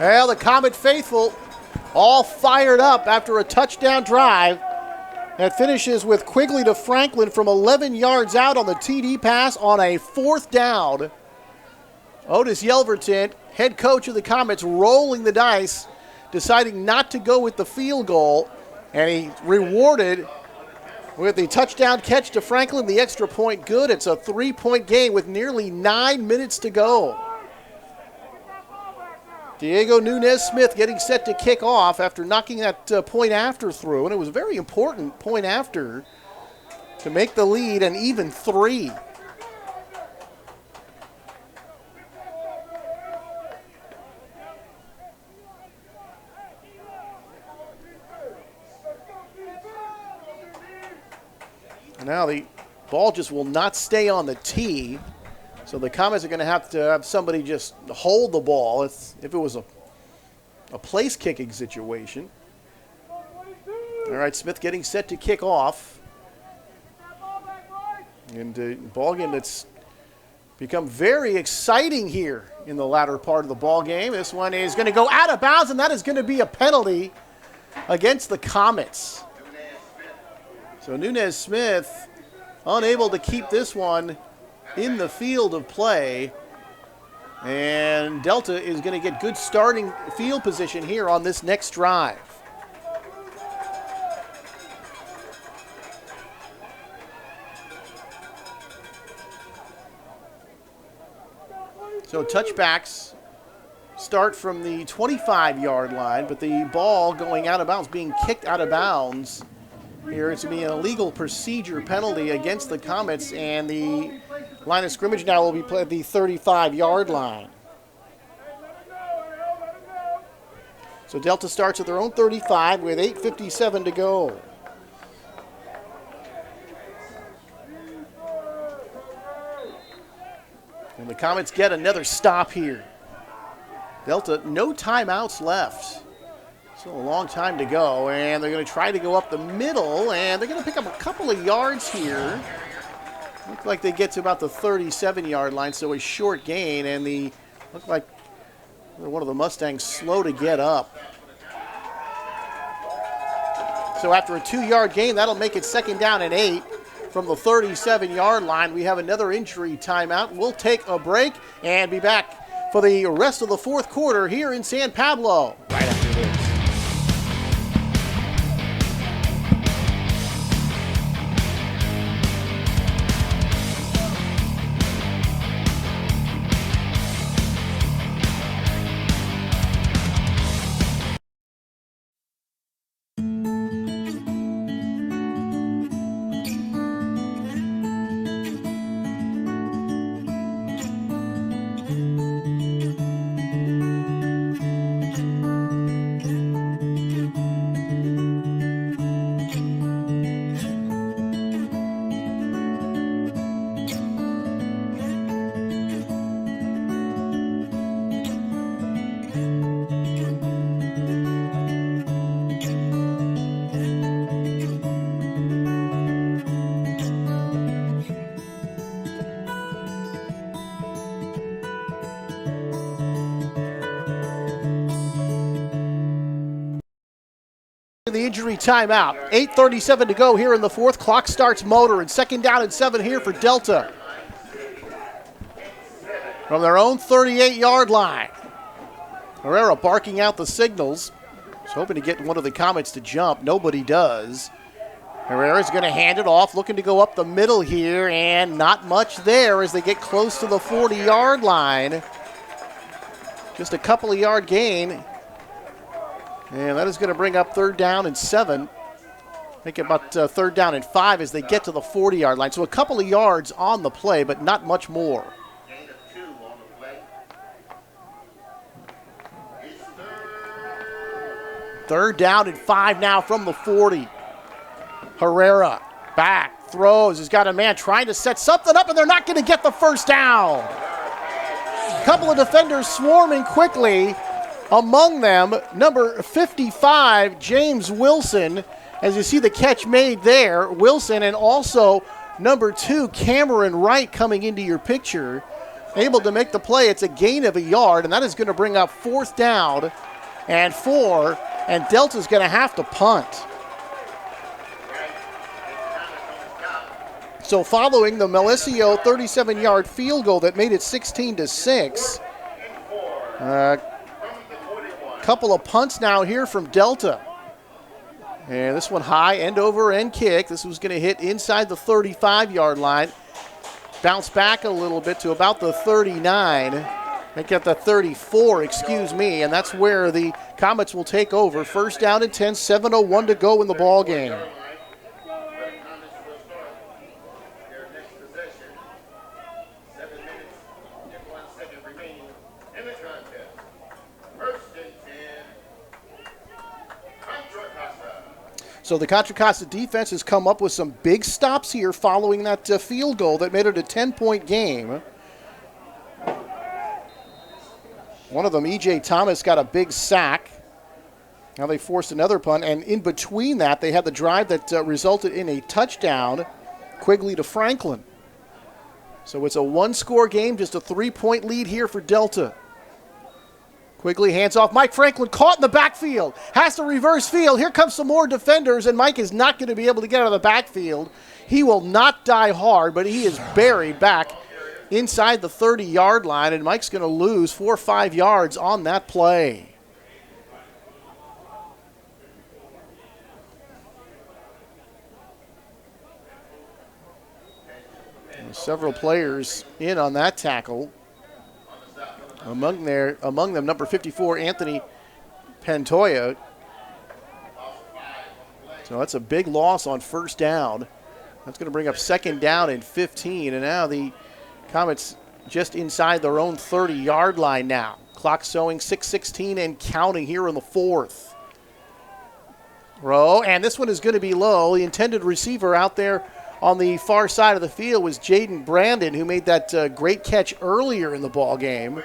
Well, the Comet faithful all fired up after a touchdown drive that finishes with Quigley to Franklin from 11 yards out on the TD pass on a 4th down. Otis Yelverton, head coach of the Comets, rolling the dice, deciding not to go with the field goal, and he rewarded with the touchdown catch to Franklin, the extra point good. It's a 3-point game with nearly 9 minutes to go. Diego Nunez-Smith getting set to kick off after knocking that point after through, and it was a very important point after to make the lead an even 3. Now the ball just will not stay on the tee. So the Comets are going to have somebody just hold the ball if it was a place kicking situation. All right, Smith getting set to kick off. And a ball game that's become very exciting here in the latter part of the ball game. This one is going to go out of bounds, and that is going to be a penalty against the Comets. So Nunez Smith unable to keep this one in the field of play. And Delta is going to get good starting field position here on this next drive. So touchbacks start from the 25-yard line, but the ball going out of bounds, being kicked out of bounds. Here it's going to be an illegal procedure penalty against the Comets, and the line of scrimmage now will be played at the 35-yard line. So Delta starts at their own 35 with 8:57 to go. And the Comets get another stop here. Delta, no timeouts left. Still a long time to go, and they're going to try to go up the middle, and they're going to pick up a couple of yards here. Look like they get to about the 37-yard line, so a short gain, and look like one of the Mustangs slow to get up. So after a 2-yard gain, that'll make it 2nd down and 8 from the 37-yard line. We have another injury timeout. We'll take a break and be back for the rest of the fourth quarter here in San Pablo right after this. The injury timeout. 8:37 to go here in the fourth. Clock starts motoring. 2nd down and 7 here for Delta. From their own 38-yard line. Herrera barking out the signals. He's hoping to get one of the Comets to jump. Nobody does. Herrera's going to hand it off, looking to go up the middle here, and not much there as they get close to the 40-yard line. Just a couple of yard gain. And that is going to bring up 3rd down and 7. Make it about 3rd down and 5 as they get to the 40-yard line. So a couple of yards on the play, but not much more. Gain of 2 on the play. It's 3rd down and 5 now from the 40. Herrera back, throws. He's got a man trying to set something up, and they're not going to get the first down. A couple of defenders swarming quickly. Among them, number 55, James Wilson. As you see the catch made there, Wilson, and also number 2, Cameron Wright coming into your picture. Able to make the play. It's a gain of a yard, and that is going to bring up 4th down and 4, and Delta's going to have to punt. So following the Melesio 37-yard field goal that made it 16-6, couple of punts now here from Delta. And this one high, end over end kick. This was going to hit inside the 35-yard line. Bounce back a little bit to about the 39. Make it the 34, excuse me. And that's where the Comets will take over. 1st down and 10, 7:01 to go in the ball game. So the Contra Costa defense has come up with some big stops here following that field goal that made it a 10-point game. One of them, E.J. Thomas, got a big sack. Now they forced another punt, and in between that, they had the drive that resulted in a touchdown, Quigley to Franklin. So it's a one-score game, just a 3-point lead here for Delta. Quigley hands off. Mike Franklin caught in the backfield. Has to reverse field. Here comes some more defenders, and Mike is not going to be able to get out of the backfield. He will not die hard, but he is buried back inside the 30-yard line, and Mike's going to lose 4 or 5 yards on that play. And several players in on that tackle. Among them, number 54, Anthony Pantoja. So that's a big loss on first down. That's going to bring up second down and 15. And now the Comets just inside their own 30-yard line now. Clock showing 6:16 and counting here in the fourth. Row, and this one is going to be low. The intended receiver out there on the far side of the field was Jaden Brandon, who made that great catch earlier in the ball game.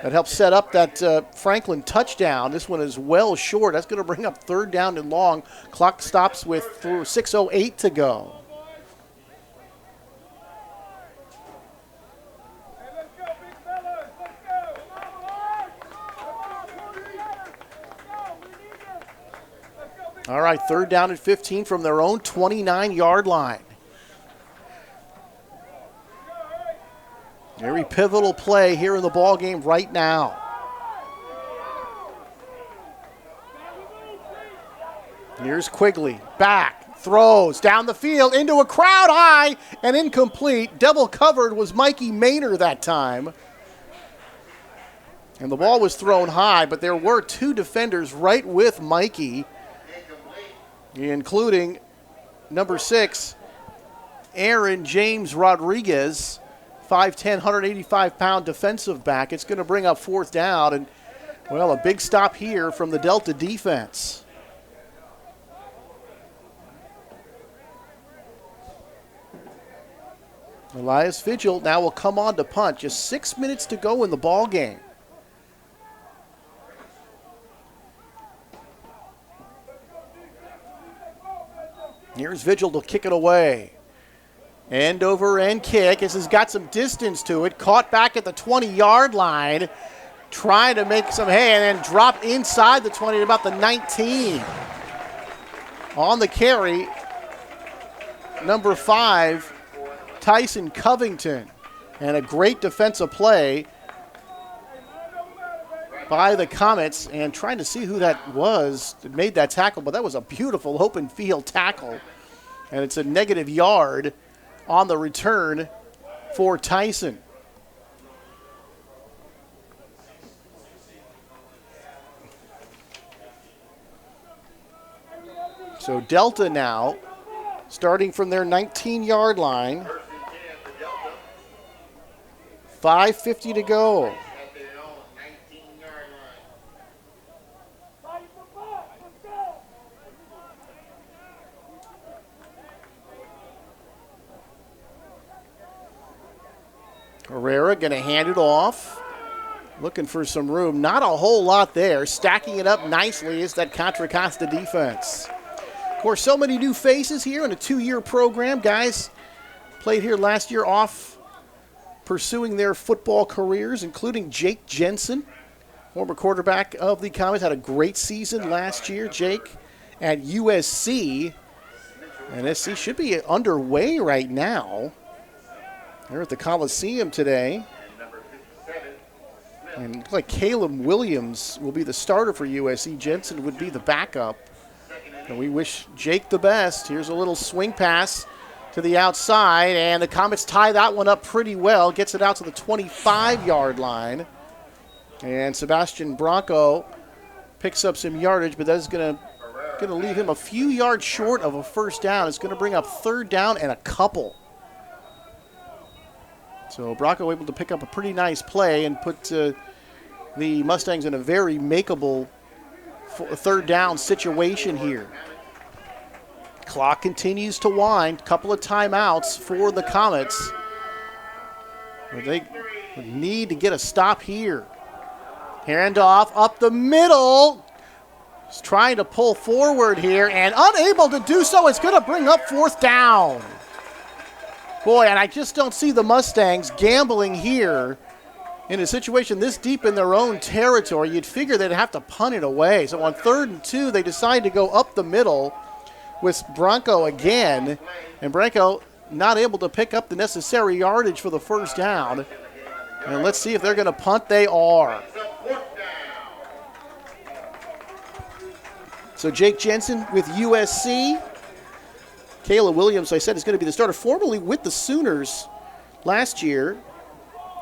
That helped set up that Franklin touchdown. This one is well short. That's going to bring up third down and long. Clock stops with 6:08 to go. All right, third down and 15 from their own 29-yard line. Very pivotal play here in the ball game right now. Here's Quigley, back, throws down the field into a crowd high and incomplete. Double covered was Mikey Maynor that time. And the ball was thrown high, but there were two defenders right with Mikey, including number 6, Aaron James Rodriguez. 5'10", 185-pound defensive back. It's going to bring up fourth down, and, well, a big stop here from the Delta defense. Elias Vigil now will come on to punt. Just 6 minutes to go in the ball game. Here's Vigil to kick it away. End over end kick. This has got some distance to it. Caught back at the 20-yard line. Trying to make some hay and then drop inside the 20 at about the 19. On the carry, number 5, Tyson Covington. And a great defensive play by the Comets. And trying to see who that was that made that tackle. But that was a beautiful open field tackle. And it's a negative yard on the return for Tyson. So Delta now, starting from their 19-yard line. 5:50 to go. Herrera going to hand it off. Looking for some room. Not a whole lot there. Stacking it up nicely is that Contra Costa defense. Of course, so many new faces here in a 2-year program. Guys played here last year off pursuing their football careers, including Jake Jensen, former quarterback of the Comets. Had a great season last year, Jake, at USC. And SC should be underway right now. They're at the Coliseum today. And it looks like Caleb Williams will be the starter for USC. Jensen would be the backup. And we wish Jake the best. Here's a little swing pass to the outside, and the Comets tie that one up pretty well. Gets it out to the 25-yard line. And Sebastian Bronco picks up some yardage, but that is going to leave him a few yards short of a first down. It's going to bring up third down and a couple. So Bronco able to pick up a pretty nice play and put the Mustangs in a very makeable third down situation here. Clock continues to wind. Couple of timeouts for the Comets. They need to get a stop here. Handoff up the middle. He's trying to pull forward here and unable to do so. It's going to bring up 4th down. Boy, and I just don't see the Mustangs gambling here in a situation this deep in their own territory. You'd figure they'd have to punt it away. So on 3rd and 2, they decide to go up the middle with Bronco again. And Bronco not able to pick up the necessary yardage for the 1st down. And let's see if they're going to punt. They are. So Jake Jensen with USC. Kayla Williams, I said, is going to be the starter. Formerly with the Sooners last year.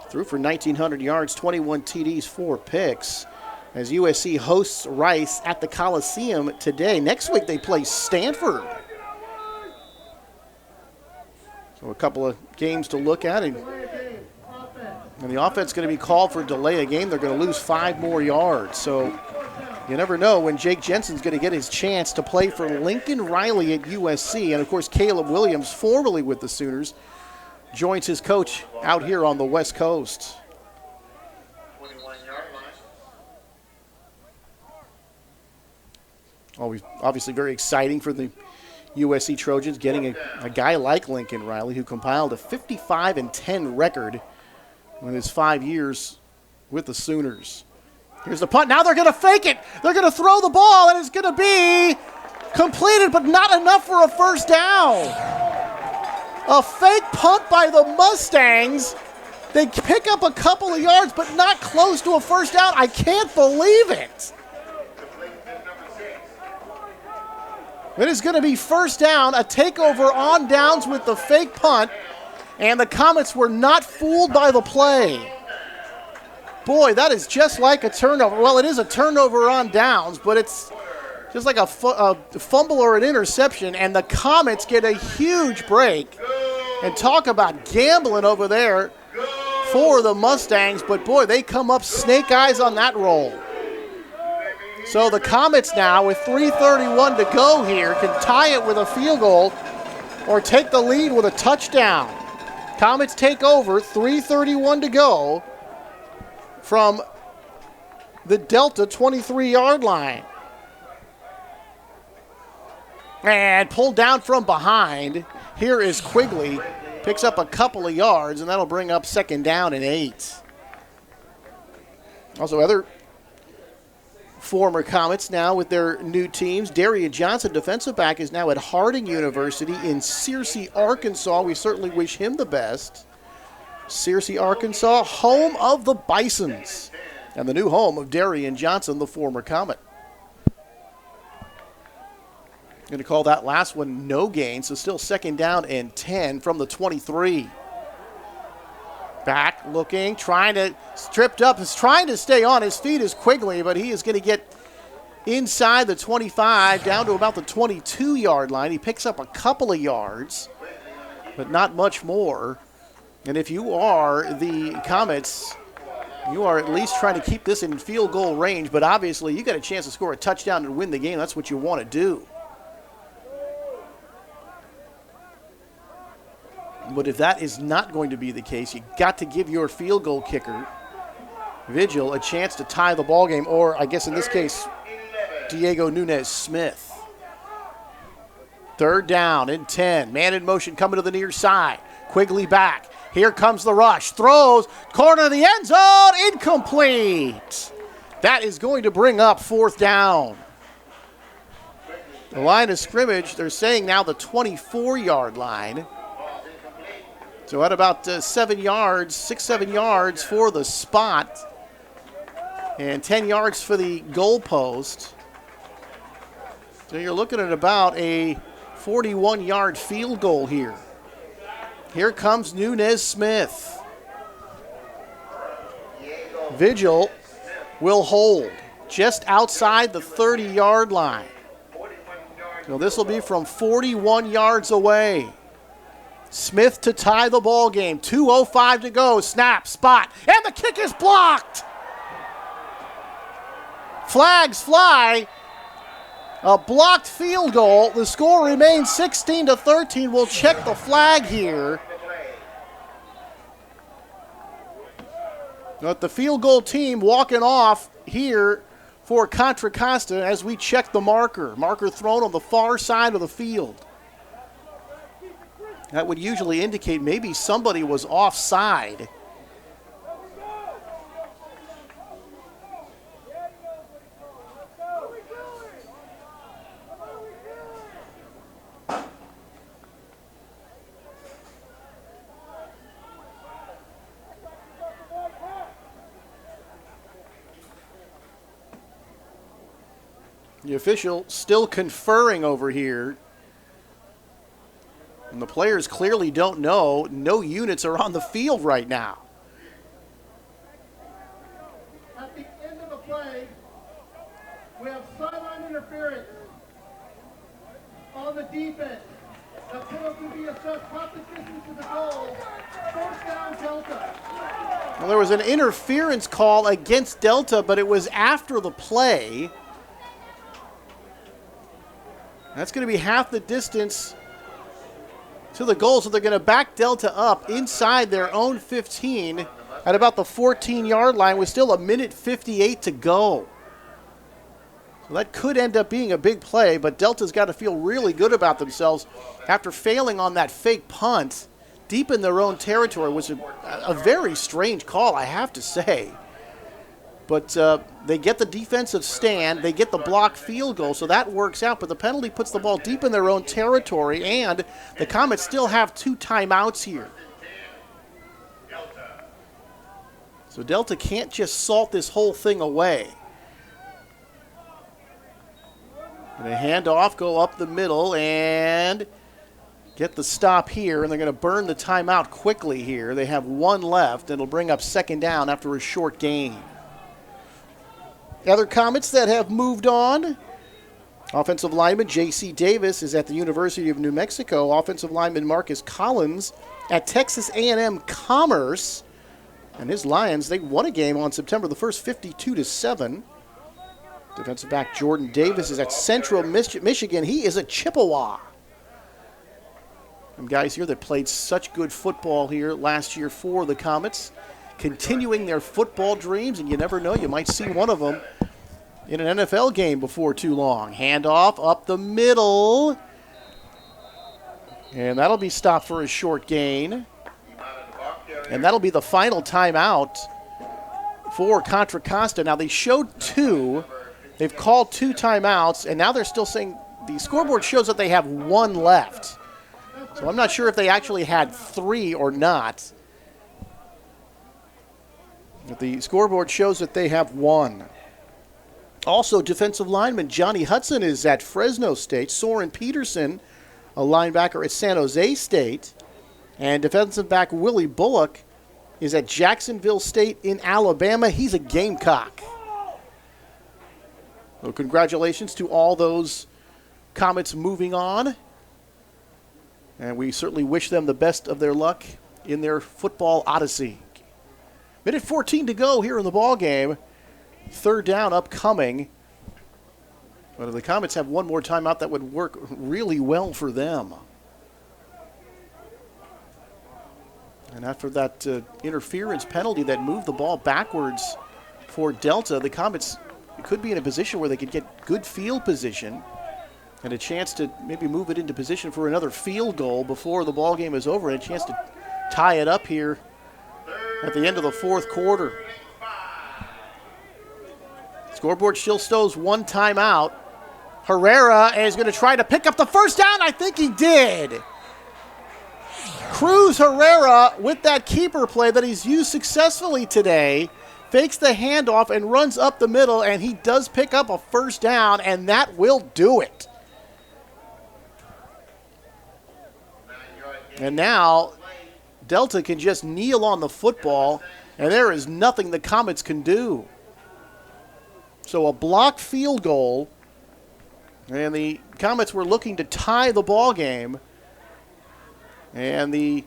Threw for 1,900 yards, 21 TDs, 4 picks. As USC hosts Rice at the Coliseum today. Next week they play Stanford. So a couple of games to look at. And the offense is going to be called for delay a game. They're going to lose 5 more yards. So you never know when Jake Jensen's going to get his chance to play for Lincoln Riley at USC. And, of course, Caleb Williams, formerly with the Sooners, joins his coach out here on the West Coast. 21-yard line. Obviously very exciting for the USC Trojans, getting a guy like Lincoln Riley, who compiled a 55-10 record in his 5 years with the Sooners. Here's the punt. Now they're going to fake it. They're going to throw the ball, and it's going to be completed, but not enough for a 1st down. A fake punt by the Mustangs. They pick up a couple of yards, but not close to a 1st down. I can't believe it. It is going to be 1st down, a takeover on downs with the fake punt, and the Comets were not fooled by the play. Boy, that is just like a turnover. Well, it is a turnover on downs, but it's just like a fumble or an interception, and the Comets get a huge break. And talk about gambling over there for the Mustangs, but boy, they come up snake eyes on that roll. So the Comets now, with 3:31 to go here, can tie it with a field goal or take the lead with a touchdown. Comets take over, 3:31 to go from the Delta 23-yard line. And pulled down from behind. Here is Quigley. Picks up a couple of yards, and that'll bring up 2nd down and 8. Also, other former Comets now with their new teams. Darian Johnson, defensive back, is now at Harding University in Searcy, Arkansas. We certainly wish him the best. Searcy, Arkansas, home of the Bisons, and the new home of Darian Johnson, the former Comet. Going to call that last one no gain, so still 2nd down and 10 from the 23. Back looking, trying to, stripped up, is trying to stay on his feet is Quigley, but he is going to get inside the 25, down to about the 22-yard line. He picks up a couple of yards, but not much more. And if you are the Comets, you are at least trying to keep this in field goal range, but obviously you got a chance to score a touchdown and win the game. That's what you want to do. But if that is not going to be the case, you got to give your field goal kicker, Vigil, a chance to tie the ball game, or I guess in this case, Diego Nunez-Smith. 3rd down and 10. Man in motion coming to the near side. Quigley back. Here comes the rush. Throws. Corner of the end zone. Incomplete. That is going to bring up 4th down. The line of scrimmage, they're saying now the 24-yard line. So at about 7 yards, 6-7 yards for the spot. And 10 yards for the goalpost. So you're looking at about a 41-yard field goal here. Here comes Nunez-Smith. Vigil will hold just outside the 30-yard line. So this will be from 41 yards away. Smith to tie the ball game. 2:05 to go. Snap, spot, and the kick is blocked. Flags fly. A blocked field goal. The score remains 16-13. We'll check the flag here. But the field goal team walking off here for Contra Costa as we check the marker. Marker thrown on the far side of the field. That would usually indicate maybe somebody was offside. The official still conferring over here. And the players clearly don't know. No units are on the field right now. At the end of the play, we have sideline interference on the defense. The penalty will be assessed half the distance to the goal. First down, Delta. Well, there was an interference call against Delta, but it was after the play. That's going to be half the distance to the goal, so they're going to back Delta up inside their own 15 at about the 14-yard line with still 1:58 to go. So that could end up being a big play, but Delta's got to feel really good about themselves after failing on that fake punt deep in their own territory. Was a very strange call, I have to say. But they get the defensive stand, they get the blocked field goal, so that works out. But the penalty puts the ball deep in their own territory, and the Comets still have 2 timeouts here. So Delta can't just salt this whole thing away. And a handoff, go up the middle, and get the stop here, and they're going to burn the timeout quickly here. They have 1 left, and it'll bring up 2nd down after a short gain. Other Comets that have moved on. Offensive lineman J.C. Davis is at the University of New Mexico. Offensive lineman Marcus Collins at Texas A&M Commerce. And his Lions, they won a game on September the 1st, 52-7. Defensive back Jordan Davis is at Central Michigan. He is a Chippewa. Some guys here that played such good football here last year for the Comets, continuing their football dreams, and you never know, you might see one of them in an NFL game before too long. Handoff up the middle, and that'll be stopped for a short gain. And that'll be the final timeout for Contra Costa. Now, they showed 2. They've called 2 timeouts, and now they're still saying the scoreboard shows that they have 1 left. So I'm not sure if they actually had 3 or not. But the scoreboard shows that they have 1. Also, defensive lineman Johnny Hudson is at Fresno State. Soren Peterson, a linebacker at San Jose State. And defensive back Willie Bullock is at Jacksonville State in Alabama. He's a Gamecock. So congratulations to all those Comets moving on. And we certainly wish them the best of their luck in their football odyssey. Minute 14 to go here in the ball game. 3rd down upcoming. But if the Comets have 1 more timeout, that would work really well for them. And after that interference penalty that moved the ball backwards for Delta, the Comets could be in a position where they could get good field position and a chance to maybe move it into position for another field goal before the ball game is over, and a chance to tie it up here at the end of the 4th quarter. Scoreboard still shows 1 timeout. Herrera is going to try to pick up the first down. I think he did. Cruz Herrera with that keeper play that he's used successfully today. Fakes the handoff and runs up the middle, and he does pick up a first down, and that will do it. And now Delta can just kneel on the football, and there is nothing the Comets can do. So a blocked field goal, and the Comets were looking to tie the ball game, and the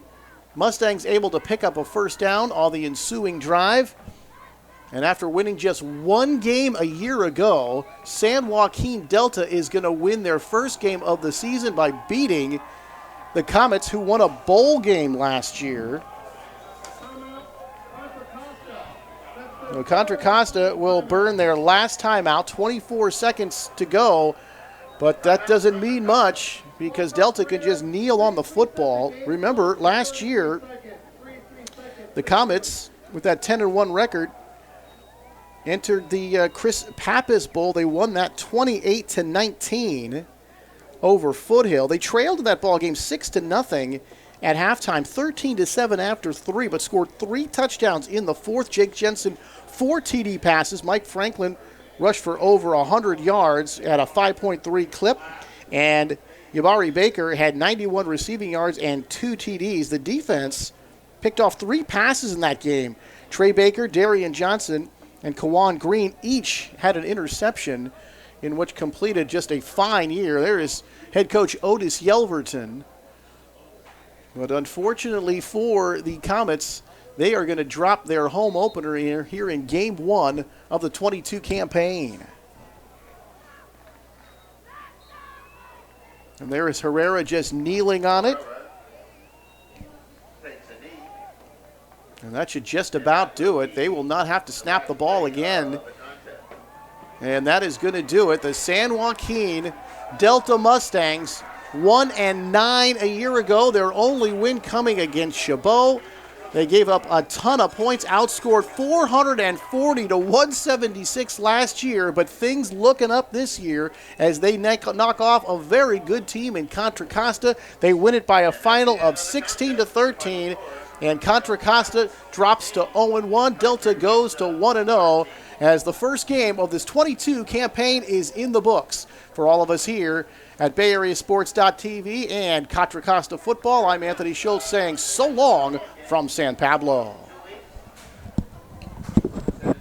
Mustangs able to pick up a first down on the ensuing drive. And after winning just one game a year ago, San Joaquin Delta is going to win their first game of the season by beating the Comets, who won a bowl game last year. Contra Costa will burn their last timeout, 24 seconds to go, but that doesn't mean much because Delta can just kneel on the football. Remember, last year, the Comets, with that 10-1 record, entered the Chris Pappas Bowl. They won that 28-19 over Foothill. They trailed in that ball game 6-0 at halftime, 13-7 after 3, but scored 3 touchdowns in the fourth. Jake Jensen, 4 TD passes. Mike Franklin rushed for over 100 yards at a 5.3 clip. And Yabari Baker had 91 receiving yards and 2 TDs. The defense picked off 3 passes in that game. Trey Baker, Darian Johnson, and Kawan Green each had an interception, in which completed just a fine year. There is head coach Otis Yelverton. But unfortunately for the Comets, they are going to drop their home opener here in Game 1 of the 22 campaign. And there is Herrera just kneeling on it. And that should just about do it. They will not have to snap the ball again. And that is going to do it. The San Joaquin Delta Mustangs 1-9 a year ago. Their only win coming against Chabot. They gave up a ton of points, outscored 440 to 176 last year, but things looking up this year as they knock off a very good team in Contra Costa. They win it by a final of 16-13, and Contra Costa drops to 0-1. Delta goes to 1-0 as the first game of this 22 campaign is in the books. For all of us here at BayAreaSports.tv and Contra Costa Football, I'm Anthony Schultz saying so long from San Pablo. Game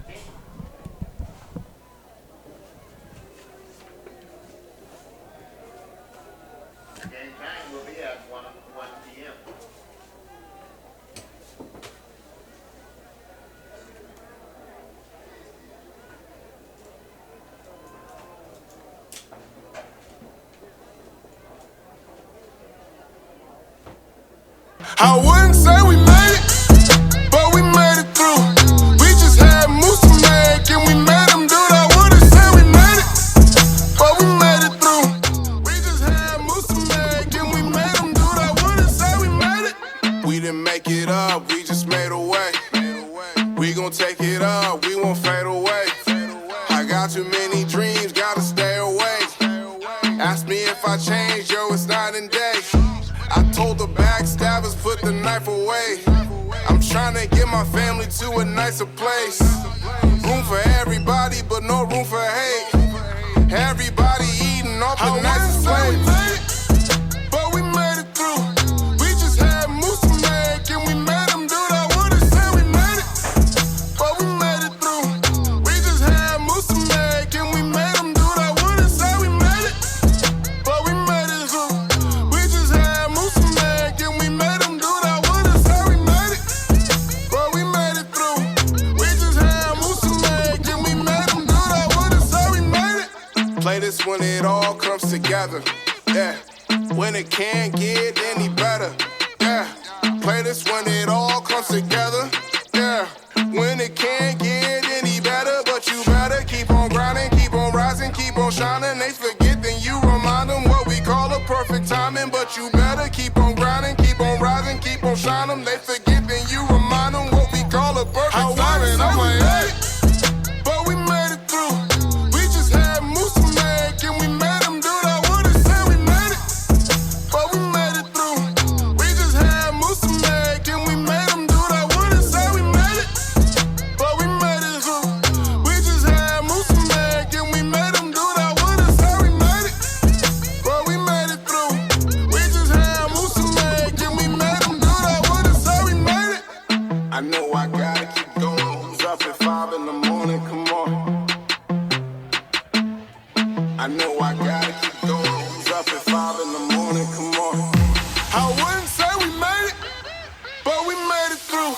time will be at 1 p.m. I wouldn't say we made it, but we made it through. We just had Mustangs and we made them do it. I wouldn't say we made it, but we made it through. We just had Mustangs and we made them do it. I wouldn't say we made it. We didn't make it up, we just made a way. We gon' take it up, we won't fade away. I got too many dreams, gotta stay awake. Ask me if I changed, yo, it's night and day. I told the backstabbers, put the knife away. I'm trying to get my family to a nicer place. Room for everybody, but no room for hate. Everybody eating off the nicest plates. But we made it through. We just had Mustangs and we made them do it. I wouldn't say we made it, but we made it through. We just had Mustangs and we made them do it. I wouldn't say we made it, but we made it through. We just had Mustangs and we made them do it. I wouldn't say we made it, but we made it through. We just had Mustangs and we made them do it. I wouldn't say we made it. Play this when it all comes together. Yeah. When it can't get any better. Yeah. Play this when it all comes together. Yeah. When it can't get any better, but you better keep on grinding, keep on rising, keep on shining. They forget, then you remind them what we call a perfect timing. But you better keep on grinding, keep on rising, keep on shining. They forget, then you remind them what we call a perfect timing. I'm like, hey, but we made it through. We just had Mustangs and we made them do it. I wouldn't say we made it, but we made it through. We just had Mustangs and we made them do it. I wouldn't say we made it, but we made it through. We just had Mustangs and we made them do it. I wouldn't say we made it, but we made it through. We just had Mustangs and we made them do it. I wouldn't say we made it. I know I gotta keep going. Who's up at 5 in the morning? Come on. I know I gotta keep going. Who's up at 5 in the morning? Come on. I wouldn't say we made it, but we made it through.